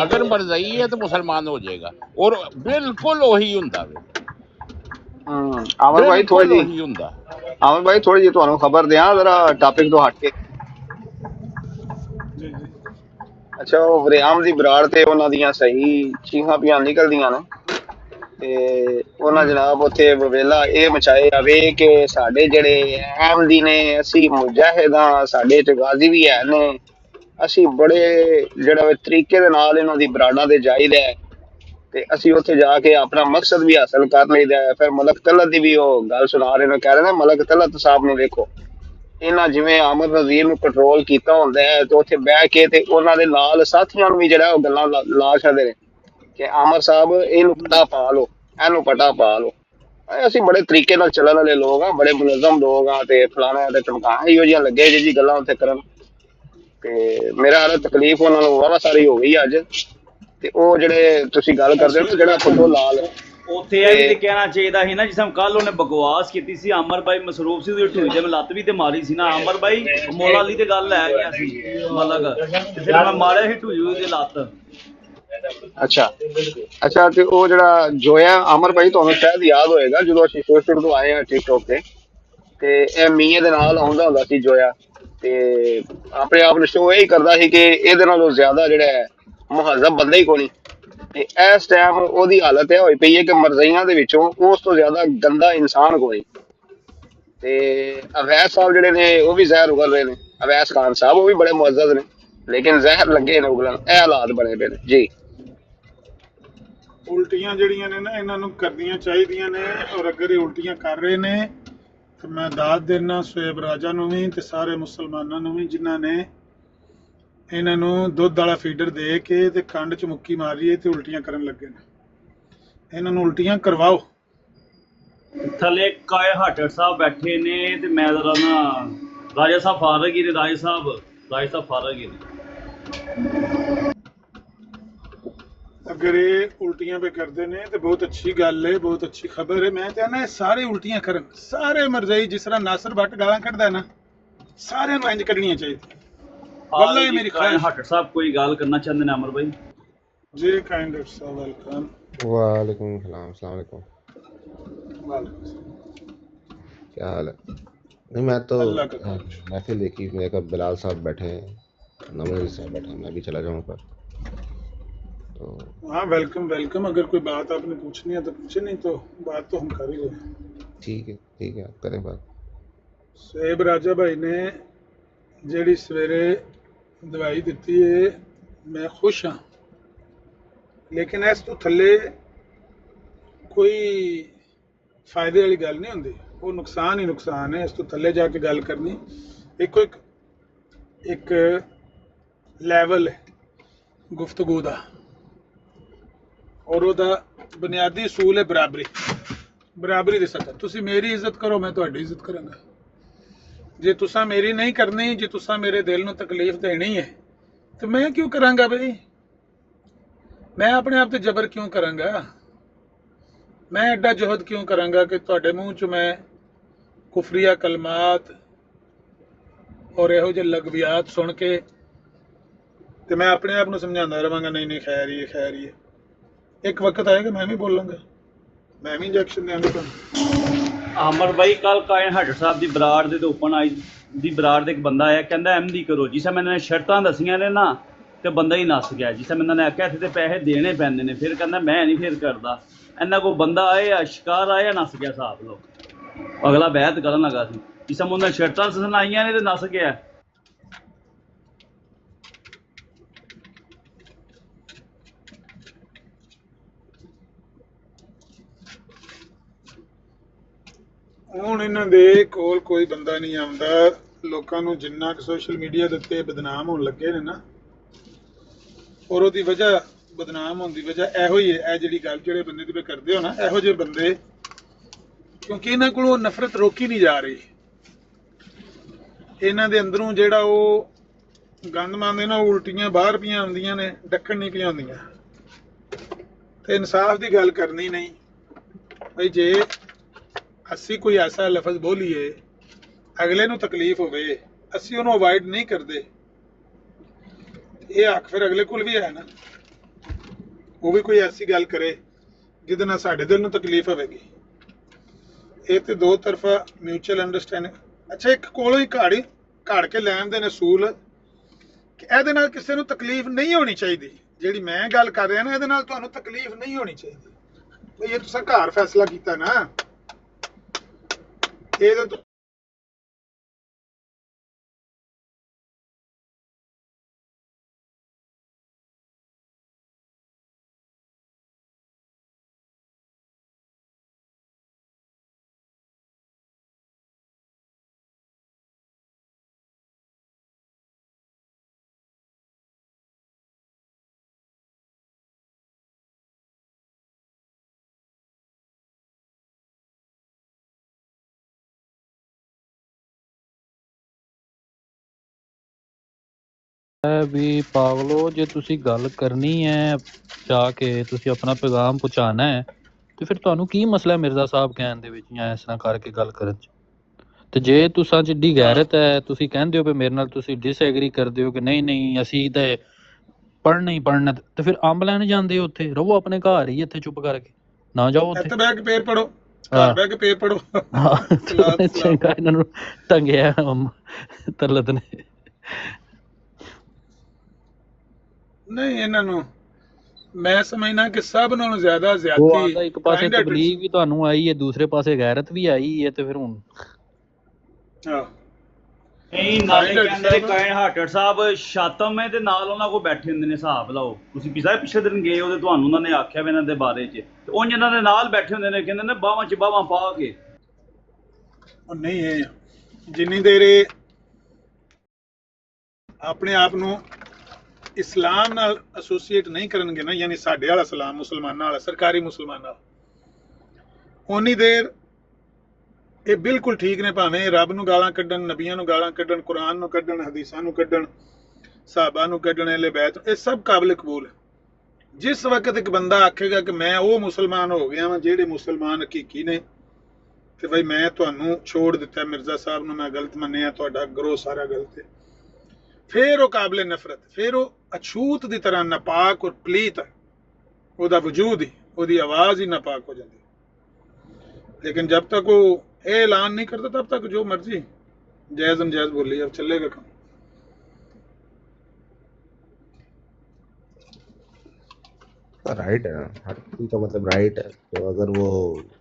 ਅਗਰ ਮਰਜ਼ਈ ਹੈ ਤਾਂ ਮੁਸਲਮਾਨ ਹੋ ਜਾਏਗਾ। ਔਰ ਬਿਲਕੁਲ ਉਹੀ ਹੁੰਦਾ ਵੇ। ਆਮਰ ਭਾਈ ਥੋੜੀ ਉਹੀ ਜੀ ਹੁੰਦਾ। ਆਮਰ ਭਾਈ ਥੋੜੀ ਜੀ ਤੁਹਾਨੂੰ ਖਬਰ ਦਿਆਂ ਜ਼ਰਾ ਟਾਪਿਕ ਤੋਂ ਹਟ ਕੇ। ਅੱਛਾ, ਉਹ ਵਰਿਆਮ ਦੀ ਬਰਾੜ ਤੇ ਉਹਨਾਂ ਦੀਆਂ ਸਹੀ ਚੀਹਾਂ ਪਿਆਂ ਨਿਕਲਦੀਆਂ ਨੇ, ਤੇ ਉਹਨਾਂ ਜਨਾਬ ਉੱਥੇ ਵੇਲਾ ਇਹ ਮਚਾਏ ਆਵੇ ਕਿ ਸਾਡੇ ਜਿਹੜੇ ਅਹਿਮਦੀ ਨੇ, ਅਸੀਂ ਮੁਜਾਹਿਦ ਹਾਂ, ਸਾਡੇ ਚ ਗਾਜ਼ੀ ਵੀ ਹੈ ਨੇ, ਅਸੀਂ ਬੜੇ ਜਿਹੜਾ ਤਰੀਕੇ ਦੇ ਨਾਲ ਇਹਨਾਂ ਦੀ ਬਰਾੜਾਂ ਤੇ ਜਾਈਦਾ ਤੇ ਅਸੀਂ ਉੱਥੇ ਜਾ ਕੇ ਆਪਣਾ ਮਕਸਦ ਵੀ ਹਾਸਲ ਕਰ ਲਈਦਾ। ਫਿਰ ਮਲਕ ਤਲਤ ਦੀ ਵੀ ਉਹ ਗੱਲ ਸੁਣਾ ਰਹੇ ਨੇ, ਕਹਿ ਰਹੇ ਨੇ ਮਲਕ ਤਲਤ ਸਾਹਿਬ ਨੂੰ ਵੇਖੋ, ਇਹਨਾਂ ਜਿਵੇਂ ਆਮਰ ਨਜ਼ੀਰ ਨੂੰ ਕੰਟਰੋਲ ਕੀਤਾ ਹੁੰਦਾ ਹੈ, ਤੇ ਉੱਥੇ ਬਹਿ ਕੇ ਤੇ ਉਹਨਾਂ ਦੇ ਨਾਲ ਸਾਥੀਆਂ ਨੂੰ ਵੀ ਜਿਹੜਾ ਉਹ ਗੱਲਾਂ ਲਾ ਛੱਡਦੇ ਨੇ ਕਿ ਆਮਰ ਸਾਹਿਬ ਇਹਨੂੰ ਪਟਾ ਪਾ ਲਓ, ਇਹਨੂੰ ਪਟਾ ਪਾ ਲਓ। ਅਸੀਂ ਬੜੇ ਤਰੀਕੇ ਨਾਲ ਚੱਲਣ ਵਾਲੇ ਲੋਕ ਆ, ਬੜੇ ਮੁਨਜ਼ਮ ਲੋਕ ਆ, ਤੇ ਫਲਾਣਾ ਤੇ ਟਮਕਾਣਾ ਇਹੋ ਜਿਹੀਆਂ ਲੱਗੇ ਜੀ ਗੱਲਾਂ ਉੱਥੇ ਕਰਨ। ਤੇ ਮੇਰਾ ਹਾਲ ਤਕਲੀਫ ਉਹਨਾਂ ਨੂੰ ਵਾਵਾ ਸਾਰੀ ਹੋ ਗਈ ਅੱਜ। ਤੇ ਉਹ ਜਿਹੜੇ ਤੁਸੀਂ ਗੱਲ ਕਰਦੇ ਹੋ ਨਾ, ਜਿਹੜਾ ਫੋਟੋ ਲਾਲ ਉੱਥੇ ਇਹ ਵੀ ਤੇ ਕਹਿਣਾ ਚਾਹੀਦਾ ਸੀ ਨਾ, ਜਿਸ ਤਰ੍ਹਾਂ ਕੱਲ ਉਹਨੇ ਬਕਵਾਸ ਕੀਤੀ ਸੀ, ਆਮਰ ਬਾਈ ਮਸਰੂਫ ਸੀ, ਉਹਦੀ ਢੂਈ ਤੇ ਲੱਤ ਵੀ ਤੇ ਮਾਰੀ ਸੀ ਨਾ। ਆਮਰ ਬਾਈ ਮੌਲਾ ਅਲੀ ਤੇ ਗੱਲ ਲੈ ਗਿਆ ਸੀ ਮਲਕ, ਤੇ ਫਿਰ ਮੈਂ ਮਾਰਿਆ ਸੀ ਢੂਈ ਦੀ ਲੱਤ। ਅੱਛਾ, ਤੇ ਉਹ ਜਿਹੜਾ ਜੋਇਆ ਆਮਰ ਭਾਈ, ਤੁਹਾਨੂੰ ਸ਼ਾਇਦ ਯਾਦ ਹੋਏਗਾ ਜਦੋਂ ਅਸੀਂ ਸ਼ੁਰੂ ਤੋਂ ਆਏ ਹਾਂ ਟਿਕਟੋਕ ਤੇ ਇਹ ਮੀਏ ਦੇ ਨਾਲ ਆਉਂਦਾ ਹੁੰਦਾ ਸੀ ਜੋਇਆ, ਤੇ ਆਪਣੇ ਆਪ ਨੂੰ ਸ਼ੋਅ ਇਹ ਕਰਦਾ ਸੀ ਕਿ ਇਹਦੇ ਨਾਲੋਂ ਜ਼ਿਆਦਾ ਜਿਹੜਾ ਮੁਹੱਜ਼ਬ ਬੰਦਾ ਹੀ ਕੋਈ। ਤੇ ਇਸ ਟਾਈਮ ਉਹਦੀ ਹਾਲਤ ਇਹ ਹੋਈ ਪਈ ਹੈ ਕਿ ਮਰਜ਼ਈਆਂ ਦੇ ਵਿੱਚੋਂ ਉਸ ਤੋਂ ਜ਼ਿਆਦਾ ਗੰਦਾ ਇਨਸਾਨ ਕੋਈ। ਤੇ ਅਵੈਸ ਸਾਹਿਬ ਜਿਹੜੇ ਨੇ ਉਹ ਵੀ ਜ਼ਹਿਰ ਉਗਲ ਰਹੇ ਨੇ, ਅਵੈਸ ਖਾਨ ਸਾਹਿਬ ਉਹ ਵੀ ਬੜੇ ਮੁਅੱਜ਼ਜ਼ ਨੇ, ਲੇਕਿਨ ਜ਼ਹਿਰ ਲੱਗੇ ਨੇ ਉਗਲਣ। ਇਹ ਹਾਲਾਤ ਬਣੇ ਪਏ ਨੇ ਜੀ। ਉਲਟੀਆਂ ਜਿਹੜੀਆਂ ਨੇ ਨਾ, ਇਹਨਾਂ ਨੂੰ ਕਰਨੀਆਂ ਚਾਹੀਦੀਆਂ ਨੇ, ਔਰ ਅਗਰ ਇਹ ਉਲਟੀਆਂ ਕਰ ਰਹੇ ਨੇ ਤਾਂ ਮੈਂ ਦਾਤ ਦੇਣਾ ਸ਼ੁਏਬ ਰਾਜਾ ਨੂੰ ਵੀ ਤੇ ਸਾਰੇ ਮੁਸਲਮਾਨਾਂ ਨੂੰ ਵੀ, ਜਿਨ੍ਹਾਂ ਨੇ ਇਹਨਾਂ ਨੂੰ ਦੁੱਧ ਵਾਲਾ ਫੀਡਰ ਦੇ ਕੇ ਤੇ ਕੰਡ 'ਚ ਮੁੱਕੀ ਮਾਰੀਏ ਤੇ ਉਲਟੀਆਂ ਕਰਨ ਲੱਗੇ ਨੇ। ਇਹਨਾਂ ਨੂੰ ਉਲਟੀਆਂ ਕਰਵਾਓ। ਥੱਲੇ ਕਾਏ ਹਾਟਰ ਸਾਹਿਬ ਬੈਠੇ ਨੇ, ਤੇ ਮੈਂ ਜ਼ਰਾ ਨਾ ਰਾਜਾ ਸਾਹਿਬ ਫਾਰਗ ਹੀ ਨੇ, ਰਾਜਾ ਸਾਹਿਬ ਫਾਰਗ ਹੀ ਨੇ। अगर ये उल्टियां पे करते ने तो बहुत अच्छी गल है, बहुत अच्छी खबर है। मैं कहना है सारे उल्टियां करन, सारे मरजाई जिस तरह नासर भट्ट गालां कढ़दा है ना, सारे नूं इंज कढ़नियां चाहिए। वल्लाह मेरी ख्वाहिश। हाटर साहब कोई गल करना चाहते हैं अमर भाई ji? Kind of so welcome. वालेकुम सलाम, अस्सलाम वालेकुम। क्या हाल है? नहीं, मैं तो महफिल देखी, मेरे को बिलाल साहब बैठे हैं, नमन साहब बैठे हैं, मैं भी चला जाऊँ पर तो। हाँ, वेलकम वेलकम। अगर कोई बात आपने पूछनी है तो पूछे, नहीं तो बात तो हम कर ही रहे। ठीक है, आप करें बात। ਸ਼ੁਏਬ ਰਾਜਾ भाई ने ਜਿਹੜੀ ਸਵੇਰੇ ਦਵਾਈ ਦਿੱਤੀ ਹੈ, ਮੈਂ ਖੁਸ਼ ਹਾਂ, ਲੇਕਿਨ ਇਸ ਤੋਂ ਥੱਲੇ ਕੋਈ ਫਾਇਦੇ ਵਾਲੀ ਗੱਲ ਨਹੀਂ ਹੁੰਦੀ, ਉਹ ਨੁਕਸਾਨ ਹੀ ਨੁਕਸਾਨ ਹੈ। ਇਸ ਤੋਂ ਥੱਲੇ ਜਾ ਕੇ ਗੱਲ ਕਰਨੀ ਇੱਕ ਲੈਵਲ ਹੈ ਗੁਫ਼ਤਗੂ ਦਾ, ਔਰ ਉਹਦਾ ਬੁਨਿਆਦੀ ਅਸੂਲ ਹੈ ਬਰਾਬਰੀ ਦੀ ਸਤਹ। ਤੁਸੀਂ ਮੇਰੀ ਇੱਜ਼ਤ ਕਰੋ, ਮੈਂ ਤੁਹਾਡੀ ਇੱਜ਼ਤ ਕਰਾਂਗਾ। ਜੇ ਤੁਸੀਂ ਮੇਰੀ ਨਹੀਂ ਕਰਨੀ, ਜੇ ਤੁਸੀਂ ਮੇਰੇ ਦਿਲ ਨੂੰ ਤਕਲੀਫ ਦੇਣੀ ਹੈ, ਤੇ ਮੈਂ ਕਿਉਂ ਕਰਾਂਗਾ ਬਈ? ਮੈਂ ਆਪਣੇ ਆਪ ਤੇ ਜ਼ਬਰ ਕਿਉਂ ਕਰਾਂਗਾ? ਮੈਂ ਐਡਾ ਜਹਦ ਕਿਉਂ ਕਰਾਂਗਾ ਕਿ ਤੁਹਾਡੇ ਮੂੰਹ 'ਚ ਮੈਂ ਕੁਫਰੀਆ ਕਲਮਾਤ ਔਰ ਇਹੋ ਜਿਹੇ ਲਗਵਿਆਤ ਸੁਣ ਕੇ ਤੇ ਮੈਂ ਆਪਣੇ ਆਪ ਨੂੰ ਸਮਝਾਉਂਦਾ ਰਵਾਂਗਾ ਨਹੀਂ ਖੈਰ ਹੀ ਹੈ। ਇੱਕ ਵਕਤ ਆਏਗਾ ਮੈਂ ਵੀ ਬੋਲਾਂਗਾ, ਮੈਂ ਵੀ ਇੰਜੈਕਸ਼ਨ ਦਿਆਂਗਾ ਤੁਹਾਨੂੰ। ਆਮਰ ਭਾਈ ਕੱਲ ਕਾਇਨ ਹਾਟਰ ਸਾਹਿਬ ਦੀ ਬਰਾੜ ਦੇ ਓਪਨ ਆਈ ਦੀ ਬਰਾੜ ਦੇ ਇੱਕ ਬੰਦਾ ਆਇਆ, ਕਹਿੰਦਾ ਐਮਡੀ ਕਰੋ। ਜਿਸ ਤਰ੍ਹਾਂ ਮੈਨਾਂ ਸ਼ਰਤਾਂ ਦਸੀਆਂ ਨੇ ਨਾ, ਤੇ ਬੰਦਾ ਹੀ ਨੱਸ ਗਿਆ। ਜਿਸ ਤਰ੍ਹਾਂ ਮੈਨਾਂ ਨੇ ਆਖਿਆ ਇੱਥੇ ਤੇ ਪੈਸੇ ਦੇਣੇ ਪੈਂਦੇ ਨੇ, ਫਿਰ ਕਹਿੰਦਾ ਮੈਂ ਨਹੀਂ ਫਿਰ ਕਰਦਾ। ਇਹਨਾਂ ਕੋਲ ਬੰਦਾ ਆਇਆ, ਸ਼ਿਕਾਰ ਆਇਆ, ਨੱਸ ਗਿਆ। ਹਿਸਾਬ ਲਓ, ਅਗਲਾ ਬਹਿਤ ਕਰਨ ਲੱਗਾ ਸੀ, ਜਿਸ ਤਰ੍ਹਾਂ ਉਹਨਾਂ ਸ਼ਰਤਾਂ ਸੁਣਾਈਆਂ ਨੇ ਤੇ ਨੱਸ ਗਿਆ। ਹੁਣ ਇਹਨਾਂ ਦੇ ਕੋਲ ਕੋਈ ਬੰਦਾ ਨਹੀਂ ਆਉਂਦਾ। ਲੋਕਾਂ ਨੂੰ ਜਿੰਨਾ ਕਿ ਸੋਸ਼ਲ ਮੀਡੀਆ ਦੇ ਉੱਤੇ ਬਦਨਾਮ ਹੋਣ ਲੱਗੇ ਨੇ ਨਾ, ਔਰ ਉਹਦੀ ਵਜ੍ਹਾ ਬਦਨਾਮ ਹੋਣ ਦੀ ਵਜ੍ਹਾ ਇਹੋ ਹੀ ਹੈ। ਇਹ ਜਿਹੜੀ ਗੱਲ ਜਿਹੜੇ ਬੰਦੇ ਦੀ ਕਰਦੇ ਹੋ ਨਾ, ਇਹੋ ਜਿਹੇ ਬੰਦੇ, ਕਿਉਂਕਿ ਇਹਨਾਂ ਕੋਲੋਂ ਨਫ਼ਰਤ ਰੋਕੀ ਨਹੀਂ ਜਾ ਰਹੀ। ਇਹਨਾਂ ਦੇ ਅੰਦਰੋਂ ਜਿਹੜਾ ਉਹ ਗੰਦ ਮੰਦ ਨਾ, ਉਲਟੀਆਂ ਬਾਹਰ ਪਈਆਂ ਆਉਂਦੀਆਂ ਨੇ, ਦੱਖਣ ਨਹੀਂ ਪਈਆਂ ਹੁੰਦੀਆਂ। ਤੇ ਇਨਸਾਫ ਦੀ ਗੱਲ ਕਰਨੀ ਨਹੀਂ ਬਈ, ਜੇ ਅਸੀਂ ਕੋਈ ਐਸਾ ਲਫ਼ਜ਼ ਬੋਲੀਏ ਅਗਲੇ ਨੂੰ ਤਕਲੀਫ ਹੋਵੇ, ਅਸੀਂ ਉਹਨੂੰ ਅਵਾਇਡ ਨਹੀਂ ਕਰਦੇ, ਇਹ ਹੱਕ ਫਿਰ ਅਗਲੇ ਕੋਲ ਵੀ ਹੈ ਨਾ, ਉਹ ਵੀ ਕੋਈ ਐਸੀ ਗੱਲ ਕਰੇ ਜਿਹਦੇ ਨਾਲ ਸਾਡੇ ਦਿਲ ਨੂੰ ਤਕਲੀਫ ਹੋਵੇਗੀ। ਇਹ ਤੇ ਦੋ ਤਰਫਾ ਮਿਊਚੁਅਲ ਅੰਡਰਸਟੈਂਡਿੰਗ। ਅੱਛਾ, ਇੱਕ ਕੋਲੋਂ ਹੀ ਘਾੜ ਕੇ ਲੈਣ ਦੇ ਅਸੂਲ ਕਿ ਇਹਦੇ ਨਾਲ ਕਿਸੇ ਨੂੰ ਤਕਲੀਫ ਨਹੀਂ ਹੋਣੀ ਚਾਹੀਦੀ। ਜਿਹੜੀ ਮੈਂ ਗੱਲ ਕਰ ਰਿਹਾ ਨਾ, ਇਹਦੇ ਨਾਲ ਤੁਹਾਨੂੰ ਤਕਲੀਫ ਨਹੀਂ ਹੋਣੀ ਚਾਹੀਦੀ ਬਈ, ਇਹ ਤੁਸੀਂ ਘਰ ਫੈਸਲਾ ਕੀਤਾ ਨਾ, ਇਹਦੇ ਵੀ ਪਾਗਲੋ, ਜੇ ਤੁਸੀਂ ਗੱਲ ਕਰਨੀ ਹੈ ਜਾ ਕੇ, ਤੁਸੀਂ ਆਪਣਾ ਪੈਗਾਮ ਪਹੁੰਚਾਉਣਾ ਹੈ, ਤੇ ਫਿਰ ਤੁਹਾਨੂੰ ਕੀ ਮਸਲਾ ਮਿਰਜ਼ਾ ਸਾਹਿਬ ਕਹਿਣ ਦੇ ਵਿੱਚ ਜਾਂ ਇਸ ਤਰ੍ਹਾਂ ਕਰਕੇ ਗੱਲ ਕਰਨ 'ਚ? ਤੇ ਜੇ ਤੁਸਾਂ ਜਿੱਡੀ ਗੈਰਤ ਹੈ, ਤੁਸੀਂ ਕਹਿੰਦੇ ਹੋ ਵੀ ਮੇਰੇ ਨਾਲ ਤੁਸੀਂ ਡਿਸਐਗਰੀ ਕਰਦੇ ਹੋ ਕਿ ਨਹੀਂ ਨਹੀਂ ਅਸੀਂ ਤਾਂ ਪੜ੍ਹਨਾ ਹੀ ਪੜ੍ਹਨਾ, ਤੇ ਫਿਰ ਅੰਬ ਲੈਣ ਜਾਂਦੇ ਹੋ ਉੱਥੇ? ਰਹੋ ਆਪਣੇ ਘਰ ਹੀ, ਇੱਥੇ ਚੁੱਪ ਕਰਕੇ ਨਾ ਜਾਓ ਉੱਥੇ। ਇੱਥੇ ਬਹਿ ਕੇ ਪੇਰ ਪੜੋ, ਘਰ ਬਹਿ ਕੇ ਪੇਰ ਪੜੋ। ਚੰਗਾ, ਇਹਨਾਂ ਨੂੰ ਟੰਗਿਆ ਤਰਲਤ ਨੇ। ਨਹੀਂ, ਇਹਨਾਂ ਨੂੰ ਮੈਂ ਸਮਝਣਾ ਕਿ ਸਭ ਨਾਲੋਂ ਜ਼ਿਆਦਾ ਉਹ ਜ਼ਿਆਦਤੀ ਆਂਦਾ ਇੱਕ ਪਾਸੇ ਤਬਲੀਗ ਵੀ ਤੁਹਾਨੂੰ ਆਈ ਹੈ, ਦੂਸਰੇ ਪਾਸੇ ਗੈਰਤ ਵੀ ਆਈ ਹੈ, ਤੇ ਫਿਰ ਹੁਣ ਨਹੀਂ, ਨਾਲੇ ਕਹਿੰਦੇ ਕਾਇਨ ਹਾਰਟਡ ਸਾਹਿਬ ਸ਼ਾਤਮ ਹੈ ਤੇ ਨਾਲ ਉਹਨਾਂ ਕੋਲ ਬੈਠੇ ਹੁੰਦੇ ਨੇ। ਹਿਸਾਬ ਲਾਓ, ਤੁਸੀਂ ਪਿਛਲੇ ਦਿਨ ਗਏ ਉਹਦੇ, ਤੁਹਾਨੂੰ ਉਹਨਾਂ ਨੇ ਆਖਿਆ ਵੀ ਇਹਨਾਂ ਦੇ ਬਾਰੇ 'ਚ, ਤੇ ਉਹ ਇਹਨਾਂ ਦੇ ਨਾਲ ਬੈਠੇ ਹੁੰਦੇ ਨੇ, ਕਹਿੰਦੇ ਨੇ ਬਾਹਾਂ 'ਚ ਬਾਹਾਂ ਪਾ ਕੇ। ਉਹ ਨਹੀਂ ਹੈ, ਜਿੰਨੀ ਦੇਰ ਆਪਣੇ ਆਪ ਨੂੰ ਇਸਲਾਮ ਨਾਲ ਐਸੋਸੀਏਟ ਨਹੀਂ ਕਰਨਗੇ ਨਾ, ਯਾਨੀ ਸਾਡੇ ਵਾਲਾ ਇਸਲਾਮ, ਮੁਸਲਮਾਨਾਂ ਵਾਲਾ, ਸਰਕਾਰੀ ਮੁਸਲਮਾਨਾਂ, ਉਨੀ ਦੇਰ ਇਹ ਬਿਲਕੁਲ ਠੀਕ ਨੇ। ਭਾਵੇਂ ਰੱਬ ਨੂੰ ਗਾਲਾਂ ਕੱਢਣ, ਨਬੀਆਂ ਨੂੰ ਗਾਲਾਂ ਕੱਢਣ, ਕੁਰਾਨ ਨੂੰ ਕੱਢਣ, ਹਦੀਸਾਂ ਨੂੰ ਕੱਢਣ, ਸਾਹਬਾ ਨੂੰ ਕੱਢਣ, ਅਹਿਲੇ ਬੈਤ, ਇਹ ਸਭ ਕਾਬਿਲ ਕਬੂਲ ਹੈ। ਜਿਸ ਵਕਤ ਇੱਕ ਬੰਦਾ ਆਖੇਗਾ ਕਿ ਮੈਂ ਉਹ ਮੁਸਲਮਾਨ ਹੋ ਗਿਆ ਵਾਂ ਜਿਹੜੇ ਮੁਸਲਮਾਨ ਹਕੀਕੀ ਨੇ, ਤੇ ਬਈ ਮੈਂ ਤੁਹਾਨੂੰ ਛੋੜ ਦਿੱਤਾ, ਮਿਰਜ਼ਾ ਸਾਹਿਬ ਨੂੰ ਮੈਂ ਗਲਤ ਮੰਨਿਆ, ਤੁਹਾਡਾ ਗਰੋਹ ਸਾਰਾ ਗਲਤ ਹੈ, ਫਿਰ ਉਹ ਕਾਬਿਲ ਨਫ਼ਰਤ, ਫਿਰ ਉਹ ਅਛੂਤ ਦੀ ਤਰ੍ਹਾਂ ਨਾਪਾਕ ਔਰ ਪਲੀਤ ਹੈ, ਉਹਦਾ ਵਜੂਦ ਹੀ, ਉਹਦੀ ਆਵਾਜ਼ ਹੀ ਨਾਪਾਕ ਹੋ ਜਾਂਦੀ। लेकिन जब तक वो ऐलान नहीं करता तब तक जो मर्जी जायज नजायज बोली, अब चलेगा काम। राइट है, हर किसी का मतलब राइट है। तो अगर वो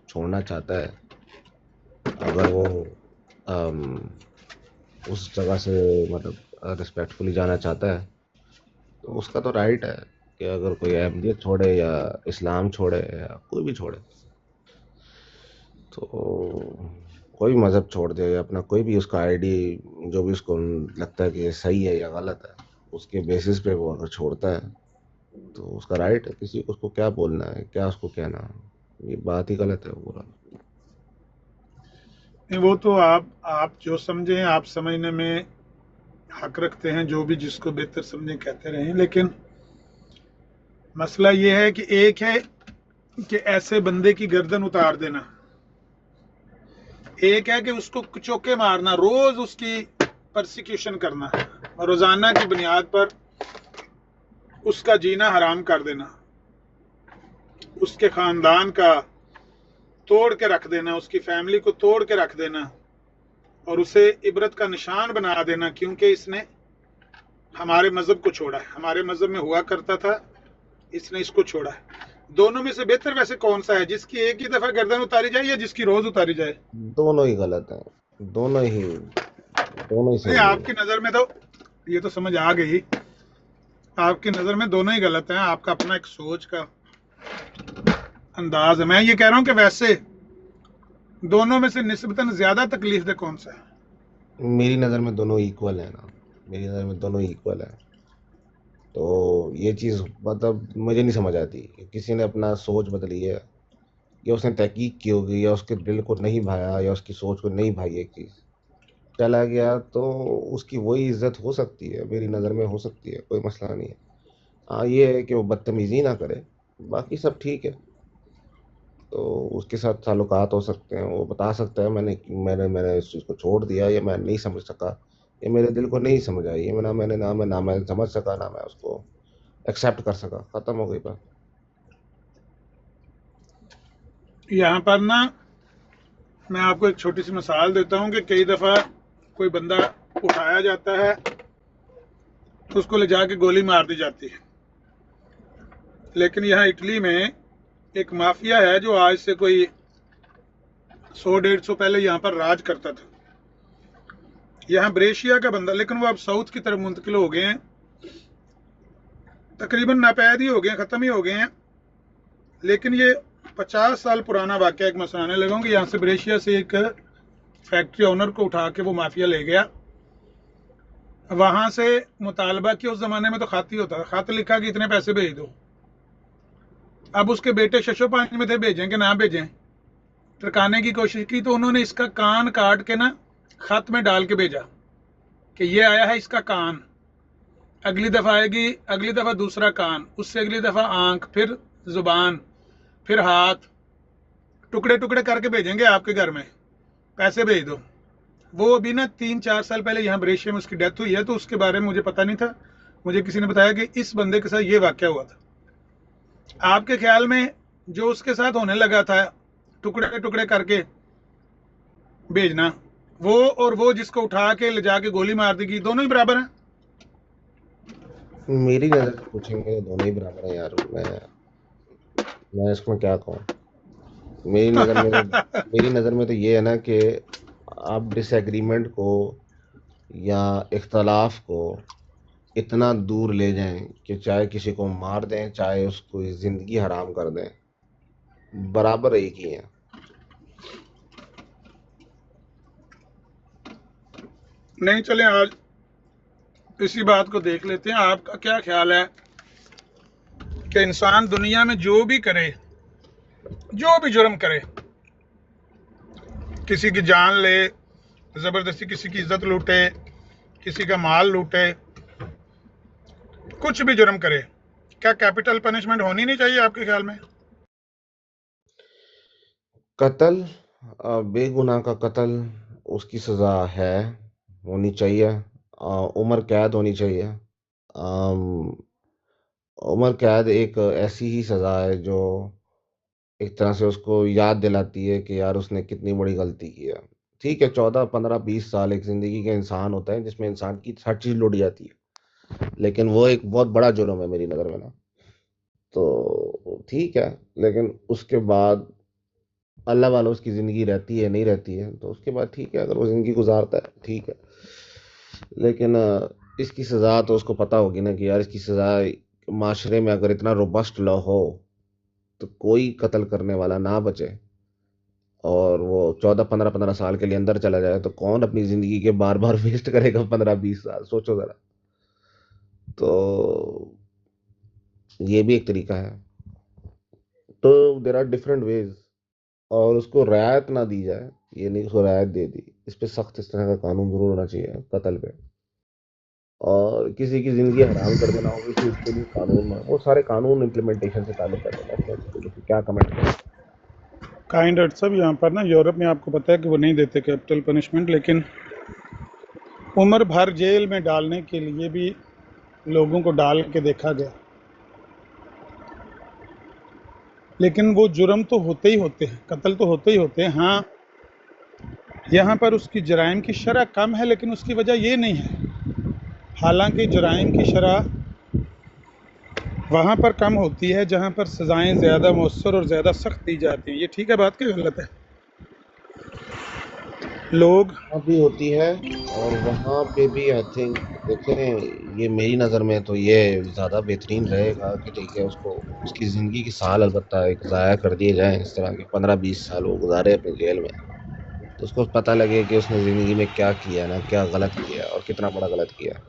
छोड़ना चाहता है, अगर वो उस जगह से मतलब रिस्पेक्टफुली जाना चाहता है, तो उसका तो राइट है कि अगर कोई अहमदियत छोड़े या इस्लाम छोड़े या कोई भी छोड़े, तो कोई मज़हब छोड़ दे या अपना कोई भी उसका आईडी जो भी उसको लगता है कि सही है या गलत है, उसके बेसिस पे वो अगर छोड़ता है तो उसका राइट है। किसी को उसको क्या बोलना है, क्या उसको कहना, ये बात ही गलत है पूरा। नहीं, वो तो आप जो समझें, आप समझने में हक रखते हैं, जो भी जिसको बेहतर समझें कहते रहें। लेकिन मसला ये है कि एक है कि ऐसे बंदे की गर्दन उतार देना, एक है कि उसको चौके मारना, रोज उसकी परसिक्यूशन करना, रोजाना की बुनियाद पर उसका जीना हराम कर देना, उसके खानदान का तोड़ के रख देना, उसकी फैमिली को तोड़ के रख देना और उसे इबरत का निशान बना देना, क्योंकि इसने हमारे मजहब को छोड़ा है, हमारे मजहब में हुआ करता था, इसने इसको छोड़ा है। दोनों में से बेहतर वैसे कौन सा है, जिसकी एक ही दफा गर्दन उतारी जाए या जिसकी रोज उतारी जाए? दोनों ही गलत है, दोनों ही सही। आपकी नजर में तो ये तो समझ आ गई, आपकी नजर में दोनों ही गलत हैं, आपका अपना एक सोच का अंदाज है। मैं ये कह रहा हूं कि वैसे दोनों में से निस्बतन ज्यादा तकलीफ दे कौन सा है? मेरी नजर में दोनों इक्वल है ना, मेरी नजर में दोनों इक्वल है। तो ये चीज़ मतलब मुझे नहीं समझ आती कि किसी ने अपना सोच बदली है, या उसने तहकीक की होगी, या उसके दिल को नहीं भाया, या उसकी सोच को नहीं भाई एक चीज़, चला गया, तो उसकी वही इज्जत हो सकती है, मेरी नज़र में हो सकती है, कोई मसला नहीं है। हाँ ये है कि वो बदतमीजी ना करे, बाकी सब ठीक है। तो उसके साथ ताल्लुकात हो सकते हैं, वो बता सकता है मैंने मैंने मैंने इस चीज़ को छोड़ दिया, या मैं नहीं समझ सका, या मेरे दिल को नहीं समझ आई, ये ना मैं समझ सका, ना मैं उसको एक्सेप्ट कर सका, ख़त्म हो गई बात। यहाँ पर ना मैं आपको एक छोटी सी मिसाल देता हूँ कि कई दफ़ा कोई बंदा उठाया जाता है तो उसको ले जाके गोली मार दी जाती है, लेकिन यहाँ इटली में एक माफिया है जो आज से कोई 100-150 पहले यहाँ पर राज करता था। यहाँ ब्रेशिया का बंदा, लेकिन वो अब साउथ की तरफ मुंतकिल हो गए हैं, तकरीबन नापैद ही हो गए, ख़त्म ही हो गए हैं। लेकिन ये 50 साल पुराना वाक़या एक मैं सुनाने लगा हूँ कि यहाँ से ब्रेशिया से एक फैक्ट्री ओनर को उठा के वो माफिया ले गया, वहाँ से मुतालबा किया। उस ज़माने में तो खत ही होता था, खत लिखा कि इतने पैसे भेज दो। अब उसके बेटे शशो पांच में थे, भेजें कि ना भेजें, टरकाने की कोशिश की, तो उन्होंने इसका कान काट के ना खत में डाल के भेजा कि ये आया है इसका कान, अगली दफ़ा आएगी, अगली दफ़ा दूसरा कान, उससे अगली दफ़ा आंख, फिर ज़ुबान, फिर हाथ, टुकड़े टुकड़े करके भेजेंगे आपके घर में, पैसे भेज दो। वो अभी ना 3-4 साल पहले यहाँ ब्रेशिया में उसकी डेथ हुई है, तो उसके बारे में मुझे पता नहीं था, मुझे किसी ने बताया कि इस बंदे के साथ ये वाक़या हुआ था। आपके ख्याल में जो उसके साथ होने लगा था टुकड़े टुकड़े करके भेजना, वो और वो जिसको उठा के ले जाके गोली मार दी गई, दोनों ही बराबर हैं? मेरी नज़र से पूछेंगे तो दोनों ही बराबर हैं यार। मैं इसमें क्या कहूँ, मेरी नज़र में तो ये है ना कि आप डिसएग्रीमेंट को या इख्तलाफ को इतना दूर ले जाएं कि चाहे किसी को मार दें, चाहे उसको ज़िंदगी हराम कर दें, बराबर एक ही हैं। नहीं, चलें आज इसी बात को देख लेते हैं। आपका क्या ख्याल है कि इंसान दुनिया में जो भी करे, जो भी जुर्म करे, किसी की जान ले, ज़बरदस्ती किसी की इज्जत लूटे, किसी का माल लूटे, कुछ भी जुर्म करे, क्या कैपिटल पनिशमेंट होनी नहीं चाहिए आपके ख्याल में? कत्ल, बेगुनाह का कत्ल, उसकी सज़ा है, होनी चाहिए, उम्र कैद होनी चाहिए। उम्र कैद एक ऐसी ही सज़ा है जो एक तरह से उसको याद दिलाती है कि यार उसने कितनी बड़ी गलती की है। ठीक है, 14, 15, 20 साल एक ज़िंदगी का इंसान होता है जिसमें इंसान की हर चीज़ लुट जाती है, लेकिन वो एक बहुत बड़ा जुर्म है मेरी नज़र में ना। तो ठीक है, लेकिन उसके बाद अल्लाह वाला उसकी ज़िंदगी रहती है नहीं रहती है, तो उसके बाद ठीक है, अगर वो ज़िंदगी गुजारता है ठीक है। लेकिन इसकी सज़ा तो उसको पता होगी ना कि यार इसकी सज़ा माशरे में अगर इतना रोबस्ट लॉ हो तो कोई कत्ल करने वाला ना बचे, और वो 14, 15, 15 साल के लिए अंदर चला जाए, तो कौन अपनी ज़िंदगी के बार बार वेस्ट करेगा 15-20 साल, सोचो ज़रा। तो ये भी एक तरीका है। तो देर आर डिफरेंट वेज, और उसको रियायत ना दी जाए, ये नहीं उसको रियायत दे दी, इस पे सख्त इस तरह का कानून जरूर होना चाहिए कत्ल पे। और किसी की ज़िंदगी हराम कर देना होगी तो उसके लिए कानून, वो सारे कानून इम्प्लीमेंटेशन से ताल्लुक करते हैं, क्या कमेंट करें। काइंड डॉक्टर साहब, यहाँ पर ना यूरोप में आपको पता है कि वो नहीं देते कैपिटल पनिशमेंट, लेकिन उम्र भर जेल में डालने के लिए भी लोगों को डाल के देखा गया, लेकिन वो जुर्म तो होते ही होते हैं, कत्ल तो होते ही होते हैं। हाँ, यहाँ पर उसकी जराइम की शरह कम है, लेकिन उसकी वजह ये नहीं है, हालांकि जराइम की शरह वहाँ पर कम होती है जहाँ पर सज़ाएं ज़्यादा मौसर और ज़्यादा सख्त दी जाती हैं। ये ठीक है बात, क्या गलत है? लोग भी होती है, और वहाँ पे भी आई थिंक देखें, ये मेरी नज़र में तो ये ज़्यादा बेहतरीन रहेगा कि ठीक है, उसको उसकी ज़िंदगी के साल अलबत्ता एक ज़ाया कर दिए जाएँ, इस तरह के 15-20 साल वो गुजारे अपनी जेल में, तो उसको पता लगे कि उसने ज़िंदगी में क्या किया ना, क्या गलत किया और कितना बड़ा गलत किया।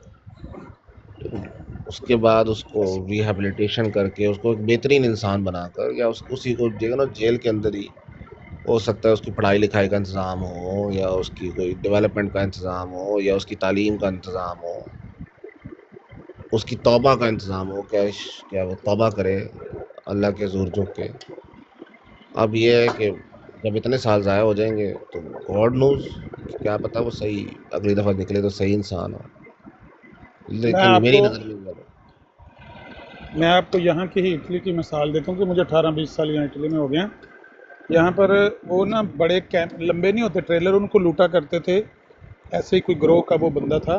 तो उसके बाद उसको रिहेबिलिटेशन करके उसको एक बेहतरीन इंसान बनाकर, या उसी को देखो ना जेल के अंदर ही हो सकता है उसकी पढ़ाई लिखाई का इंतज़ाम हो, या उसकी कोई डेवलपमेंट का इंतज़ाम हो, या उसकी तालीम का इंतज़ाम हो, उसकी तौबा का इंतज़ाम हो, क्या वो तौबा करे अल्लाह के ज़ोर झुक के। अब ये है कि जब इतने साल ज़ाया हो जाएंगे तो गॉड नोज, क्या पता वो सही अगली दफ़ा निकले तो सही इंसान हो, मैं लेकिन मेरी आपको नज़र में ज़्यादा मैं आपको यहाँ की ही इटली की मिसाल देता हूँ कि मुझे 18-20 साल यहाँ इटली में हो गए हैं। यहाँ पर वो ना बड़े कैंप लंबे नहीं होते ट्रेलर, उनको लूटा करते थे, ऐसे ही कोई ग्रोह का वो बंदा था,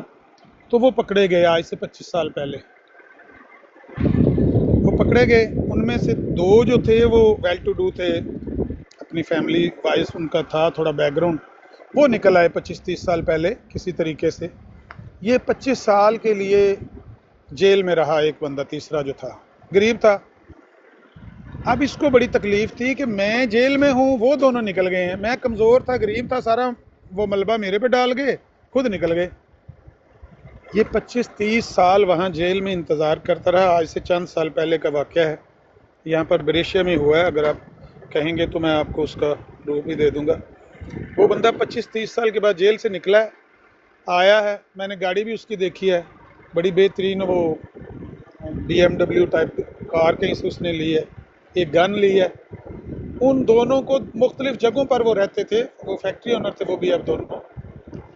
तो वो पकड़े गए आज से 25 साल पहले। वो पकड़े गए, उनमें से 2 जो थे वो वेल टू डू थे, अपनी फैमिली वाइज उनका था थोड़ा बैकग्राउंड, वो निकल आए 25-30 साल पहले किसी तरीके से। ये 25 साल के लिए जेल में रहा एक बंदा, तीसरा जो था गरीब था। अब इसको बड़ी तकलीफ थी कि मैं जेल में हूँ, वो दोनों निकल गए हैं, मैं कमज़ोर था, गरीब था, सारा वो मलबा मेरे पे डाल गए, खुद निकल गए। ये 25-30 साल वहाँ जेल में इंतज़ार करता रहा। आज से चंद साल पहले का वाक़या है, यहाँ पर ब्रेशिया में हुआ है, अगर आप कहेंगे तो मैं आपको उसका प्रूफ भी दे दूँगा। वो बंदा 25-30 साल के बाद जेल से निकला है, आया है, मैंने गाड़ी भी उसकी देखी है, बड़ी बेहतरीन वो BMW टाइप कार कहीं से उसने ली है, एक गन ली है। उन दोनों को मुख्तलिफ जगहों पर वो रहते थे, वो फैक्ट्री ओनर थे वो भी, अब दोनों,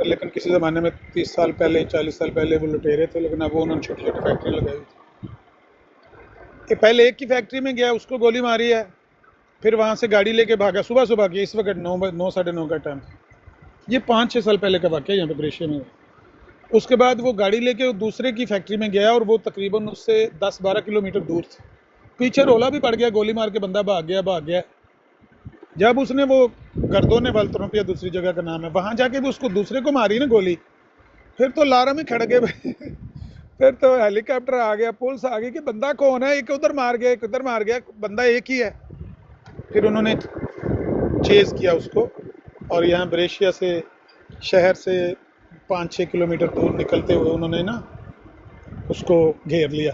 लेकिन किसी ज़माने में 30 साल पहले 40 साल पहले वो लुटेरे थे, लेकिन अब वो उन्होंने छोटी छोटी फैक्ट्री लगाई हुई थी। कि पहले एक की फैक्ट्री में गया, उसको गोली मारी है, फिर वहाँ से गाड़ी लेके भागा, सुबह सुबह की, इस वक्त 9 साढ़े 9 का टाइम। ये 5-6 साल पहले का वाक़या यहाँ पे ब्रेशिया में। उसके बाद वो गाड़ी लेके दूसरे की फैक्ट्री में गया और वो तकरीबन उससे 10-12 किलोमीटर दूर थी। पीछे रोला भी पड़ गया, गोली मार के बंदा भाग गया। जब उसने वो गर्दोने वल्तरोपिया दूसरी जगह का नाम है, वहाँ जाके भी उसको दूसरे को मारी ना गोली, फिर तो लारा में खड़ गए फिर तो हेलीकॉप्टर आ गया, पुलिस आ गई कि बंदा कौन है, एक उधर मार गया, एक उधर मार गया, बंदा एक ही है। फिर उन्होंने चेज़ किया उसको, और यहाँ ब्रेशिया से शहर से 5-6 किलोमीटर दूर निकलते हुए उन्होंने ना उसको घेर लिया।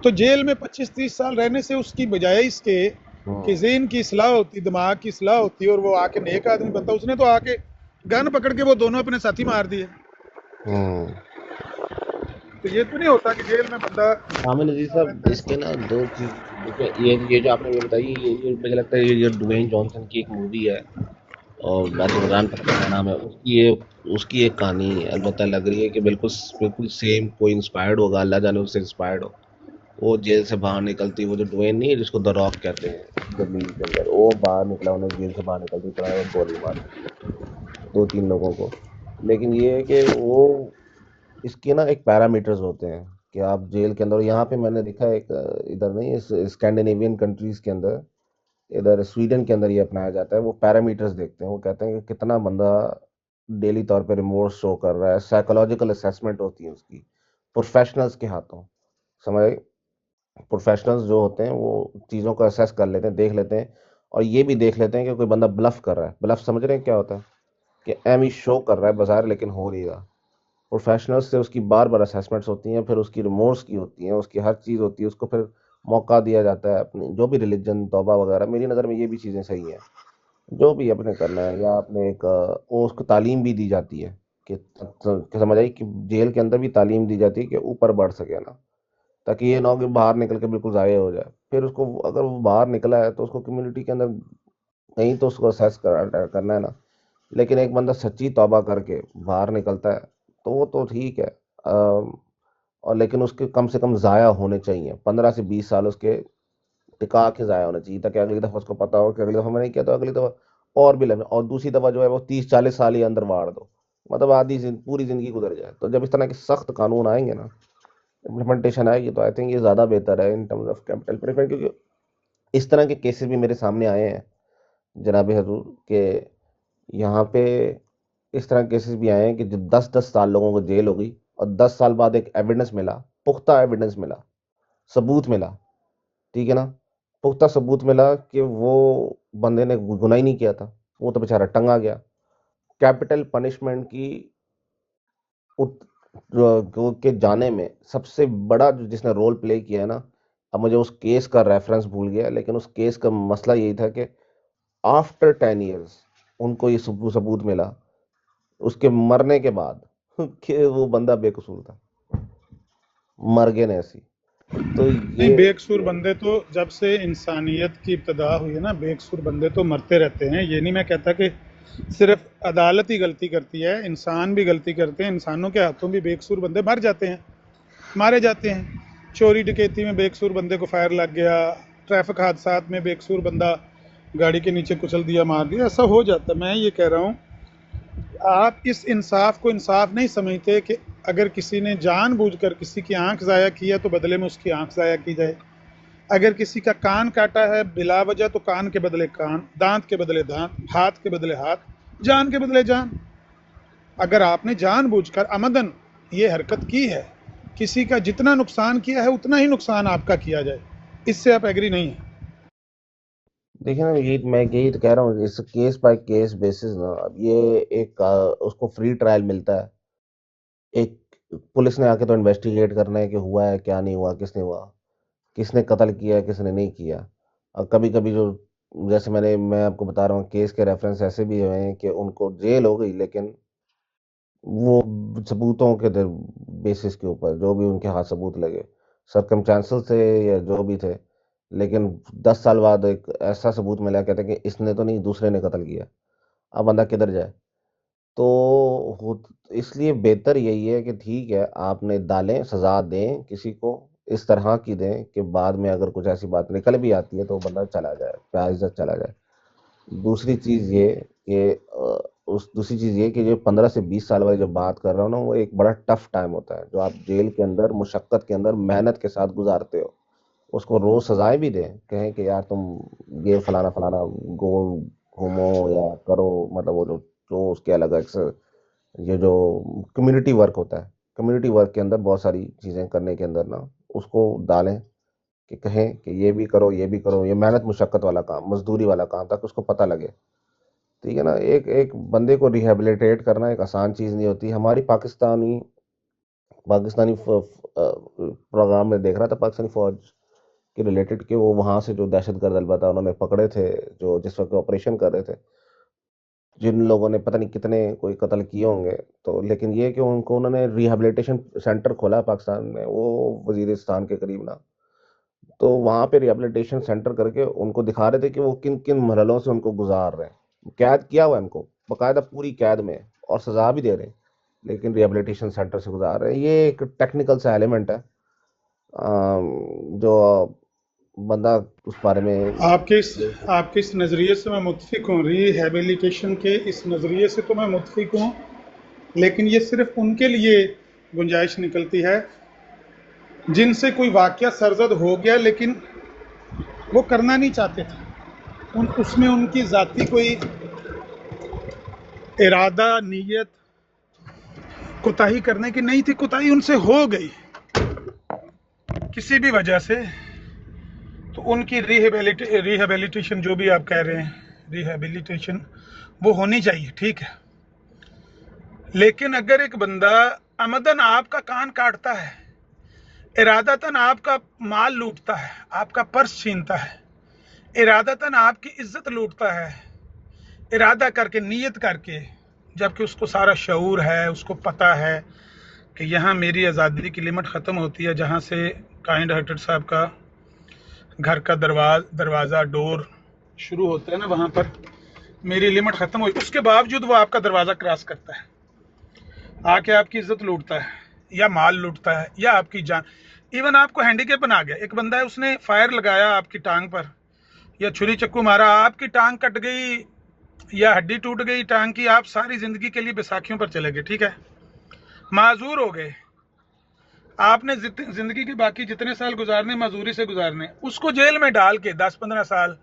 तो जेल में 25-30 साल रहने से उसकी बजाय इसके कि ज़हन की इस्लाह होती, दिमाग की इस्लाह होती, और वो आके नेक आदमी बनता, उसने तो आके गन पकड़ के वो दोनों अपने साथी मार दिए। तो ये तो नहीं होता कि जेल में बंदा। हामिद नजीर साहब, इसके ना 2 चीज, देखिए ये जो आपने बताई, ये मुझे लगता है ये ड्वेन जॉनसन की एक मूवी है, और मैथ्यू वॉडकाइंट का नाम है, उसकी एक कहानी अलबत्ता लग रही है कि बिल्कुल सेम कोई इंस्पायर्ड होगा, अल्लाह जाने उससे इंस्पायर्ड हो। वो जेल से बाहर निकलती, वो जो ड्वेन नहीं है जिसको द रॉक कहते हैं जमीन के अंदर, वो बाहर निकला, उन्हें जेल से बाहर निकलती तरह गोली मार 2-3 लोगों को। लेकिन ये है कि वो इसके ना एक पैरामीटर्स होते हैं कि आप जेल के अंदर, यहाँ पे मैंने देखा एक इधर नहीं, इस स्कैंडिनेवियन कंट्रीज के अंदर, इधर स्वीडन के अंदर ये अपनाया जाता है। वो पैरामीटर्स देखते हैं, वो कहते हैं कि कितना बंदा डेली तौर पे रिमोर्स शो कर रहा है, साइकोलॉजिकल असेसमेंट होती है उसकी प्रोफेशनल्स के हाथों, समझ। प्रोफेशनल्स जो होते हैं वो चीज़ों को असेस कर लेते हैं, देख लेते हैं, और ये भी देख लेते हैं कि कोई बंदा ब्लफ कर रहा है। ब्लफ समझ रहे हैं क्या होता है? कि एम ही शो कर रहा है बाजार, लेकिन हो नहीं रहा। प्रोफेशनल्स से उसकी बार बार असेसमेंट्स होती हैं, फिर उसकी रिमोर्स की होती हैं, उसकी हर चीज़ होती है, उसको फिर मौका दिया जाता है अपनी जो भी रिलीजन, तौबा वगैरह। मेरी नज़र में ये भी चीज़ें सही हैं, जो भी अपने करना है, या अपने एक वो उसको तालीम भी दी जाती है कि समझ आई कि जेल के अंदर भी तालीम दी जाती है कि ऊपर बढ़ सके ना, ताकि ये ना हो कि बाहर निकल के बिल्कुल ज़ाया हो जाए। फिर उसको अगर वो बाहर निकला है तो उसको कम्युनिटी के अंदर कहीं तो उसको असेस करना है ना। लेकिन एक बंदा सच्ची तौबा करके बाहर निकलता है तो वो तो ठीक है, और लेकिन उसके कम से कम ज़ाया होने चाहिए, 15 से 20 साल उसके टिका के ज़ाया होना चाहिए, ताकि अगली दफ़ा उसको पता हो कि अगली दफ़ा मैंने किया तो अगली दफ़ा और भी लगे, और दूसरी दफ़ा जो है वो 30-40 साल ही अंदर वाड़ दो, मतलब पूरी ज़िंदगी गुजर जाए। तो जब इस तरह के सख्त कानून आएंगे ना, इम्प्लीमेंटेशन आएगी, तो आई थिंक ये ज़्यादा बेहतर है in terms of capital punishment. क्योंकि इस तरह के केसेस भी मेरे सामने आए हैं जनाब हजूर के, यहाँ पे इस तरह के केसेस भी आए हैं कि जो 10-10 साल लोगों को जेल हो गई, और 10 साल बाद एक एविडेंस मिला, पुख्ता एविडेंस मिला, सबूत मिला, ठीक है ना, पुख्ता सबूत मिला कि वो बंदे ने गुनाह ही नहीं किया था, वो तो बेचारा टंगा गया। कैपिटल पनिशमेंट की के जाने में सबसे बड़ा जो जिसने रोल प्ले किया है ना, अब मुझे उस केस का रेफरेंस भूल गया, लेकिन उस केस का मसला यही था कि आफ्टर 10 years उनको ये सबूत मिला उसके मरने के बाद कि वो बंदा बेकसूर था, मर गए ना ऐसी। तो नहीं, ये बेकसूर बंदे तो जब से इंसानियत की इब्तदा हुई है ना, बेकसूर बंदे तो मरते रहते हैं। ये नहीं मैं कहता कि सिर्फ अदालत ही गलती करती है, इंसान भी गलती करते हैं। इंसानों के हाथों भी बेकसूर बंदे मर जाते हैं, मारे जाते हैं। चोरी डकैती में बेकसूर बंदे को फायर लग गया, ट्रैफिक हादसात में बेकसूर बंदा गाड़ी के नीचे कुचल दिया, मार दिया, ऐसा हो जाता है। मैं ये कह रहा हूँ, आप इस इंसाफ को इंसाफ नहीं समझते कि अगर किसी ने जानबूझकर किसी की आंख ज़ाया की है तो बदले में उसकी आंख ज़ाया की जाए। अगर किसी का कान काटा है बिला वजह तो कान के बदले कान, दांत के बदले दांत, हाथ के बदले हाथ, जान के बदले जान। अगर आपने जानबूझकर अमदन ये हरकत की है, किसी का जितना नुकसान किया है उतना ही नुकसान आपका किया जाए, इससे आप एग्री नहीं है? देखिए ना, मैं यही तो कह रहा हूँ, इस केस बाय केस बेसिस ना, अब ये एक उसको फ्री ट्रायल मिलता है। एक पुलिस ने आके तो इन्वेस्टिगेट करना है कि हुआ है क्या, नहीं हुआ, किसने कत्ल किया, किसने नहीं किया। और कभी कभी जो जैसे मैं आपको बता रहा हूँ, केस के रेफरेंस ऐसे भी हुए हैं कि उनको जेल हो गई, लेकिन वो सबूतों के बेसिस के ऊपर जो भी उनके हाथ सबूत लगे, सर्कमस्टेंसेस थे या जो भी थे, लेकिन 10 साल बाद एक ऐसा सबूत मिला, कहते हैं कि इसने तो नहीं, दूसरे ने कत्ल किया। अब बंदा किधर जाए? तो इसलिए बेहतर यही है कि ठीक है, आपने डालें, सजा दें किसी को, इस तरह की दें कि बाद में अगर कुछ ऐसी बात निकल भी आती है तो बंदा चला जाए, बेइज्जत चला जाए। दूसरी चीज़ ये कि दूसरी चीज़ ये कि जो 15 से 20 साल वाली जो बात कर रहा हूँ ना, वो एक बड़ा टफ टाइम होता है जो आप जेल के अंदर मुशक्कत के अंदर मेहनत के साथ गुजारते हो। उसको रोज सजाएं भी दें, कहें कि यार तुम ये फलाना फलाना घूमो या करो, मतलब वो जो जो उसके अलग अलग ये जो कम्युनिटी वर्क होता है, कम्युनिटी वर्क के अंदर बहुत सारी चीज़ें करने के अंदर ना उसको डालें कि कहें कि ये भी करो, ये भी करो, ये मेहनत मुशक्कत वाला काम, मजदूरी वाला काम, ताकि उसको पता लगे। ठीक है ना, एक एक बंदे को रिहेबिलिटेट करना एक आसान चीज़ नहीं होती। हमारी पाकिस्तानी पाकिस्तानी प्रोग्राम में देख रहा था, पाकिस्तानी फौज के रिलेटेड, कि वो वहाँ से जो दहशतगर्द अलबत्ता उन्होंने पकड़े थे, जो जिस वक्त ऑपरेशन कर रहे थे, जिन लोगों ने पता नहीं कितने कोई कत्ल किए होंगे, तो लेकिन ये कि उनको उन्होंने रिहेबिलिटेशन सेंटर खोला पाकिस्तान में, वो वजीरिस्तान के करीब ना, तो वहाँ पे रिहेबिलिटेशन सेंटर करके उनको दिखा रहे थे कि वो किन किन मरहलों से उनको गुजार रहे हैं। कैद किया हुआ है उनको बाकायदा पूरी कैद में, और सजा भी दे रहे हैं, लेकिन रिहेबिलिटेशन सेंटर से गुजार रहे हैं। ये एक टेक्निकल सा एलिमेंट है, जो बंदा उस बारे में आपके इस नज़रिए से मैं मुत्फिक हूँ, रिहेबिलिटेशन के इस नज़रिए से तो मैं मुत्फिक हूँ, लेकिन ये सिर्फ उनके लिए गुंजाइश निकलती है जिनसे कोई वाक़या सरजद हो गया लेकिन वो करना नहीं चाहते थे। उसमें उनकी ज़ाती कोई इरादा, नीयत कोताही करने की नहीं थी, कोताही उनसे हो गई किसी भी वजह से, तो उनकी रिहेबिलिटेशन जो भी आप कह रहे हैं, रिहेबिलिटेशन वो होनी चाहिए, ठीक है। लेकिन अगर एक बंदा अमदन आपका कान काटता है, इरादतन आपका माल लूटता है, आपका पर्स छीनता है, इरादतन आपकी इज्जत लूटता है, इरादा करके, नीयत करके, जबकि उसको सारा शऊर है, उसको पता है कि यहाँ मेरी आज़ादी की लिमिट ख़त्म होती है, जहाँ से काइंड हार्टेड साहब का घर का दरवाज़ा डोर शुरू होता है ना, वहाँ पर मेरी लिमिट ख़त्म हुई, उसके बावजूद वो आपका दरवाज़ा क्रॉस करता है, आके आपकी इज्जत लूटता है या माल लूटता है या आपकी जान, इवन आपको हैंडीकैप बना गया। एक बंदा है, उसने फायर लगाया आपकी टांग पर या छुरी चक्कू मारा, आपकी टांग कट गई या हड्डी टूट गई टांग की, आप सारी ज़िंदगी के लिए बैसाखियों पर चले गए, ठीक है, माजूर हो गए, आपने ज़िंदगी के बाकी जितने साल गुजारने मजदूरी से गुजारने, उसको जेल में डाल के 10-15 साल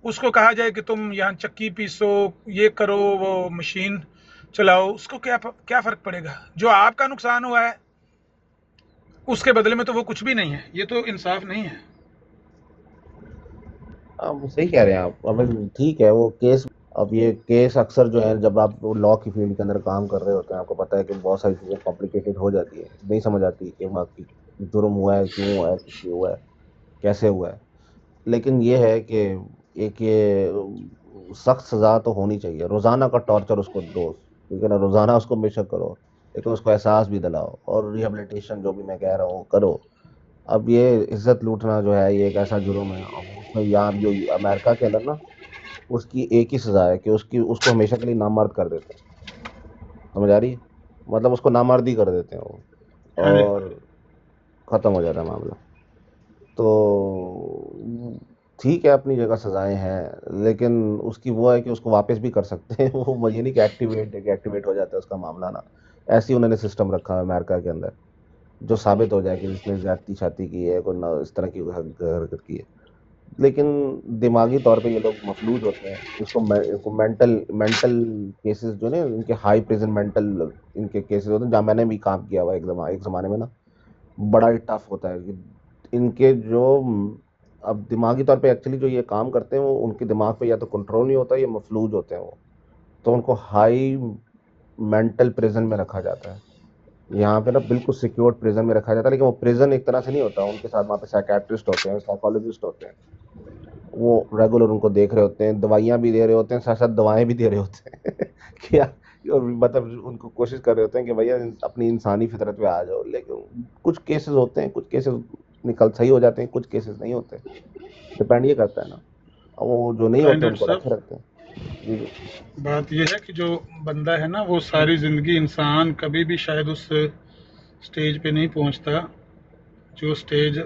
उसको कहा जाए कि तुम यहाँ चक्की पीसो, ये करो, वो मशीन चलाओ, उसको क्या फ़र्क पड़ेगा? जो आपका नुकसान हुआ है उसके बदले में तो वो कुछ भी नहीं है। ये तो इंसाफ नहीं है। आप सही कह रहे हैं आप, अब ठीक है वो केस, अब ये केस अक्सर जो है, जब आप लॉ की फील्ड के अंदर काम कर रहे होते हैं, आपको पता है कि बहुत सारी चीज़ें कॉम्प्लिकेटेड हो जाती है, नहीं समझ आती कि वाकई जुर्म हुआ है, क्यों हुआ है, किस लिए हुआ है, कैसे हुआ है। लेकिन ये है कि एक ये सख्त सज़ा तो होनी चाहिए, रोज़ाना का टॉर्चर उसको दो, ठीक है ना, रोज़ाना उसको बेशक करो, लेकिन उसको एहसास भी दिलाओ, और रिहेबिलिटेशन जो भी मैं कह रहा हूँ करो। अब ये इज्जत लूटना जो है, ये एक ऐसा जुर्म है, अब उसमें यहाँ जो अमेरिका के अंदर ना, उसकी एक ही सज़ा है कि उसको हमेशा के लिए नामर्द कर देते हैं, समझ आ रही है, मतलब उसको नामर्दी कर देते हैं वो, हाँ जी और ख़त्म हो जाता है मामला। तो ठीक है, अपनी जगह सज़ाएं हैं, लेकिन उसकी वो है कि उसको वापस भी कर सकते हैं वो ये नहीं कि एक्टिवेट हो जाता है उसका मामला ना। ऐसे ही उन्होंने सिस्टम रखा है अमेरिका के अंदर, जो साबित हो जाए कि इसने ज़्यादती शाती की है, कोई ना इस तरह की हरकत की है, लेकिन दिमागी तौर पे ये लोग मफलूज होते हैं। इसको मेंटल केसेस जो ने, इनके हाई प्रेजेंट मेंटल इनके केसेस होते हैं, जहाँ मैंने भी काम किया हुआ एक ज़माने में ना, बड़ा ही टफ होता है कि इनके जो अब दिमागी तौर पे एक्चुअली जो ये काम करते हैं, वो उनके दिमाग पे या तो कंट्रोल नहीं होता, ये मफलूज होते हैं वो, तो उनको हाई मेंटल प्रिजन में रखा जाता है। यहाँ पे ना बिल्कुल सिक्योर्ड प्रिजन में रखा जाता है, लेकिन वो प्रिजन एक तरह से नहीं होता, उनके साथ वहाँ पे साइकेट्रिस्ट होते हैं, साइकोलॉजिस्ट होते हैं, वो रेगुलर उनको देख रहे होते हैं, दवाइयाँ भी दे रहे होते हैं, साथ साथ दवाएं भी दे रहे होते हैं क्या, और मतलब उनको कोशिश कर रहे होते हैं कि भैया अपनी इंसानी फितरत पे आ जाओ। लेकिन कुछ केसेस होते हैं, कुछ केसेस निकल सही हो जाते हैं, कुछ केसेस नहीं होते, डिपेंड ये करता है ना, वो जो नहीं होते डॉक्टर उनको साहब, रखे रखते हैं जी। बात यह है कि जो बंदा है ना, वो सारी जिंदगी, इंसान कभी भी शायद उस स्टेज पे नहीं पहुंचता जो स्टेज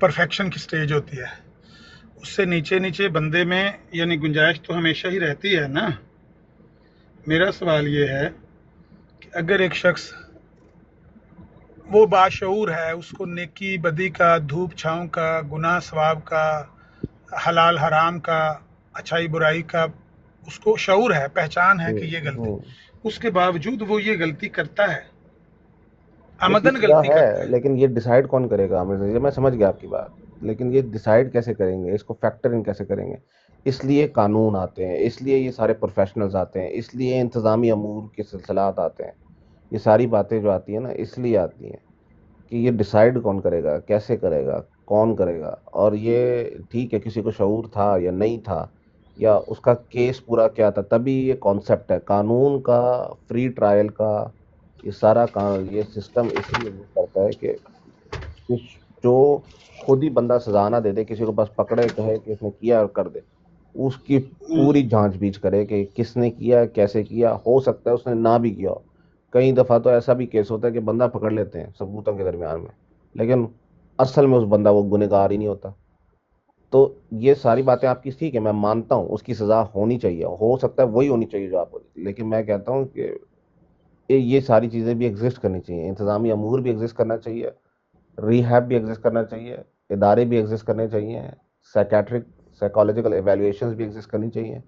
परफेक्शन की स्टेज होती है। उससे नीचे नीचे बंदे में यानी गुंजाइश तो हमेशा ही रहती है ना। मेरा सवाल ये है कि अगर एक शख्स वो बाशऊर है, उसको नेकी बदी का, धूप छाँव का, गुनाह सवाब का, हलाल हराम का, अच्छाई बुराई का उसको शऊर है, पहचान है कि ये गलती, उसके बावजूद वो ये गलती करता है, आमदन गलती करता है। लेकिन ये डिसाइड कौन करेगा? मैं समझ गया आपकी बात, लेकिन ये डिसाइड कैसे करेंगे, इसको फैक्टर इन कैसे करेंगे? इसलिए कानून आते हैं, इसलिए ये सारे प्रोफेशनल्स आते हैं, इसलिए इंतज़ामी अमूर के सिलसिलात आते हैं, ये सारी बातें जो आती हैं ना, इसलिए आती हैं कि ये डिसाइड कौन करेगा, कैसे करेगा, कौन करेगा। और ये ठीक है, किसी को शऊर था या नहीं था, या उसका केस पूरा क्या था, तभी ये कॉन्सेप्ट है कानून का, फ्री ट्रायल का, ये सारा ये सिस्टम इसलिए करता है कि जो खुद ही बंदा सजा ना दे दे, किसी को बस पकड़े कहे कि इसने किया और कर दे, उसकी पूरी जांच बीच करे कि किसने किया, कैसे किया, हो सकता है उसने ना भी किया हो। कई दफ़ा तो ऐसा भी केस होता है कि बंदा पकड़ लेते हैं सबूतों के दरमियान में, लेकिन असल में उस बंदा वो गुनहगार ही नहीं होता। तो ये सारी बातें आपकी ठीक है, मैं मानता हूँ उसकी सज़ा होनी चाहिए, हो सकता है वही होनी चाहिए जो आप, लेकिन मैं कहता हूँ कि ये सारी चीज़ें भी एग्जिस्ट करनी चाहिए, इंतज़ामी अमूर भी एग्जिस्ट करना चाहिए, रिहैब भी एग्जिस्ट करना चाहिए, इदारे भी एग्जिस्ट करने चाहिए, साइकोलॉजिकल एवेल्युएशंस भी एग्जिस्ट करनी चाहिए।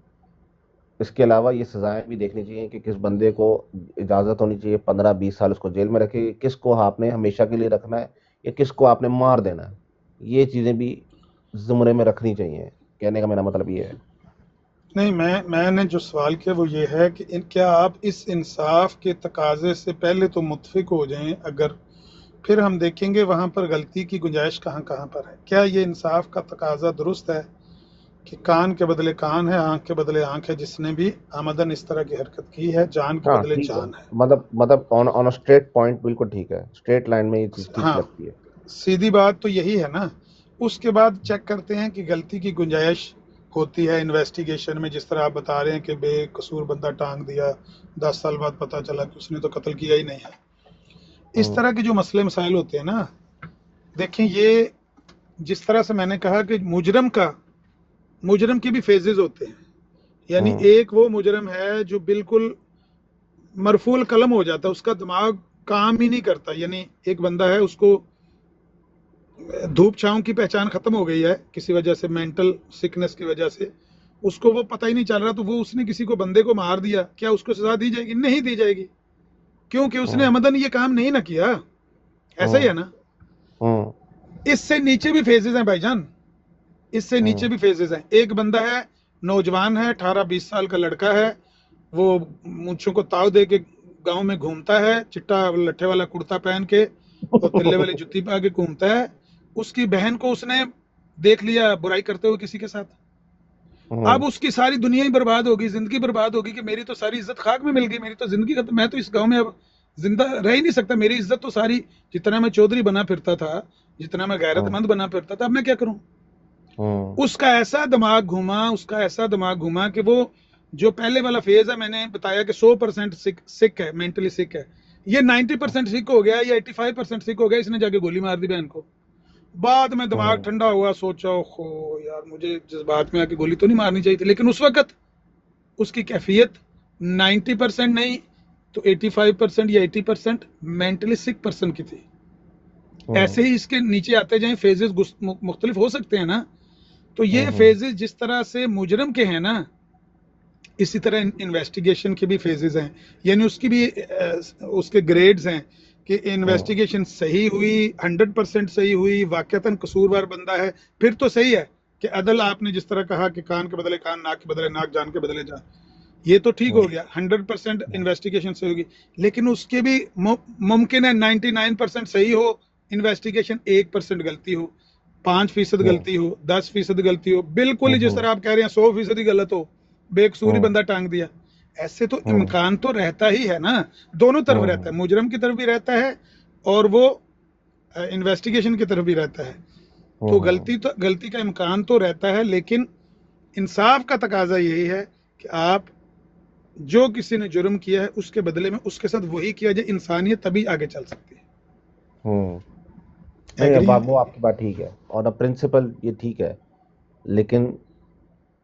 इसके अलावा ये सज़ाएं भी देखनी चाहिए कि किस बंदे को इजाज़त होनी चाहिए 15-20 साल उसको जेल में रखे, किसको आपने हमेशा के लिए रखना है, या किसको आपने मार देना है, ये चीज़ें भी ज़ुमरे में रखनी चाहिए। कहने का मेरा मतलब ये है। नहीं, मैंने जो सवाल किया वो ये है कि क्या आप इस इंसाफ के तकाजे से पहले तो मुत्फिक हो जाएं, अगर फिर हम देखेंगे वहाँ पर गलती की गुंजाइश कहाँ कहाँ पर है। क्या ये इंसाफ का तकाजा दुरुस्त है कि कान के बदले कान है, आंख के बदले आंख है? जिसने भी आमदन इस तरह की हरकत की है, जान के बदले जान है। मतलब ऑन स्ट्रेट पॉइंट बिल्कुल ठीक है, स्ट्रेट लाइन में ये चीज़ ठीक लगती है। सीधी बात तो यही है ना। उसके बाद चेक करते हैं कि गलती की गुंजाइश होती है इन्वेस्टिगेशन में, जिस तरह आप बता रहे हैं कि बेकसूर बंदा टांग दिया, 10 साल बाद पता चला कि उसने तो कत्ल किया ही नहीं है। इस तरह के जो मसले मसाइल होते हैं ना, देखें, ये जिस तरह से मैंने कहा कि मुजरम के भी फेजेस होते हैं, यानी एक वो मुजरम है जो बिल्कुल मरफूल कलम हो जाता है, उसका दिमाग काम ही नहीं करता। यानी एक बंदा है, उसको धूप छाँव की पहचान खत्म हो गई है किसी वजह से, मेंटल सिकनेस की वजह से, उसको वो पता ही नहीं चल रहा, तो वो उसने किसी को बंदे को मार दिया, क्या उसको सजा दी जाएगी? नहीं दी जाएगी, क्योंकि उसने अमदन ये काम नहीं ना किया। ऐसा ही है ना। इससे नीचे भी फेजेस हैं भाईजान, इससे नीचे भी फेजेस हैं। एक बंदा है नौजवान है, 18-20 साल का लड़का है, वो मूंछों को ताव दे के गांव में घूमता है, चिट्टा लट्ठे वाला कुर्ता पहन के और तिल्ले वाली जुत्ती पहन के घूमता है। उसकी बहन को उसने देख लिया बुराई करते हुए किसी के साथ, अब उसकी सारी दुनिया ही बर्बाद होगी, जिंदगी बर्बाद होगी कि मेरी तो सारी इज्जत खाक में मिल गई, मेरी तो जिंदगी खत्म, मैं तो इस गांव में अब जिंदा रह ही नहीं सकता, मेरी इज्जत तो सारी, जितना मैं चौधरी बना फिरता था, जितना मैं गैरतमंद बना फिरता था, अब मैं क्या करूं। उसका ऐसा दिमाग घुमा कि वो जो पहले वाला फेज है, मैंने बताया कि 100% सिक है, मेंटली सिक है, ये 90% सिक हो गया, ये 85% सिक हो गया, इसने जाके गोली मार दी बहन को। बाद में दिमाग ठंडा हुआ, सोचा ओहो यार मुझे जज्बात में आके गोली तो नहीं मारनी चाहिए थी, लेकिन उस वक्त उसकी कैफियत 90% नहीं तो 85% या 80% मेंटली सिक पर्सन की थी। ऐसे ही इसके नीचे आते जाएं फेजेस मुख्तलिफ हो सकते हैं ना, तो ये फेजेस जिस तरह से मुजरम के हैं ना, इसी तरह इन्वेस्टिगेशन के भी फेजेस हैं, यानी उसकी भी उसके ग्रेड्स हैं कि इन्वेस्टिगेशन सही हुई, 100% सही हुई, वाकईतन कसूरवार बंदा है, फिर तो सही है कि अदल आपने जिस तरह कहा कि कान के बदले कान, नाक के बदले नाक, जान के बदले जान, ये तो ठीक हो गया, 100% इन्वेस्टिगेशन सही होगी, लेकिन उसके भी मुमकिन है 99% सही हो इन्वेस्टिगेशन, 1% गलती हो, 5% गलती हो, 10% गलती हो, बिल्कुल ही जिस तरह आप कह रहे हैं 100% ही गलत हो, बेकसूर ही बंदा टांग दिया, ऐसे तो इम्कान तो रहता ही है ना, दोनों तरफ रहता है, मुजरम की तरफ भी रहता है और वो इन्वेस्टिगेशन की तरफ भी रहता है, तो गलती का इम्कान तो रहता है, लेकिन इंसाफ का तकाजा यही है कि आप जो किसी ने जुर्म किया है उसके बदले में उसके साथ वही किया जाए, इंसानियत तभी आगे चल सकती है। नहीं वो आपकी बात ठीक है और प्रिंसिपल ये ठीक है, लेकिन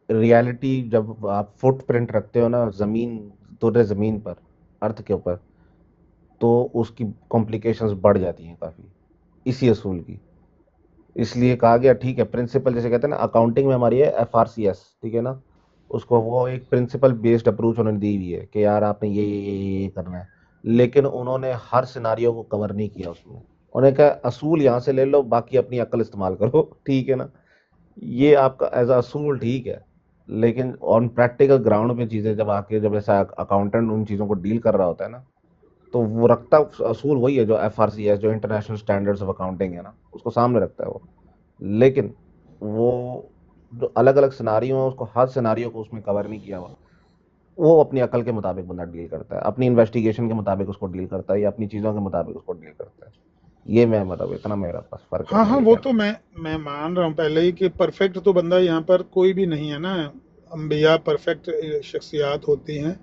रियलिटी जब आप फुटप्रिंट रखते हो ना जमीन पर, अर्थ के ऊपर, तो उसकी कॉम्प्लिकेशंस बढ़ जाती हैं काफ़ी, इसी असूल की। इसलिए कहा गया ठीक है, प्रिंसिपल जैसे कहते हैं ना, अकाउंटिंग में हमारी है FRCS, ठीक है ना, उसको वो एक प्रिंसिपल बेस्ड अप्रोच उन्होंने दी हुई है कि यार आपने ये करना है, लेकिन उन्होंने हर सिनारियो को कवर नहीं किया उसमें। उन्होंने कहा असूल यहाँ से ले लो, बाकी अपनी अक्ल इस्तेमाल करो, ठीक है ना, ये आपका एज असूल ठीक है, लेकिन ऑन प्रैक्टिकल ग्राउंड पे चीज़ें जब ऐसा अकाउंटेंट उन चीज़ों को डील कर रहा होता है ना, तो वो रखता असूल वही है जो FRCS, जो इंटरनेशनल स्टैंडर्ड्स ऑफ अकाउंटिंग है ना, उसको सामने रखता है वो, लेकिन वो जो अलग अलग सिनारियो है उसको हर सिनारियो को उसमें कवर नहीं किया हुआ, वो अपनी अकल के मुताबिक बंदा डील करता है, अपनी इन्वेस्टिगेशन के मुताबिक उसको डील करता है या अपनी चीज़ों के मुताबिक उसको डील करता है। ये मैं मतलब इतना मेरा पास फर्क है। हाँ वो तो मैं मान रहा हूँ पहले ही कि परफेक्ट तो बंदा यहाँ पर कोई भी नहीं है ना, अंबिया परफेक्ट शख्सियात होती हैं,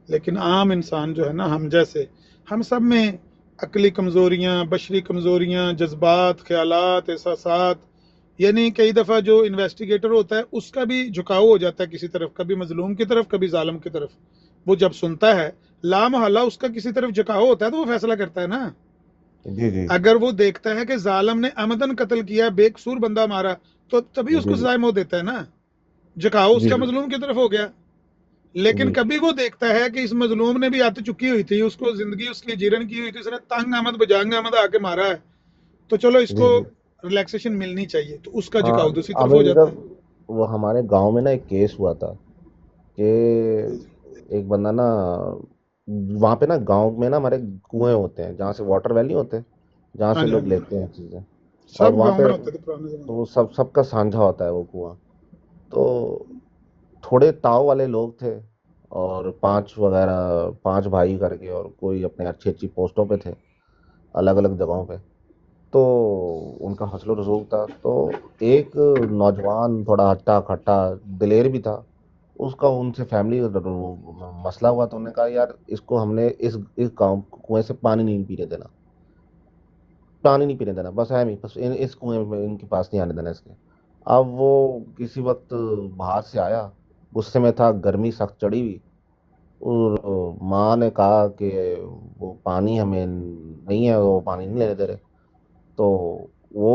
लेकिन आम इंसान जो है ना, हम जैसे, हम सब में अकली कमज़ोरियाँ, बशरी कमज़ोरियाँ, जज्बात, ख्यालात, एहसासात, यानी कई दफ़ा जो इन्वेस्टिगेटर होता है उसका भी झुकाव हो जाता है किसी तरफ, कभी मजलूम की तरफ, कभी जालिम की तरफ। वो जब सुनता है लामहल्ला उसका किसी तरफ झुकाव होता है तो वो फैसला करता है ना। जी। अगर वो देखता है कि जालिम ने अमदन कत्ल किया, बेकसूर बंदा मारा, तो तभी उसको सजा मौत देता है ना, झुकाव उसका मजलूम की तरफ हो गया। लेकिन कभी वो देखता है कि इस मजलूम ने भी आत चुकी हुई थी, उसको जिंदगी उसकी जीरन की हुई थी, उसने तंग अहमद बजांग अहमद आके मारा है, तो चलो इसको रिलैक्सेशन मिलनी चाहिए, तो उसका झुकाव दूसरी तरफ हो जाता है। वो हमारे गांव में ना एक केस हुआ था कि एक बंदा ना, वहाँ पे ना गांव में ना हमारे कुएं होते हैं जहाँ से वाटर वैली होते हैं, जहाँ से लोग लेते हैं चीजें, और वहाँ पे तो सबका साझा होता है वो कुआं। तो थोड़े ताव वाले लोग थे और 5 भाई करके, और कोई अपने अच्छी पोस्टों पे थे अलग अलग जगहों पे, तो उनका हौसला रसूख था। तो एक नौजवान थोड़ा हट्टा खट्टा दिलेर भी था, उसका उनसे फैमिली मसला हुआ, तो उन्होंने कहा यार इसको हमने इस गाँव कुएं से पानी नहीं पीने देना, बस है नहीं, बस इस कुएं में इनके पास नहीं आने देना इसके। अब वो किसी वक्त बाहर से आया, गुस्से में था, गर्मी सख्त चढ़ी हुई, और माँ ने कहा कि वो पानी हमें नहीं है, वो पानी नहीं लेने दे रहे। तो वो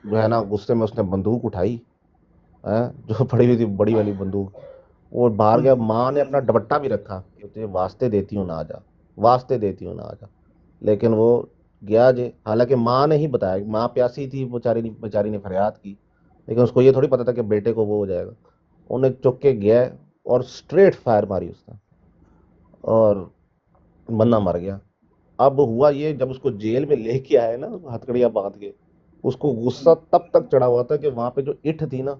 जो है ना, गुस्से में उसने बंदूक उठाई है, जो पड़ी हुई थी बड़ी वाली बंदूक, वो बाहर गया। माँ ने अपना दुपट्टा भी रखा, तुझे वास्ते देती हूँ ना आजा, लेकिन वो गया जे। हालांकि माँ ने ही बताया, माँ प्यासी थी, बेचारी ने फरियाद की, लेकिन उसको ये थोड़ी पता था कि बेटे को वो हो जाएगा। उन्हें चुक के गया और स्ट्रेट फायर मारी उसने और बंदा मर गया। अब हुआ ये, जब उसको जेल में लेके आए ना हथकड़ियां बांध के, उसको गुस्सा तब तक चढ़ा हुआ था कि वहां पे जो ईंट थी ना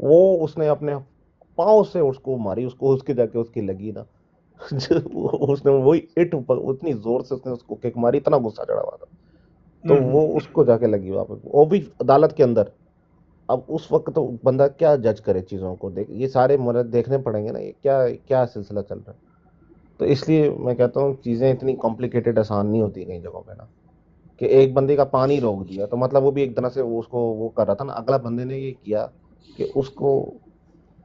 वो उसने अपने पाँव से उसको मारी, उसको उसके जाके उसकी लगी ना उसने वही ईंट उतनी जोर से उसने उसको किक मारी, इतना गुस्सा चढ़ा हुआ था तो वो उसको जाके लगी वहां पे, वो भी अदालत के अंदर। अब उस वक्त तो बंदा क्या जज करे चीजों को, देख ये सारे मतलब देखने पड़ेंगे ना, ये क्या क्या सिलसिला चल रहा है। तो इसलिए मैं कहता हूँ चीजें इतनी कॉम्प्लिकेटेड आसान नहीं होती कई जगहों पे ना, कि एक बंदे का पानी रोक दिया तो मतलब वो भी एक तरह से वो उसको वो कर रहा था ना, अगला बंदे ने ये किया कि उसको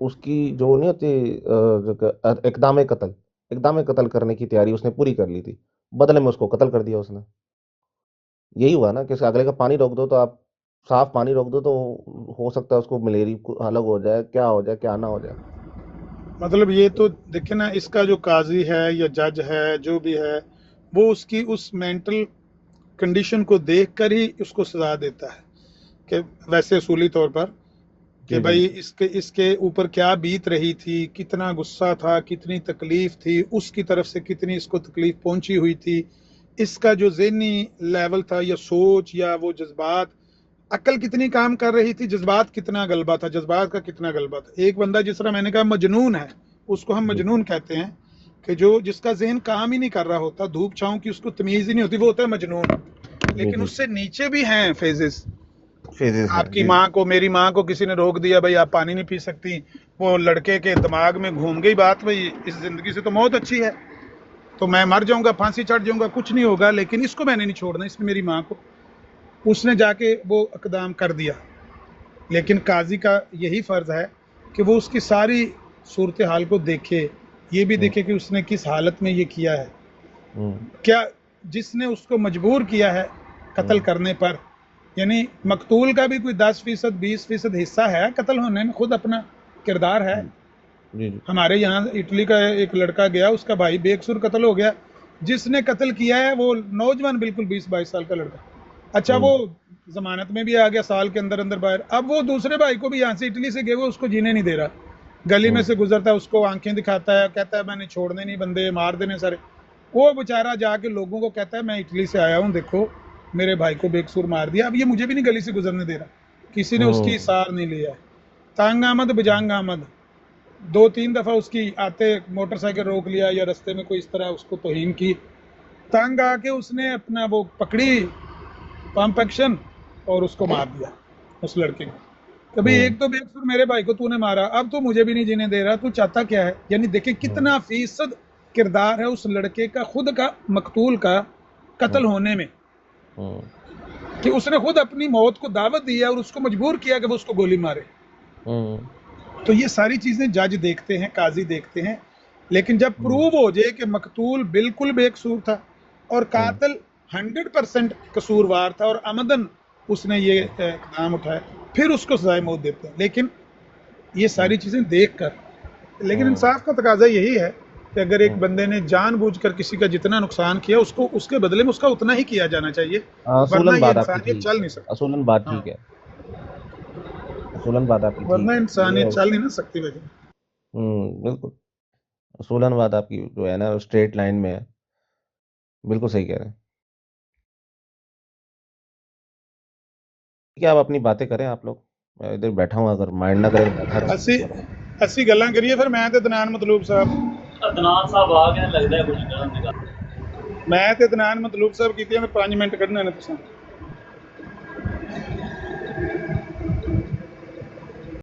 उसकी जो नहीं होती इकदाम कत्ल करने की तैयारी उसने पूरी कर ली थी, बदले में उसको कत्ल कर दिया उसने। यही हुआ ना कि अगले का पानी रोक दो तो आप साफ पानी रोक दो तो हो सकता है उसको मलेरिया अलग हो जाए, क्या हो जाए क्या ना हो जाए। मतलब ये तो देखिए ना, इसका जो काजी है या जज है जो भी है वो उसकी उस मेंटल कंडीशन को देखकर ही उसको सजा देता है कि वैसे उसूली तौर पर कि भाई इसके ऊपर क्या बीत रही थी, कितना गुस्सा था, कितनी तकलीफ थी, उसकी तरफ से कितनी इसको तकलीफ पहुंची हुई थी, इसका जो ज़हनी लेवल था या सोच या वो जज्बात, अकल कितनी काम कर रही थी, जज्बात कितना गलबा था, जज्बात का कितना गलबा था। एक बंदा जिस तरह मैंने कहा मजनून है, उसको हम मजनून कहते हैं कि जो जिसका जहन काम ही नहीं कर रहा होता, धूप छांव की उसको तमीज ही नहीं होती, वो होता है मजनून। लेकिन उससे नीचे भी हैं फेजेस। आपकी माँ को, मेरी माँ को किसी ने रोक दिया भाई आप पानी नहीं पी सकती, वो लड़के के दिमाग में घूम गई बात भाई इस जिंदगी से तो मौत अच्छी है, तो मैं मर जाऊंगा, फांसी चढ़ जाऊंगा, कुछ नहीं होगा, लेकिन इसको मैंने नहीं छोड़ना, इसने मेरी माँ को, उसने जाके वो इकदाम कर दिया। लेकिन काजी का यही फर्ज है कि वो उसकी सारी सूरत हाल को देखे, ये भी देखे कि उसने किस हालत में ये किया है, क्या जिसने उसको मजबूर किया है कत्ल करने पर, यानी मकतूल का भी कोई 10% 20% हिस्सा है कत्ल होने में, खुद अपना किरदार है। हमारे यहाँ इटली का एक लड़का गया, उसका भाई बेकसूर कत्ल हो गया, जिसने कत्ल किया है वो नौजवान बिल्कुल 20-22 साल का लड़का, अच्छा वो जमानत में भी आ गया, साल के अंदर अंदर बाहर। अब वो दूसरे भाई को भी यहाँ से इटली से गए, वो उसको जीने नहीं दे रहा, गली में से गुजरता है उसको आंखें दिखाता है, कहता है मैंने छोड़ने नहीं, बंदे मार देने सारे। वो बेचारा जाके लोगों को कहता है मैं इटली से आया हूँ, देखो मेरे भाई को बेकसूर मार दिया, अब ये मुझे भी नहीं गली से गुजरने दे रहा, किसी ने उसकी सार नहीं लिया। तंग आमद बजांग आमद, 2-3 दफ़ा उसकी आते मोटरसाइकिल रोक लिया या रास्ते में कोई इस तरह उसको तौहीन की, तंग आके उसने अपना वो पकड़ी पंप एक्शन और उसको मार दिया उस लड़के को। कभी एक तो बेकसूर मेरे भाई को तूने मारा, अब तो मुझे भी नहीं जीने दे रहा, तू चाहता क्या है। यानी देखिए कितना फीसद किरदार है उस लड़के का, खुद का मकतूल का कत्ल होने में, कि उसने खुद अपनी मौत को दावत दी है और उसको मजबूर किया कि वो उसको गोली मारे। तो ये सारी चीजें जज देखते हैं, काजी देखते हैं, लेकिन जब प्रूव हो जाए कि मकतूल बिल्कुल बेकसूर था और कातिल 100% कसूरवार था और अमदन उसने ये इक़दाम उठाया, फिर उसको सजाए मौत देते हैं। लेकिन ये सारी चीजें देख कर, लेकिन इंसाफ का तकाजा यही है कि अगर एक बंदे ने जानबूझकर किसी का जितना नुकसान किया उसको उसके बदले में उसका उतना ही किया जाना चाहिए, वरना ये इंसानियत चल नहीं सकती। असूलन बात ठीक है, असूलन बात आपकी, वरना इंसानियत चल नहीं ना सकती भाई। बिल्कुल असूलन बात आपकी जो है ना स्ट्रेट लाइन में है, बिल्कुल सही कह रहे हैं। क्या आप अपनी बातें करें, आप लोग, मैं इधर बैठा हूँ, अगर माइंड ना करें बैठा ਅਸੀਂ ਗੱਲਾਂ ਕਰੀਏ ਫਿਰ। ਮੈਂ ਤੇ ਅਦਨਾਨ ਮਤਲੂਬ ਸਾਹਿਬ ਆ ਗਏ, ਲੱਗਦਾ ਕੁਝ ਕਰਨ ਦੀ ਗੱਲ। ਮੈਂ ਤੇ ਅਦਨਾਨ ਮਤਲੂਬ ਸਾਹਿਬ ਕੀਤੀਆਂ, 5 ਮਿੰਟ ਕੱਢਣੇ ਨੇ ਤੁਸੀਂ।